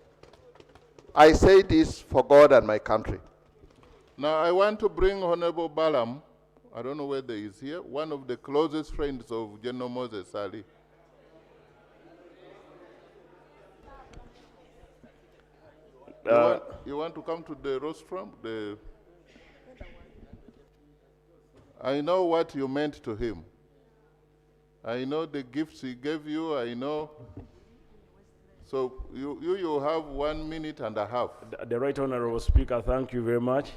M: I say this for God and my country.
B: Now I want to bring Honorable Balam, I don't know whether he's here, one of the closest friends of General Moses Ali. You want to come to the rostrum? I know what you meant to him. I know the gifts he gave you, I know. So you have 1 minute and a half.
N: The Right Honorable Speaker, thank you very much.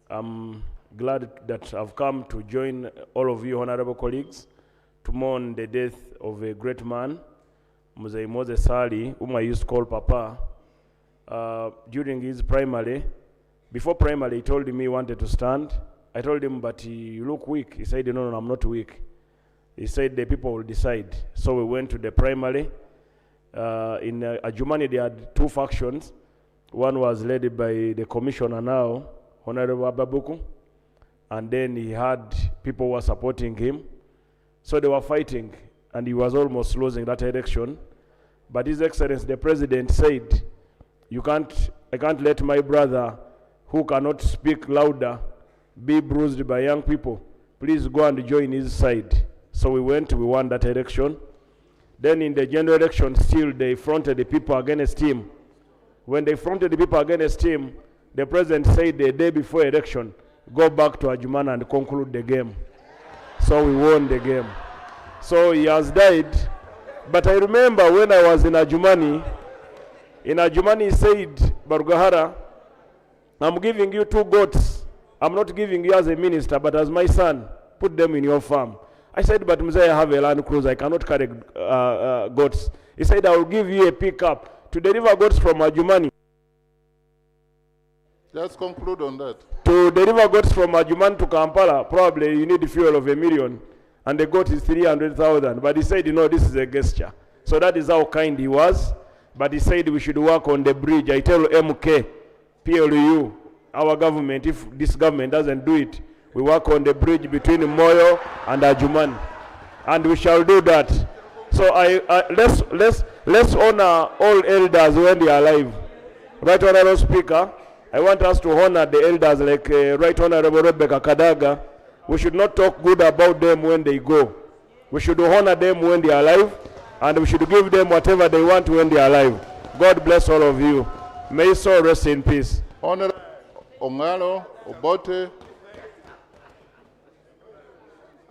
N: I'm glad that I've come to join all of you honorable colleagues to mourn the death of a great man, Mzee Moses Ali, whom I used to call Papa. During his primary, before primary, he told me he wanted to stand. I told him, but you look weak. He said, no, I'm not weak. He said the people will decide. So we went to the primary. In Adjuman, they had two factions. One was led by the commissioner now, Honorable Ababuku, and then he had people who were supporting him. So they were fighting, and he was almost losing that election. But His Excellency, the President, said, I can't let my brother, who cannot speak louder, be bruised by young people. Please go and join his side. So we won that election. Then in the general election, still they fronted the people against him. When they fronted the people against him, the president said the day before election, go back to Adjuman and conclude the game. So we won the game. So he has died. But I remember when I was in Adjuman he said, Barugahara, I'm giving you 2 goats. I'm not giving you as a minister, but as my son. Put them in your farm. I said, but Mzee, I have a Land Cruiser. I cannot carry goats. He said, I will give you a pickup to deliver goats from Adjuman.
B: Just conclude on that.
N: To deliver goats from Adjuman to Kampala, probably you need fuel of $1 million, and the goat is 300,000. But he said, no, this is a gesture. So that is how kind he was. But he said we should work on the bridge. I tell MK, PLU, our government, if this government doesn't do it, we work on the bridge between Moyo and Adjuman. And we shall do that. So let's honor all elders when they are alive. Right Honorable Speaker, I want us to honor the elders like Right Honorable Rebecca Kadaga. We should not talk good about them when they go. We should honor them when they are alive, and we should give them whatever they want when they are alive. God bless all of you. May your soul rest in peace.
B: Honorable Ongalo, Obote.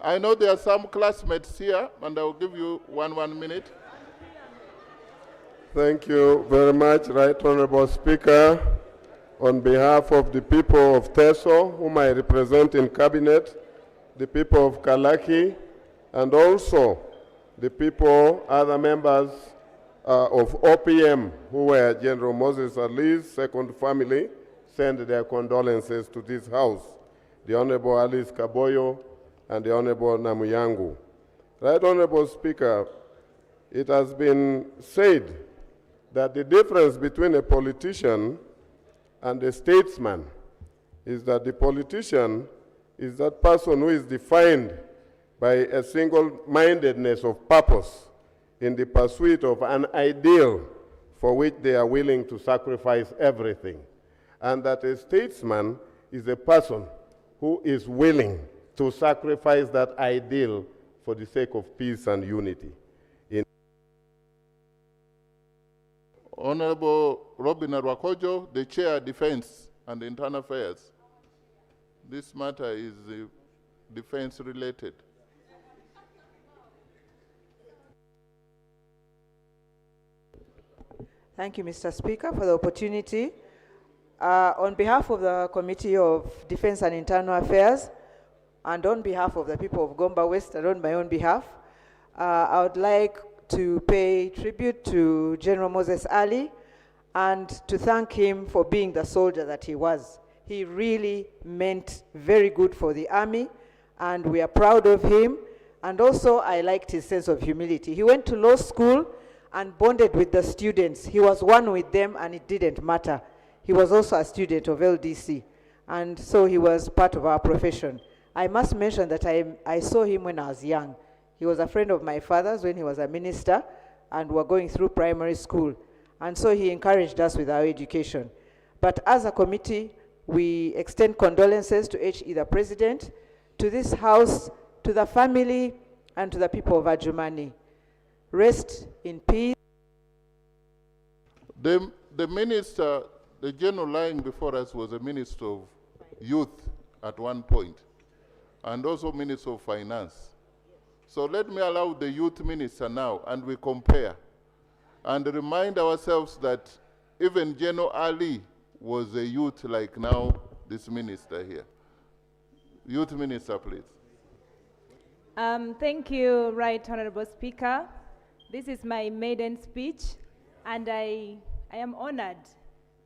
B: I know there are some classmates here, and I will give you one minute.
C: Thank you very much, Right Honorable Speaker. On behalf of the people of Teso, whom I represent in Cabinet, the people of Kalaki, and also the people, other members of OPM, who were General Moses Ali's second family, send their condolences to this House, the Honorable Alice Kaboyo and the Honorable Namuyangu. Right Honorable Speaker, it has been said that the difference between a politician and a statesman is that the politician is that person who is defined by a single-mindedness of purpose in the pursuit of an ideal for which they are willing to sacrifice everything. And that a statesman is a person who is willing to sacrifice that ideal for the sake of peace and unity.
B: Honorable Robin Arwakojo, the Chair, Defense and Internal Affairs. This matter is defense related.
O: Thank you, Mr. Speaker, for the opportunity. On behalf of the Committee of Defense and Internal Affairs, and on behalf of the people of Gomba West and on my own behalf, I would like to pay tribute to General Moses Ali and to thank him for being the soldier that he was. He really meant very good for the army, and we are proud of him. And also, I liked his sense of humility. He went to law school and bonded with the students. He was one with them, and it didn't matter. He was also a student of LDC, and so he was part of our profession. I must mention that I saw him when I was young. He was a friend of my father's when he was a minister, and we were going through primary school. And so he encouraged us with our education. But as a committee, we extend condolences to HE, the President, to this House, to the family, and to the people of Adjumani. Rest in peace.
B: The minister, the general lying before us, was a minister of youth at one point, and also minister of finance. So let me allow the youth minister now, and we compare, and remind ourselves that even General Ali was a youth like now this minister here. Youth minister, please.
P: Thank you, Right Honorable Speaker. This is my maiden speech, and I am honored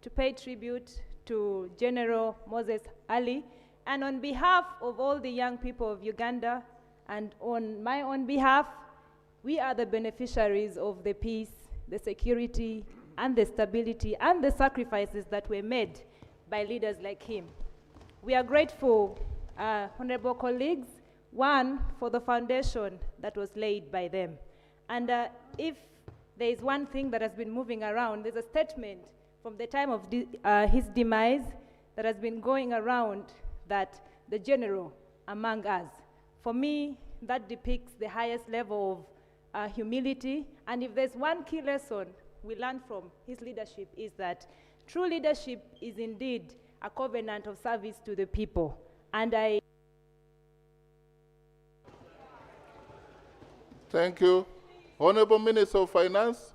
P: to pay tribute to General Moses Ali. And on behalf of all the young people of Uganda, and on my own behalf, we are the beneficiaries of the peace, the security, and the stability, and the sacrifices that were made by leaders like him. We are grateful, honorable colleagues, one, for the foundation that was laid by them. And if there is one thing that has been moving around, there's a statement from the time of his demise that has been going around that the general among us. For me, that depicts the highest level of humility. And if there's one key lesson we learned from his leadership, is that true leadership is indeed a covenant of service to the people. And
B: Thank you. Honorable Minister of Finance,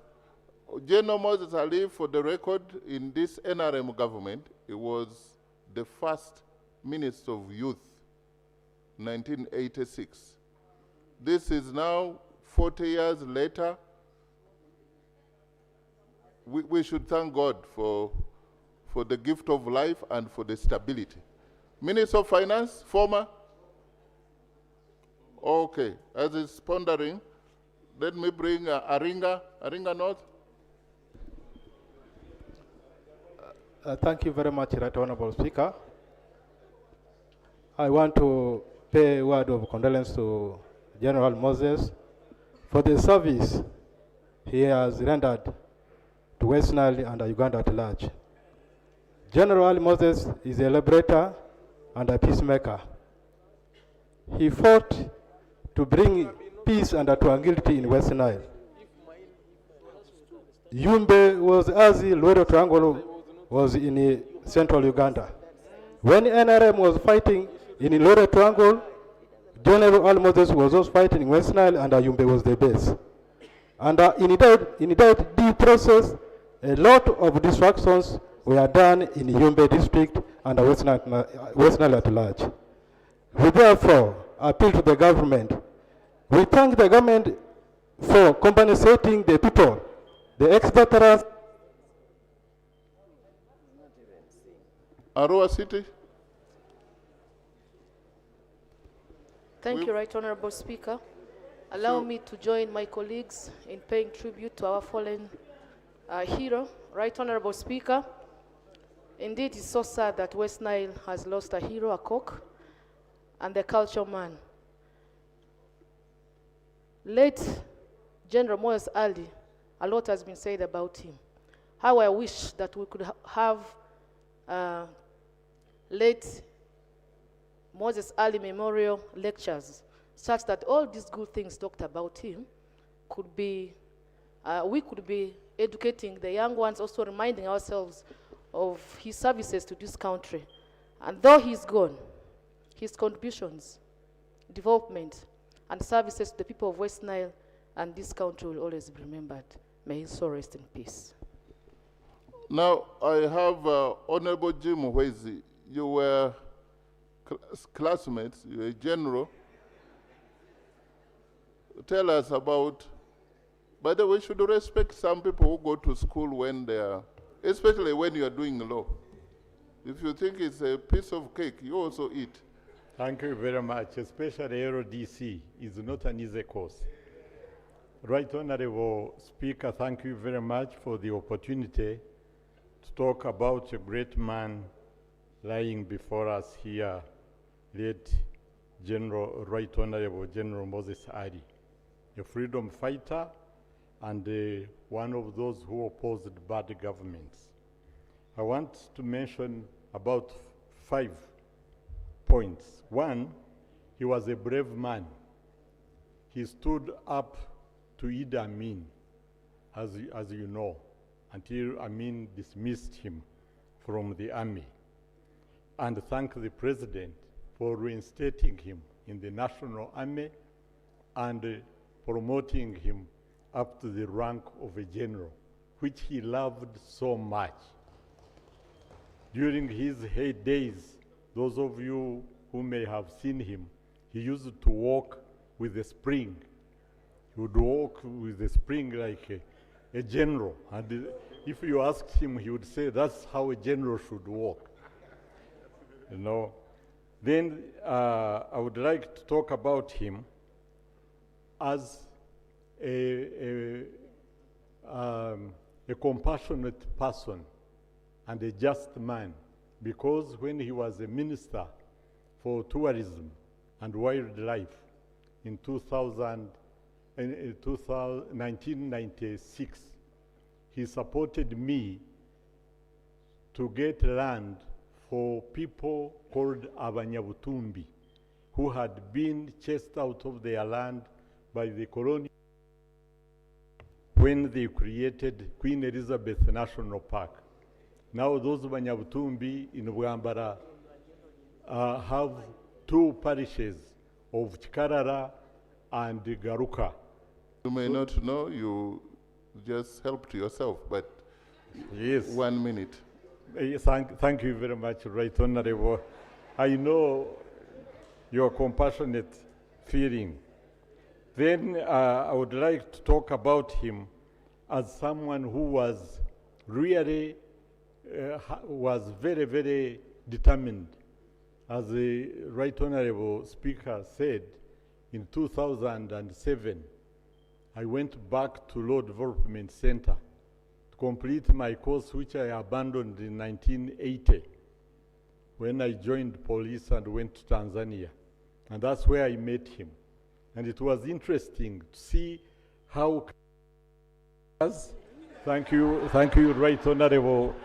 B: General Moses Ali, for the record, in this NRM government, he was the first Minister of Youth, 1986. This is now 40 years later. We should thank God for for the gift of life and for the stability. Minister of Finance, former? Okay, as it's pondering, let me bring Aringa North.
Q: Thank you very much, Right Honorable Speaker. I want to pay a word of condolence to General Moses for the service he has rendered to West Nile and Uganda at large. General Moses is a liberator and a peacemaker. He fought to bring peace and tranquility in West Nile. Yumbe was as Luero Triangle was in central Uganda. When NRM was fighting in Luero Triangle, General Moses was also fighting in West Nile and Yumbe was the base. And in that due process, a lot of distractions were done in Yumbe district and West Nile at large. We therefore appeal to the government. We thank the government for compensating the people, the ex-veterans.
B: Arua City.
R: Thank you, Right Honorable Speaker. Allow me to join my colleagues in paying tribute to our fallen hero. Right Honorable Speaker, indeed it's so sad that West Nile has lost a hero, a cock, and the culture man. Late General Moses Ali, a lot has been said about him. How I wish that we could have late Moses Ali Memorial Lectures, such that all these good things talked about him could be, we could be educating the young ones, also reminding ourselves of his services to this country. And though he's gone, his contributions, development, and services to the people of West Nile and this country will always be remembered. May his soul rest in peace.
B: Now, I have Honorable Jim Mwezi. You were classmates, you were a general. Tell us about, by the way, should respect some people who go to school when they are, especially when you are doing law. If you think it's a piece of cake, you also eat.
S: Thank you very much, especially RODC is not an easy course. Right Honorable Speaker, thank you very much for the opportunity to talk about a great man lying before us here, late Right Honorable General Moses Ali, a freedom fighter and one of those who opposed bad governments. I want to mention about 5 points. One, he was a brave man. He stood up to Idi Amin, as you know, until Amin dismissed him from the army, and thanked the president for reinstating him in the National Army and promoting him up to the rank of a general, which he loved so much. During his heydays, those of you who may have seen him, he used to walk with a spring. He would walk with a spring like a general. And if you asked him, he would say, that's how a general should walk. You know. Then I would like to talk about him as a compassionate person and a just man, because when he was a minister for tourism and wildlife in 1996, he supported me to get land for people called Abanyabutumbi, who had been chased out of their land by the colonial when they created Queen Elizabeth National Park. Now those Banyabutumbi in Bwambara have 2 parishes of Chikarara and Garuka.
B: You may not know, you just helped yourself, but yes, 1 minute.
S: Thank you very much, Right Honorable. I know your compassionate feeling. Then I would like to talk about him as someone who was really was very, very determined. As the Right Honorable Speaker said, in 2007, I went back to Law Development Center to complete my course, which I abandoned in 1980 when I joined police and went to Tanzania. And that's where I met him. And it was interesting to see how... Thank you, Right Honorable.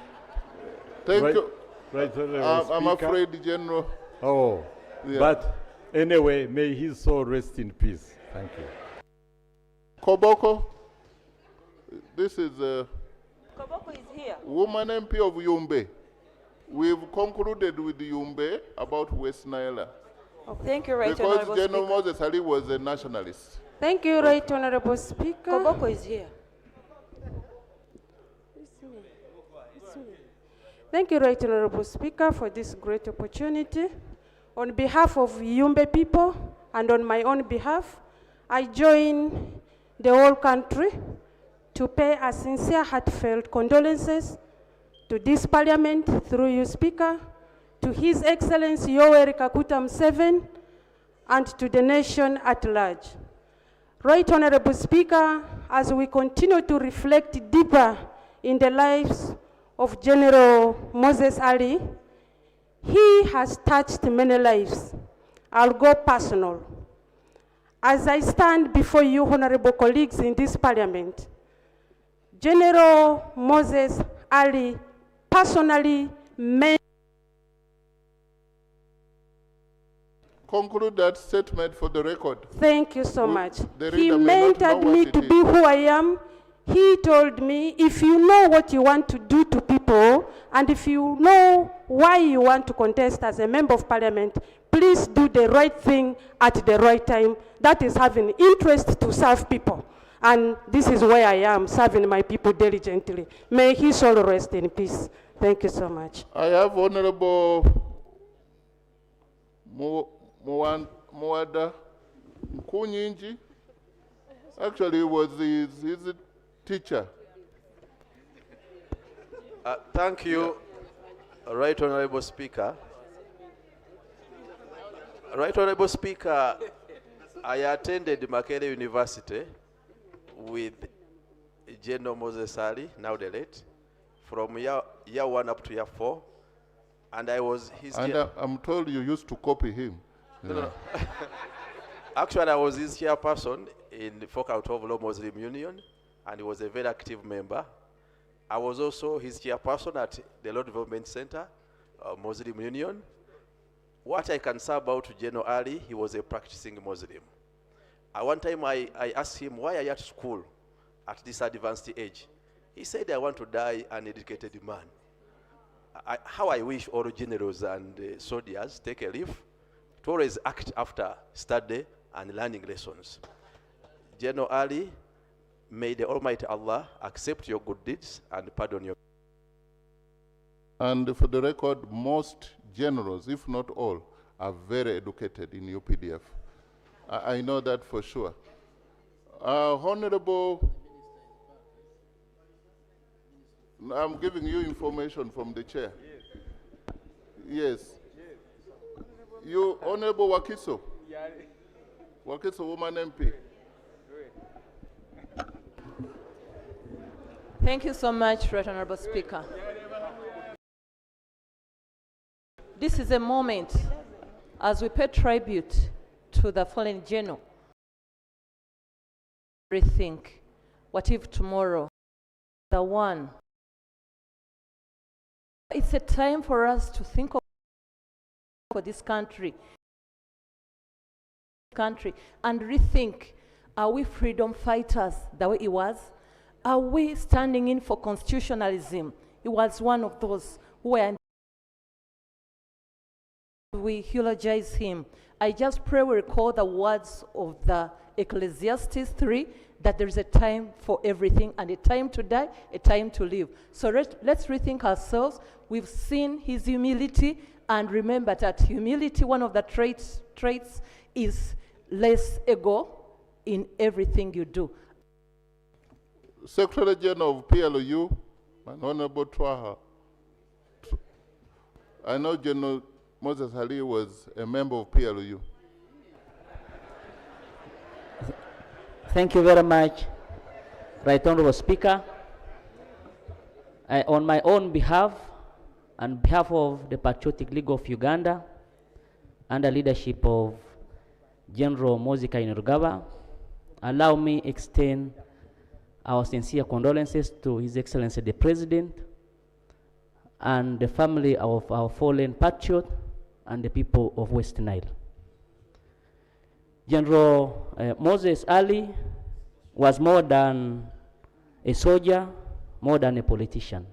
B: Thank you.
S: Right Honorable
B: I'm
S: Speaker.
B: afraid, General.
S: Oh,
B: Yeah.
S: but anyway, may his soul rest in peace. Thank you.
B: Koboko, this is
A: Koboko is here.
B: woman MP of Yumbe. We've concluded with Yumbe about West Nile.
A: Thank you, Right
B: Because
A: Honorable
B: General
A: Speaker.
B: Moses Ali was a nationalist.
A: Thank you, Right Honorable Speaker. Koboko is here.
T: Thank you, Right Honorable Speaker, for this great opportunity. On behalf of Yumbe people and on my own behalf, I join the whole country to pay a sincere, heartfelt condolences to this Parliament through you, Speaker, to His Excellency Yoweri Kaguta Museveni, and to the nation at large. Right Honorable Speaker, as we continue to reflect deeper in the lives of General Moses Ali, he has touched many lives. I'll go personal. As I stand before you, honorable colleagues in this parliament, General Moses Ali personally made...
B: Conclude that statement for the record.
T: Thank you so much.
B: The
T: He
B: reader may not know
T: mentored
B: what
T: me
B: it
T: to
B: is.
T: be who I am. He told me, if you know what you want to do to people, and if you know why you want to contest as a member of parliament, please do the right thing at the right time. That is having interest to serve people. And this is where I am, serving my people diligently. May his soul rest in peace. Thank you so much.
B: I have Honorable Mwada Nkunyinji. Actually, he was his teacher.
U: Thank you, Right Honorable Speaker. Right Honorable Speaker, I attended Makerere University with General Moses Ali, now the late, from year 1 up to year 4, and I was his...
B: And I'm told you used to copy him.
U: No. Actually, I was his chairperson in the Folk of Law Muslim Union, and he was a very active member. I was also his chairperson at the Law Development Center, Muslim Union. What I can say about General Ali, he was a practicing Muslim. At one time, I asked him, why are you at school at this advanced age? He said, I want to die an educated man. How I wish all generals and soldiers take a leave to always act after study and learning lessons. General Ali, may the Almighty Allah accept your good deeds and pardon your...
B: And for the record, most generals, if not all, are very educated in UPDF. I know that for sure. Honorable, I'm giving you information from the chair. Yes. You, Honorable Wakiso. Wakiso, woman MP.
X: Thank you so much, Right Honorable Speaker. This is a moment as we pay tribute to the fallen general. Rethink, what if tomorrow, the one? It's a time for us to think of for this country and rethink, are we freedom fighters the way it was? Are we standing in for constitutionalism? It was one of those who were... We eulogize him. I just pray we recall the words of the Ecclesiastes 3, that there is a time for everything, and a time to die, a time to live. So let's rethink ourselves. We've seen his humility, and remember that humility, one of the traits is less ego in everything you do.
B: Secretary General of PLU, my Honorable Twaha. I know General Moses Ali was a member of PLU.
F: Thank you very much, Right Honorable Speaker. On my own behalf, and behalf of the Patriotic League of Uganda, under leadership of General Moses Kainerugaba, allow me extend our sincere condolences to His Excellency the President and the family of our fallen patriot and the people of West Nile. General Moses Ali was more than a soldier, more than a politician.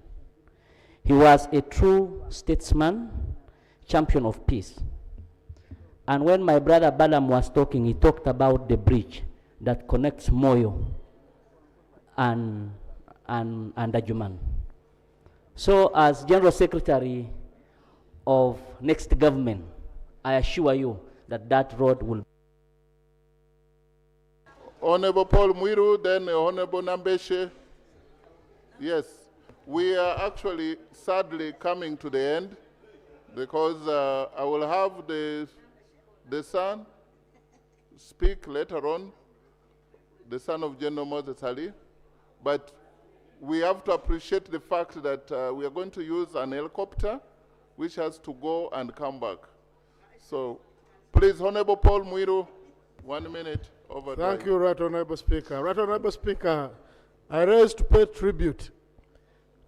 F: He was a true statesman, champion of peace. And when my brother Balaam was talking, he talked about the bridge that connects Moyo and Adjuman. So as General Secretary of next government, I assure you that that road will.
B: Honorable Paul Mwiru, then Honorable Nambeshe. Yes, we are actually sadly coming to the end because I will have the son speak later on, the son of General Moses Ali. But we have to appreciate the fact that we are going to use an helicopter which has to go and come back. So please, Honorable Paul Mwiru, 1 minute over.
G: Thank you, Right Honorable Speaker. Right Honorable Speaker, I rise to pay tribute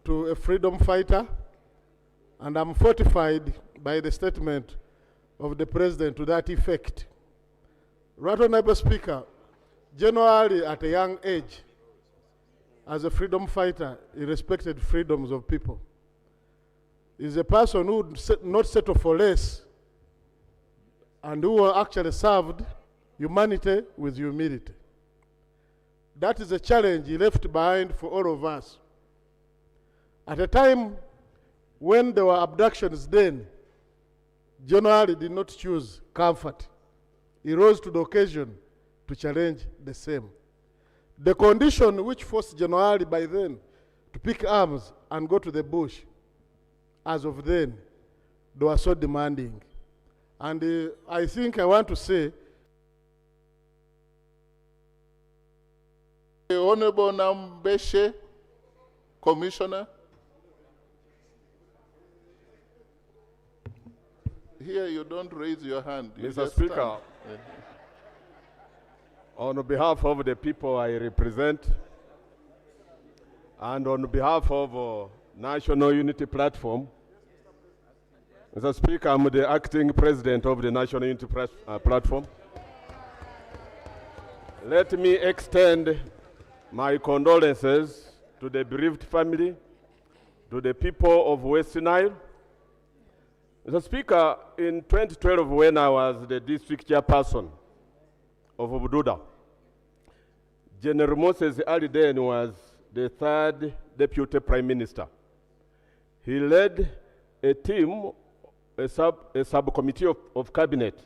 G: to a freedom fighter, and I'm fortified by the statement of the President to that effect. Right Honorable Speaker, generally at a young age, as a freedom fighter, he respected freedoms of people. He's a person who would not settle for less and who actually served humanity with humility. That is a challenge he left behind for all of us. At a time when there were abductions then, generally did not choose comfort. He rose to the occasion to challenge the same. The condition which forced General by then to pick arms and go to the bush, as of then, they were so demanding. And I think I want to say,
B: the Honorable Nambeshe, Commissioner. Here you don't raise your hand. You
V: Mr.
B: just
V: Speaker,
B: stand.
V: on behalf of the people I represent, and on behalf of National Unity Platform, Mr. Speaker, I'm the acting president of the National Unity Platform. Let me extend my condolences to the bereaved family, to the people of West Nile. Mr. Speaker, in 2012, when I was the district chairperson of Bududa, General Moses Ali then was the third deputy prime minister. He led a team, a subcommittee of cabinet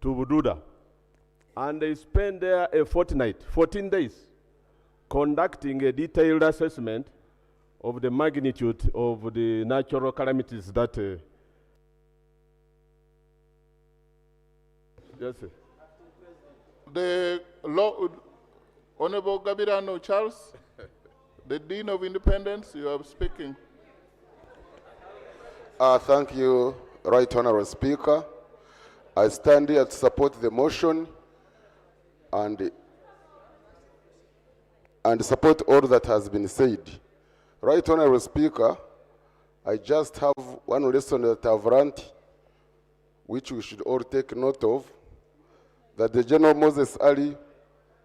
V: to Bududa, and they spent there a fortnight, 14 days, conducting a detailed assessment of the magnitude of the natural calamities that yes, sir.
B: The Honorable Gabirano Charles, the Dean of Independence, you are speaking.
W: Thank you, Right Honorable Speaker. I stand here to support the motion and support all that has been said. Right Honorable Speaker, I just have one lesson that I've learned, which we should all take note of, that the General Moses Ali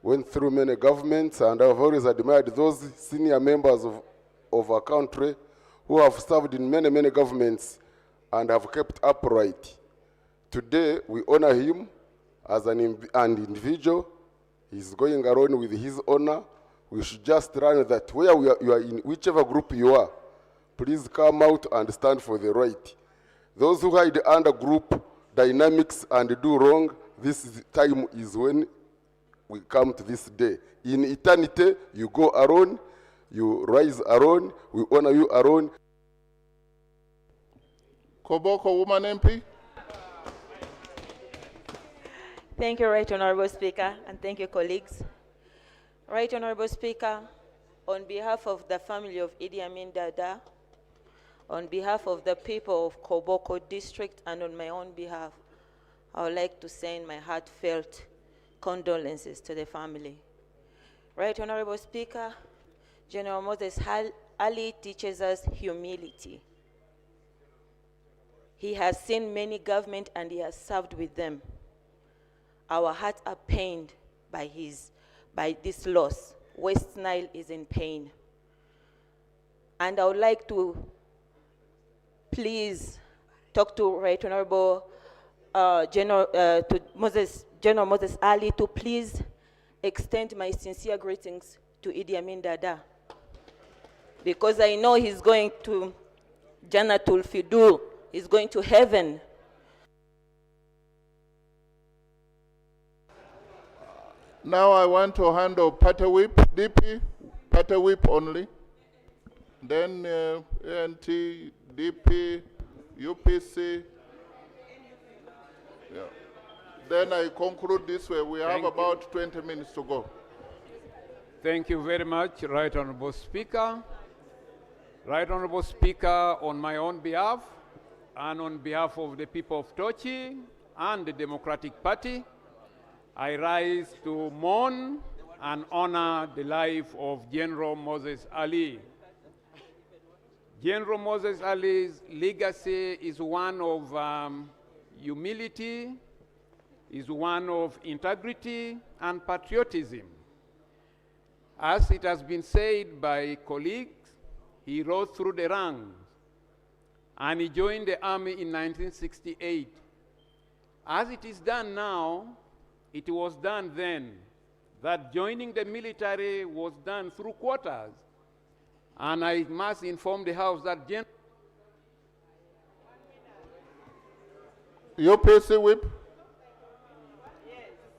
W: went through many governments, and I've always admired those senior members of our country who have served in many, many governments and have kept upright. Today, we honor him as an individual. He's going around with his honor. We should just learn that where you are in whichever group you are, please come out and stand for the right. Those who hide under group dynamics and do wrong, this time is when we come to this day. In eternity, you go alone, you rise alone, we honor you alone.
B: Koboko Woman MP.
A: Thank you, Right Honorable Speaker, and thank you, colleagues. Right Honorable Speaker, on behalf of the family of Idi Amin Dada, on behalf of the people of Koboko District, and on my own behalf, I would like to send my heartfelt condolences to the family. Right Honorable Speaker, General Moses Ali teaches us humility. He has seen many governments and he has served with them. Our hearts are pained by this loss. West Nile is in pain. And I would like to please talk to Right Honorable General Moses Ali to please extend my sincere greetings to Idi Amin Dada, because I know he's going to Jannatul Fidur, he's going to heaven.
B: Now I want to handle Party Whip, DP, Party Whip only. Then ANT, DP, UPC. Yeah. Then I conclude this way. We have about 20 minutes to go.
D: Thank you very much, Right Honorable Speaker. Right Honorable Speaker, on my own behalf and on behalf of the people of Tochi and the Democratic Party, I rise to mourn and honor the life of General Moses Ali. General Moses Ali's legacy is one of humility, is one of integrity and patriotism. As it has been said by colleagues, he rose through the ranks and he joined the army in 1968. As it is done now, it was done then. That joining the military was done through quotas. And I must inform the House that
B: UPC Whip.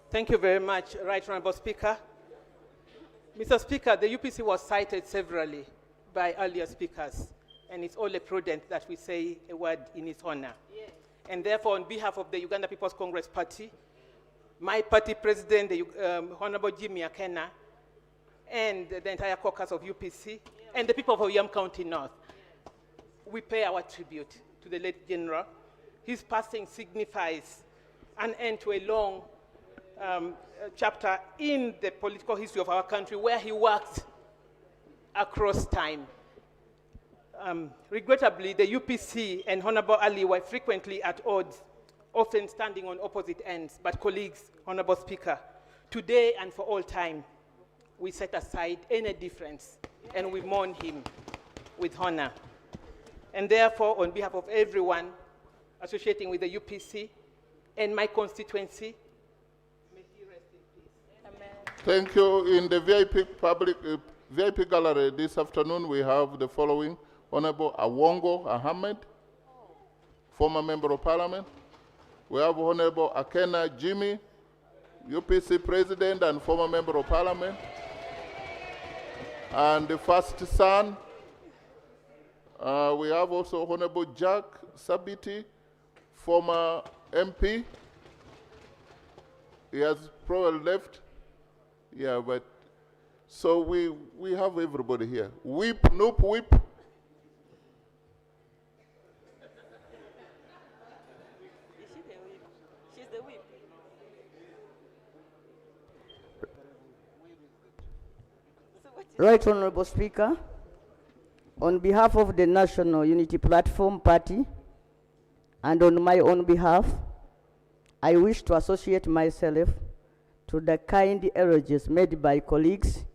E: Thank you very much, Right Honorable Speaker. Mr. Speaker, the UPC was cited severally by earlier speakers, and it's only prudent that we say a word in its honor. Yes. And therefore, on behalf of the Uganda People's Congress Party, my party president, the Honorable Jimmy Akena, and the entire caucus of UPC, and the people of Oyam County North, we pay our tribute to the late general. His passing signifies an end to a long chapter in the political history of our country, where he worked across time. Regrettably, the UPC and Honorable Ali were frequently at odds, often standing on opposite ends. But colleagues, Honorable Speaker, today and for all time, we set aside any difference and we mourn him with honor. And therefore, on behalf of everyone associating with the UPC and my constituency, may he rest in peace. Amen.
B: Thank you. In the VIP gallery this afternoon, we have the following: Honorable Awongo Ahmed, former Member of Parliament. We have Honorable Akena Jimmy, UPC President and former Member of Parliament. And the first son, we have also Honorable Jack Sabiti, former MP. He has probably left. Yeah, but so we have everybody here. Whip, Noop, Whip.
A: She's the whip.
H: Right Honorable Speaker, on behalf of the National Unity Platform Party and on my own behalf, I wish to associate myself to the kind elogies made by colleagues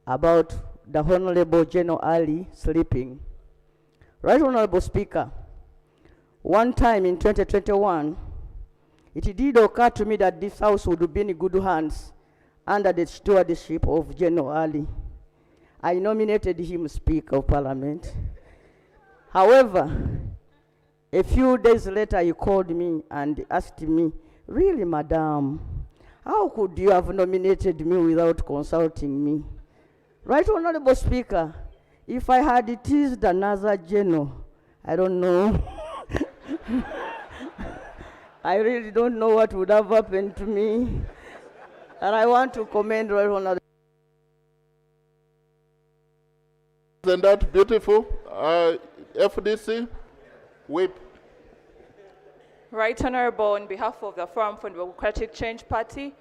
H: about the Honorable General Ali sleeping. Right Honorable Speaker, one time in 2021, it did occur to me that this House would be in good hands under the stewardship of General Ali. I nominated him Speaker of Parliament. However, a few days later, he called me and asked me, "Really, Madam, how could you have nominated me without consulting me?" Right Honorable Speaker, if I had teased another general, I don't know I really don't know what would have happened to me. And I want to commend Right Honorable.
B: Isn't that beautiful? FDC, whip.
I: Right Honorable, on behalf of the Forum for Democratic Change Party,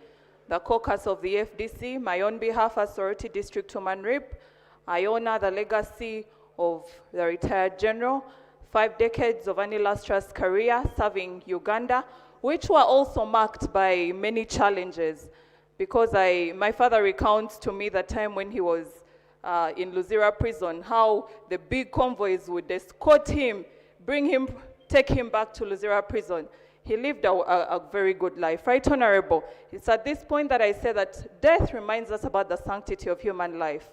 I: the caucus of the FDC, my own behalf as Sorority District Woman Rep, I honor the legacy of the retired general, 5 decades of an illustrious career serving Uganda, which were also marked by many challenges. Because my father recounts to me the time when he was in Luzira prison, how the big convoys would escort him, take him back to Luzira prison. He lived a very good life. Right Honorable, it's at this point that I say that death reminds us about the sanctity of human life.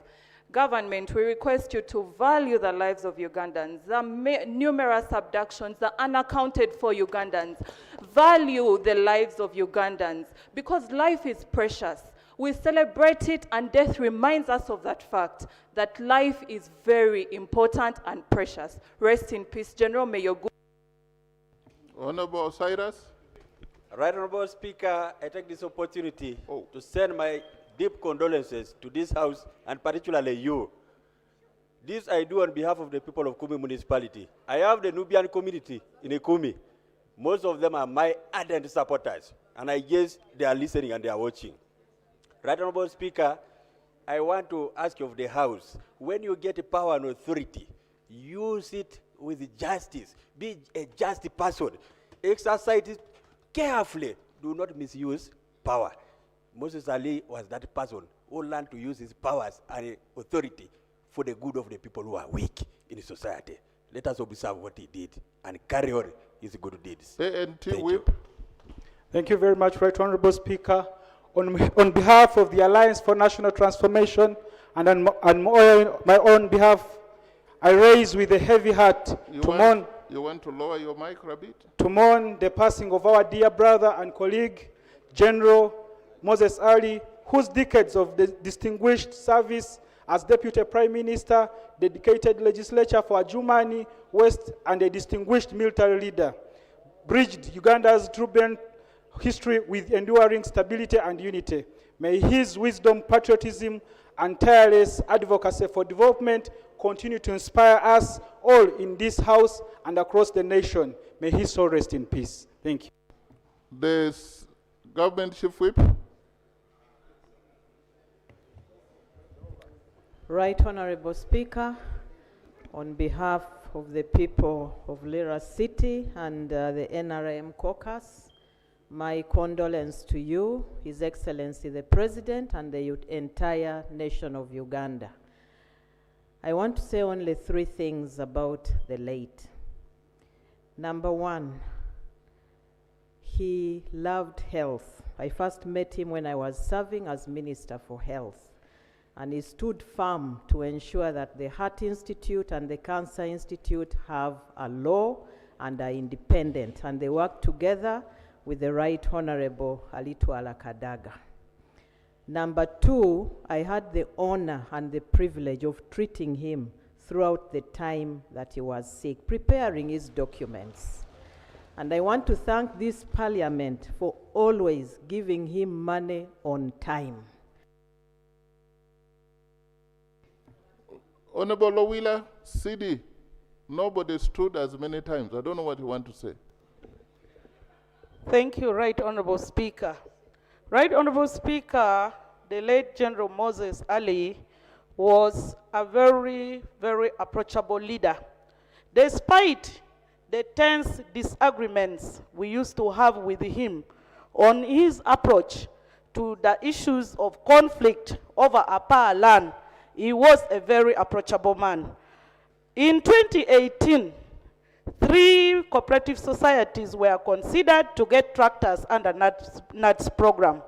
I: Government, we request you to value the lives of Ugandans, the numerous abductions, the unaccounted for Ugandans. Value the lives of Ugandans because life is precious. We celebrate it and death reminds us of that fact, that life is very important and precious. Rest in peace, General. May your good...
B: Honorable Cyrus.
J: Right Honorable Speaker, I take this opportunity to send my deep condolences to this House and particularly you. This I do on behalf of the people of Kumi Municipality. I have the Nubian community in Kumi. Most of them are my ardent supporters, and I guess they are listening and they are watching. Right Honorable Speaker, I want to ask you of the House, when you get power and authority, use it with justice. Be a just person. Exercise it carefully. Do not misuse power. Moses Ali was that person who learned to use his powers and authority for the good of the people who are weak in society. Let us observe what he did and carry on his good deeds.
B: Thank you.
K: Thank you very much, Right Honorable Speaker. On behalf of the Alliance for National Transformation and on my own behalf, I raise with a heavy heart
B: You want to lower your mic a bit?
K: To mourn the passing of our dear brother and colleague, General Moses Ali, whose decades of distinguished service as Deputy Prime Minister, dedicated legislature for Adjuman West, and a distinguished military leader, bridged Uganda's turbulent history with enduring stability and unity. May his wisdom, patriotism, and tireless advocacy for development continue to inspire us all in this House and across the nation. May his soul rest in peace. Thank you.
B: The Government Chief Whip.
X: Right Honorable Speaker, on behalf of the people of Lira City and the NRM caucus, my condolence to you, His Excellency the President, and the entire nation of Uganda. I want to say only 3 things about the late. Number 1, he loved health. I first met him when I was serving as Minister for Health, and he stood firm to ensure that the Heart Institute and the Cancer Institute have a law and are independent, and they work together with the Right Honorable Alitu Alakadaga. Number 2, I had the honor and the privilege of treating him throughout the time that he was sick, preparing his documents. And I want to thank this Parliament for always giving him money on time.
B: Honorable Lowila, CD, nobody stood as many times. I don't know what you want to say.
L: Thank you, Right Honorable Speaker. Right Honorable Speaker, the late General Moses Ali was a very, very approachable leader. Despite the tense disagreements we used to have with him on his approach to the issues of conflict over Apa land, he was a very approachable man. In 2018, 3 cooperative societies were considered to get tractors under NATS program,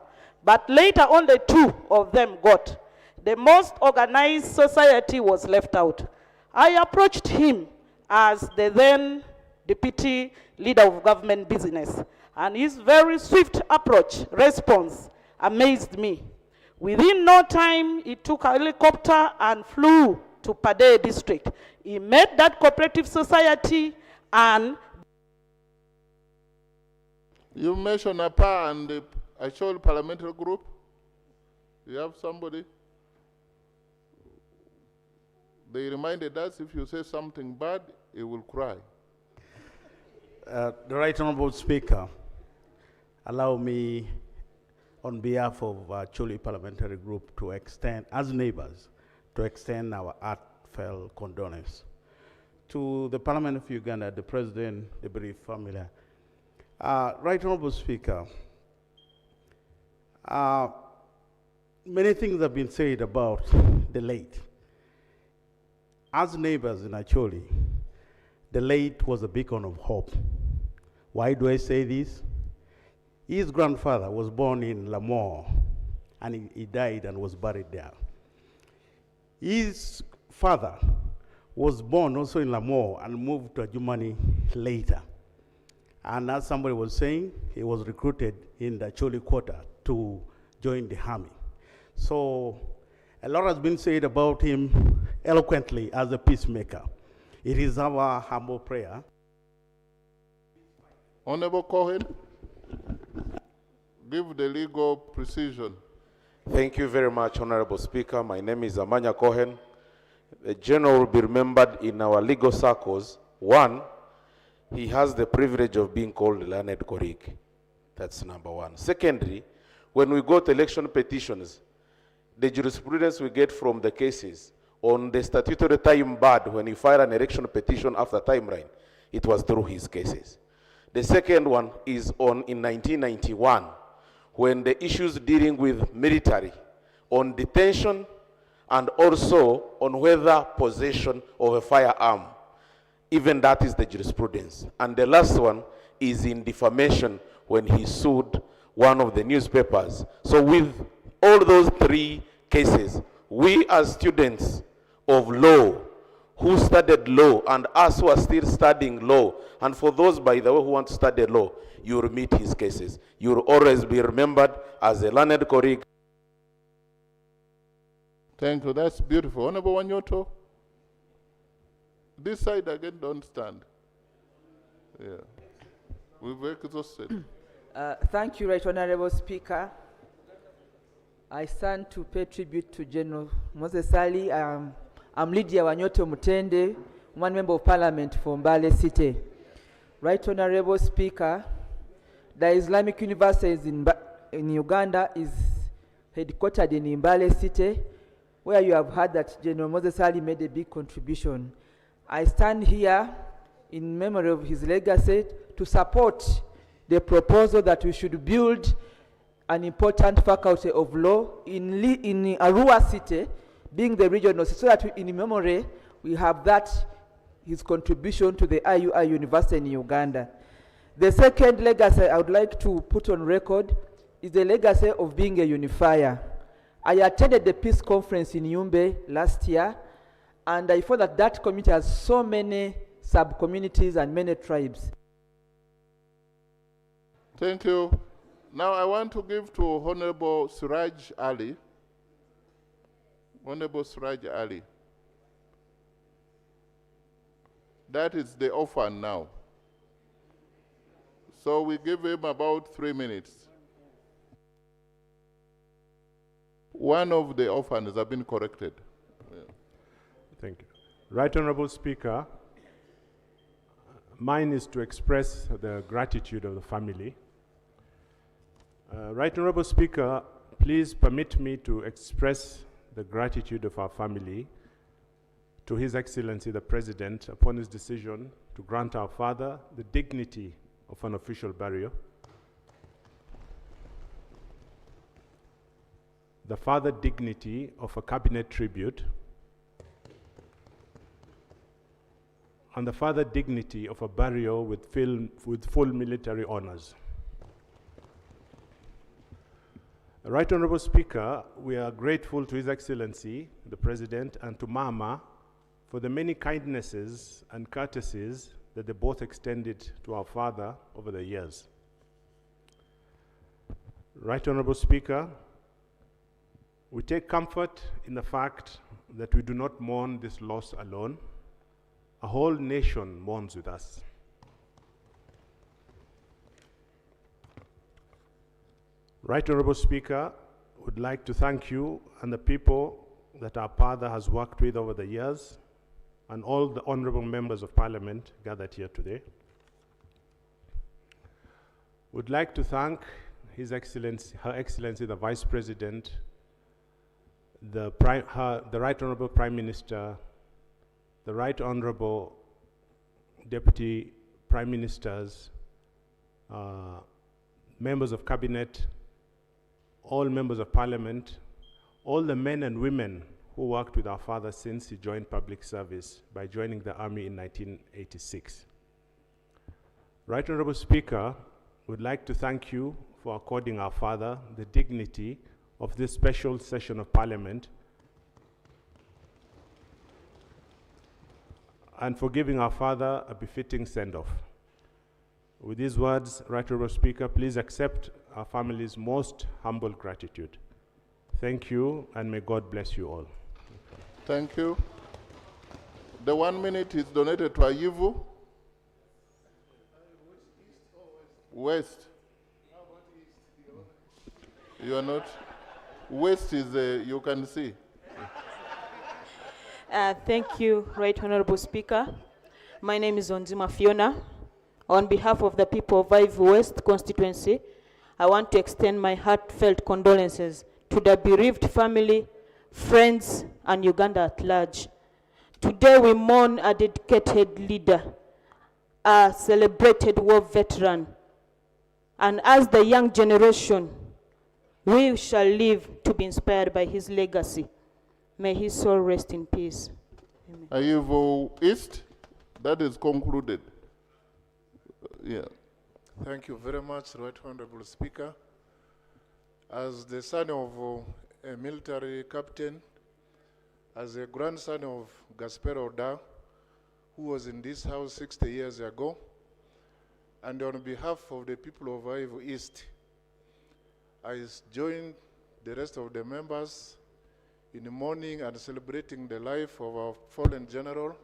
L: but later only 2 of them got. The most organized society was left out. I approached him as the then deputy leader of government business, and his very swift response amazed me. Within no time, he took a helicopter and flew to Padea district. He met that cooperative society and
B: You mentioned APA and the Achol parliamentary group. You have somebody? They reminded us if you say something bad, he will cry.
C: The Right Honorable Speaker, allow me, on behalf of Choli Parliamentary Group, to extend, as neighbors, to extend our heartfelt condolence to the Parliament of Uganda, the President, the bereaved family. Right Honorable Speaker, many things have been said about the late. As neighbors in Acholi, the late was a beacon of hope. Why do I say this? His grandfather was born in Lamore, and he died and was buried there. His father was born also in Lamore and moved to Adjuman later. And as somebody was saying, he was recruited in the Acholi quarter to join the army. So a lot has been said about him eloquently as a peacemaker. It is our humble prayer.
B: Honorable Cohen, give the legal precision.
M: Thank you very much, Honorable Speaker. My name is Amanya Cohen. The general will be remembered in our legal circles. One, he has the privilege of being called learned colleague. That's number one. Secondly, when we got election petitions, the jurisprudence we get from the cases on the statutory time barred when he filed an election petition after timeline, it was through his cases. The second one is in 1991, when the issues dealing with military on detention and also on whether possession of a firearm, even that is the jurisprudence. And the last one is in defamation when he sued one of the newspapers. So with all those three cases, we as students of law who studied law and us who are still studying law, and for those, by the way, who want to study law, you will meet his cases. You will always be remembered as a learned colleague.
B: Thank you, that's beautiful. Honorable Wanyoto, this side again, don't stand. Yeah, we're exhausted.
N: Thank you, Right Honorable Speaker. I stand to pay tribute to General Moses Ali. I'm Lydia Wanyoto Mutende, one member of Parliament for Mbale City. Right Honorable Speaker, the Islamic University in Uganda is headquartered in Mbale City, where you have heard that General Moses Ali made a big contribution. I stand here in memory of his legacy to support the proposal that we should build an important faculty of law in Arua City, being the regional, so that in memory we have that, his contribution to the IUI University in Uganda. The second legacy I would like to put on record is the legacy of being a unifier. I attended the peace conference in Yumbe last year, and I found that that community has so many sub-communities and many tribes.
B: Thank you. Now I want to give to Honorable Suraj Ali. Honorable Suraj Ali. That is the orphan now. So we give him about 3 minutes. One of the orphans have been corrected. Yeah.
O: Thank you. Right Honorable Speaker, mine is to express the gratitude of the family. Right Honorable Speaker, please permit me to express the gratitude of our family to His Excellency the President upon his decision to grant our father the dignity of an official burial. The father dignity of a cabinet tribute, and the father dignity of a burial with full military honors. Right Honorable Speaker, we are grateful to His Excellency, the President, and to Mama for the many kindnesses and courtesies that they both extended to our father over the years. Right Honorable Speaker, we take comfort in the fact that we do not mourn this loss alone. A whole nation mourns with us. Right Honorable Speaker, would like to thank you and the people that our father has worked with over the years and all the honorable members of parliament gathered here today. Would like to thank His Excellency, Her Excellency, the Vice President, the Right Honorable Prime Minister, the Right Honorable Deputy Prime Ministers, members of Cabinet, all members of Parliament, all the men and women who worked with our father since he joined public service by joining the army in 1986. Right Honorable Speaker, would like to thank you for according our father the dignity of this special session of Parliament and for giving our father a befitting send-off. With these words, Right Honorable Speaker, please accept our family's most humble gratitude. Thank you, and may God bless you all.
B: Thank you. The 1 minute is donated to Ayivu. West. You are not? West is, you can see.
A: Thank you, Right Honorable Speaker. My name is Onzima Fiona. On behalf of the people of Ivory West constituency, I want to extend my heartfelt condolences to the bereaved family, friends, and Uganda at large. Today we mourn a dedicated leader, a celebrated war veteran, and as the young generation, we shall live to be inspired by his legacy. May his soul rest in peace. Amen.
B: Ayivu East, that is concluded. Yeah.
G: Thank you very much, Right Honorable Speaker. As the son of a military captain, as a grandson of Gaspero Da, who was in this house 60 years ago, and on behalf of the people of Ivory East, I join the rest of the members in mourning and celebrating the life of our fallen general.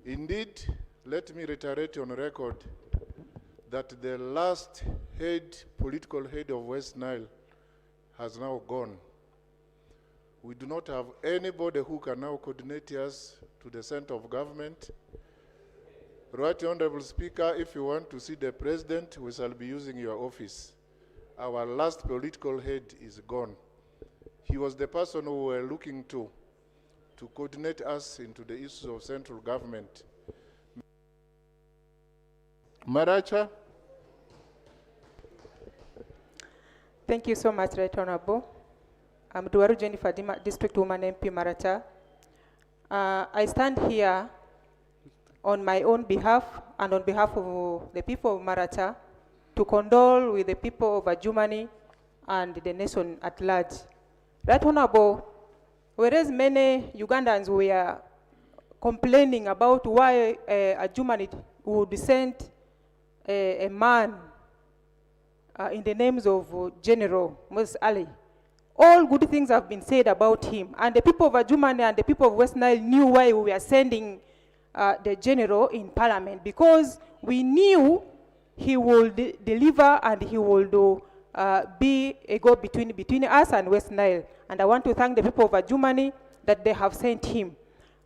G: Indeed, let me reiterate on record that the last political head of West Nile has now gone. We do not have anybody who can now coordinate us to the center of government. Right Honorable Speaker, if you want to see the president, we shall be using your office. Our last political head is gone. He was the person who we were looking to coordinate us into the issues of central government.
B: Maracha.
E: Thank you so much, Right Honorable. I'm Duwaru Jennifer, District Woman MP Maracha. I stand here on my own behalf and on behalf of the people of Maracha to condole with the people of Adjuman and the nation at large. Right Honorable, whereas many Ugandans were complaining about why Adjuman would send a man in the names of General Moses Ali. All good things have been said about him. And the people of Adjuman and the people of West Nile knew why we were sending the general in parliament, because we knew he would deliver and he would be a go-between between us and West Nile. And I want to thank the people of Adjuman that they have sent him.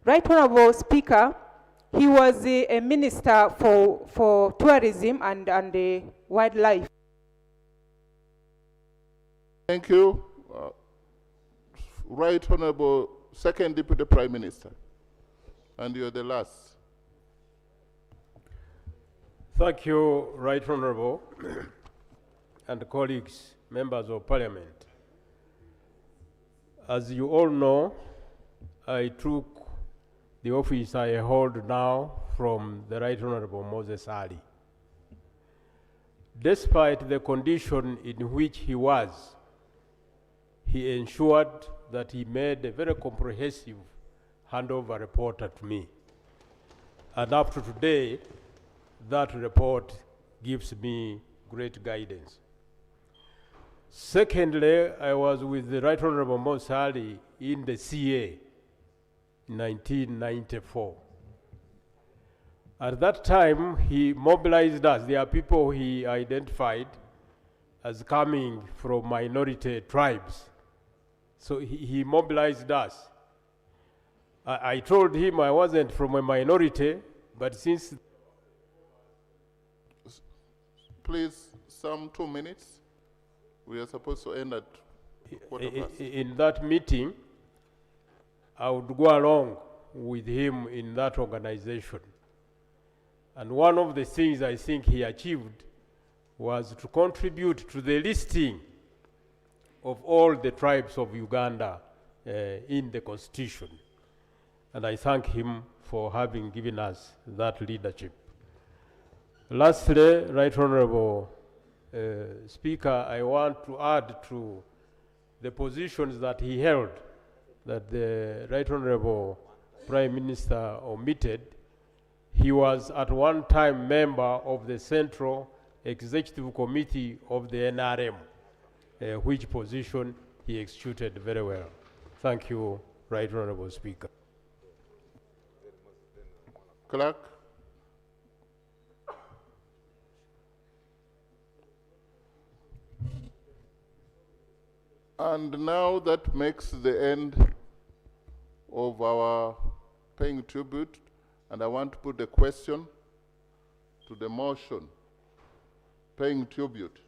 E: Right Honorable Speaker, he was a minister for tourism and wildlife.
B: Thank you. Right Honorable Second Deputy Prime Minister. And you're the last.
P: Thank you, Right Honorable, and colleagues, members of Parliament. As you all know, I took the office I hold now from the Right Honorable Moses Ali. Despite the condition in which he was, he ensured that he made a very comprehensive handover report to me. And up to today, that report gives me great guidance. Secondly, I was with the Right Honorable Moses Ali in the CA in 1994. At that time, he mobilized us. There are people he identified as coming from minority tribes. So he mobilized us. I told him I wasn't from a minority, but since...
B: Please, some 2 minutes. We are supposed to end at quarter past.
P: In that meeting, I would go along with him in that organization. And one of the things I think he achieved was to contribute to the listing of all the tribes of Uganda in the Constitution. And I thank him for having given us that leadership. Lastly, Right Honorable Speaker, I want to add to the positions that he held that the Right Honorable Prime Minister omitted. He was at one time member of the Central Executive Committee of the NRM, which position he executed very well. Thank you, Right Honorable Speaker.
B: Clerk. And now that makes the end of our paying tribute, and I want to put a question to the motion, paying tribute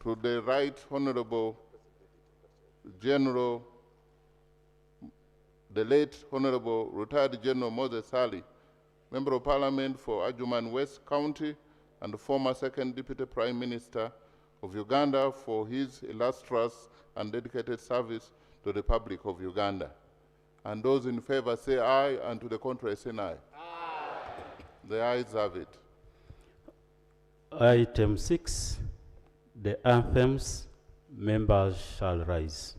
B: to the Right Honorable General, the late Honorable Retired General Moses Ali, Member of Parliament for Adjuman West County and former Second Deputy Prime Minister of Uganda, for his illustrious and dedicated service to the Republic of Uganda. And those in favor say aye, and to the contrary say nay. Aye. The ayes have it.
Q: Item 6, the anthems, members shall rise.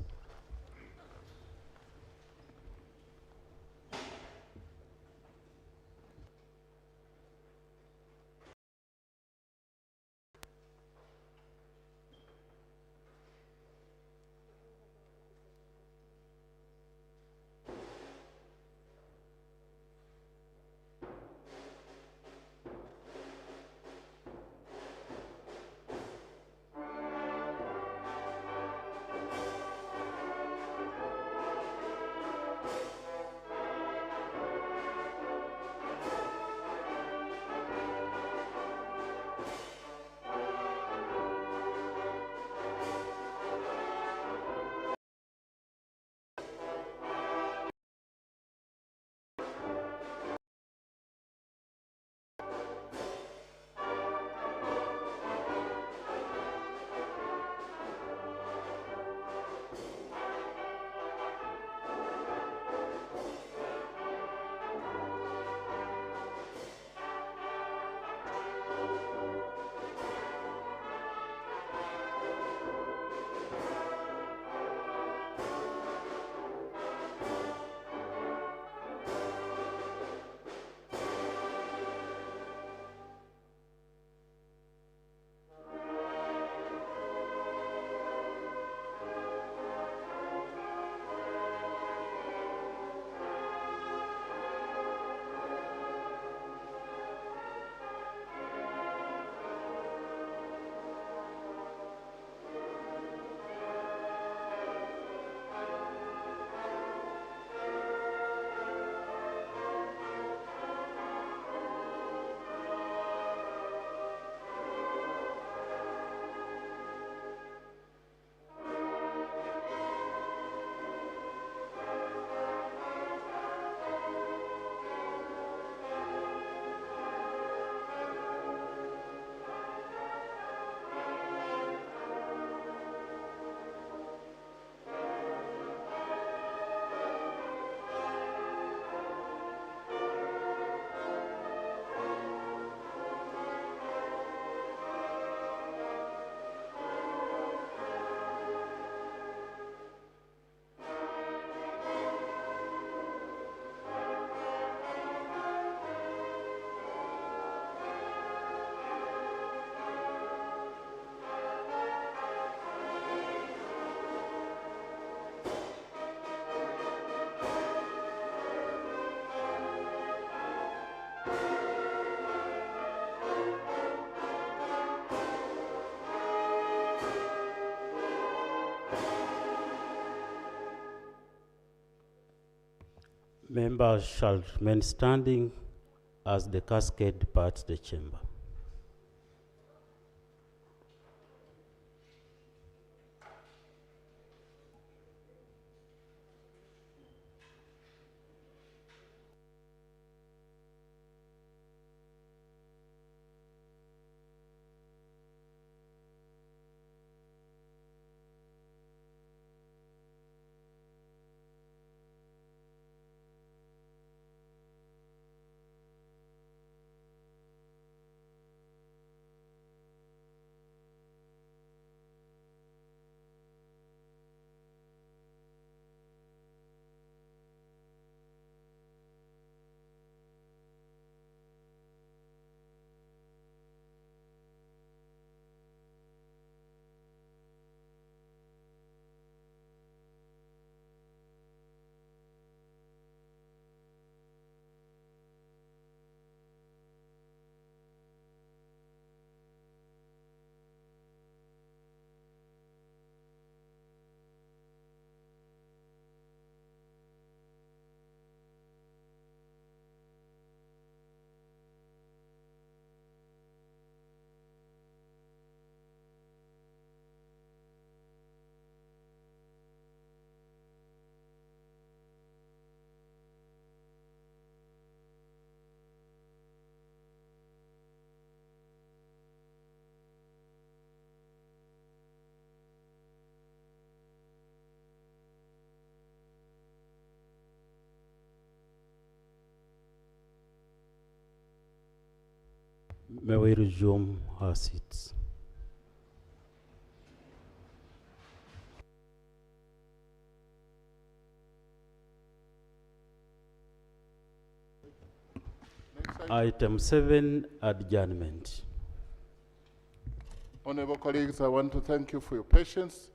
Q: Members shall remain standing as the cascade departs the chamber. May we resume our seats. Item 7, adjournment.
B: Honorable colleagues, I want to thank you for your patience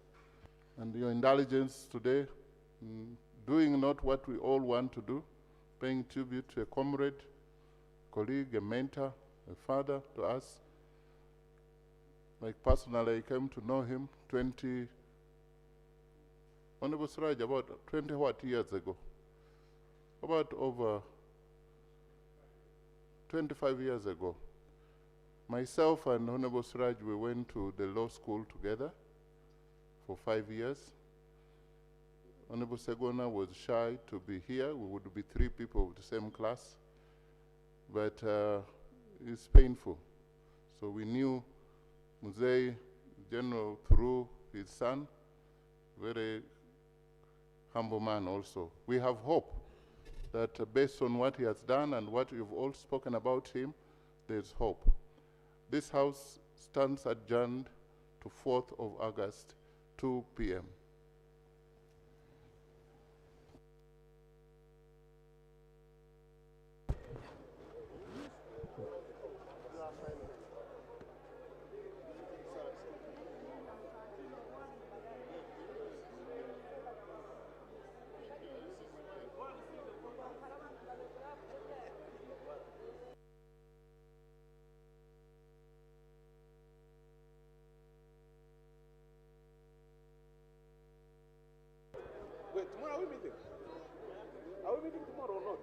B: and your indulgence today, doing not what we all want to do, paying tribute to a comrade, colleague, a mentor, a father to us. Like personally, I came to know him Honorable Suraj, about 20 what years ago? About over 25 years ago. Myself and Honorable Suraj, we went to the law school together for 5 years. Honorable Segona was shy to be here. We would be 3 people of the same class. But it's painful. So we knew Muzei General through his son, very humble man also. We have hope that based on what he has done and what you've all spoken about him, there's hope. This House stands adjourned to 4th of August, 2 p.m.
M: Wait, tomorrow are we meeting? Are we meeting tomorrow or not?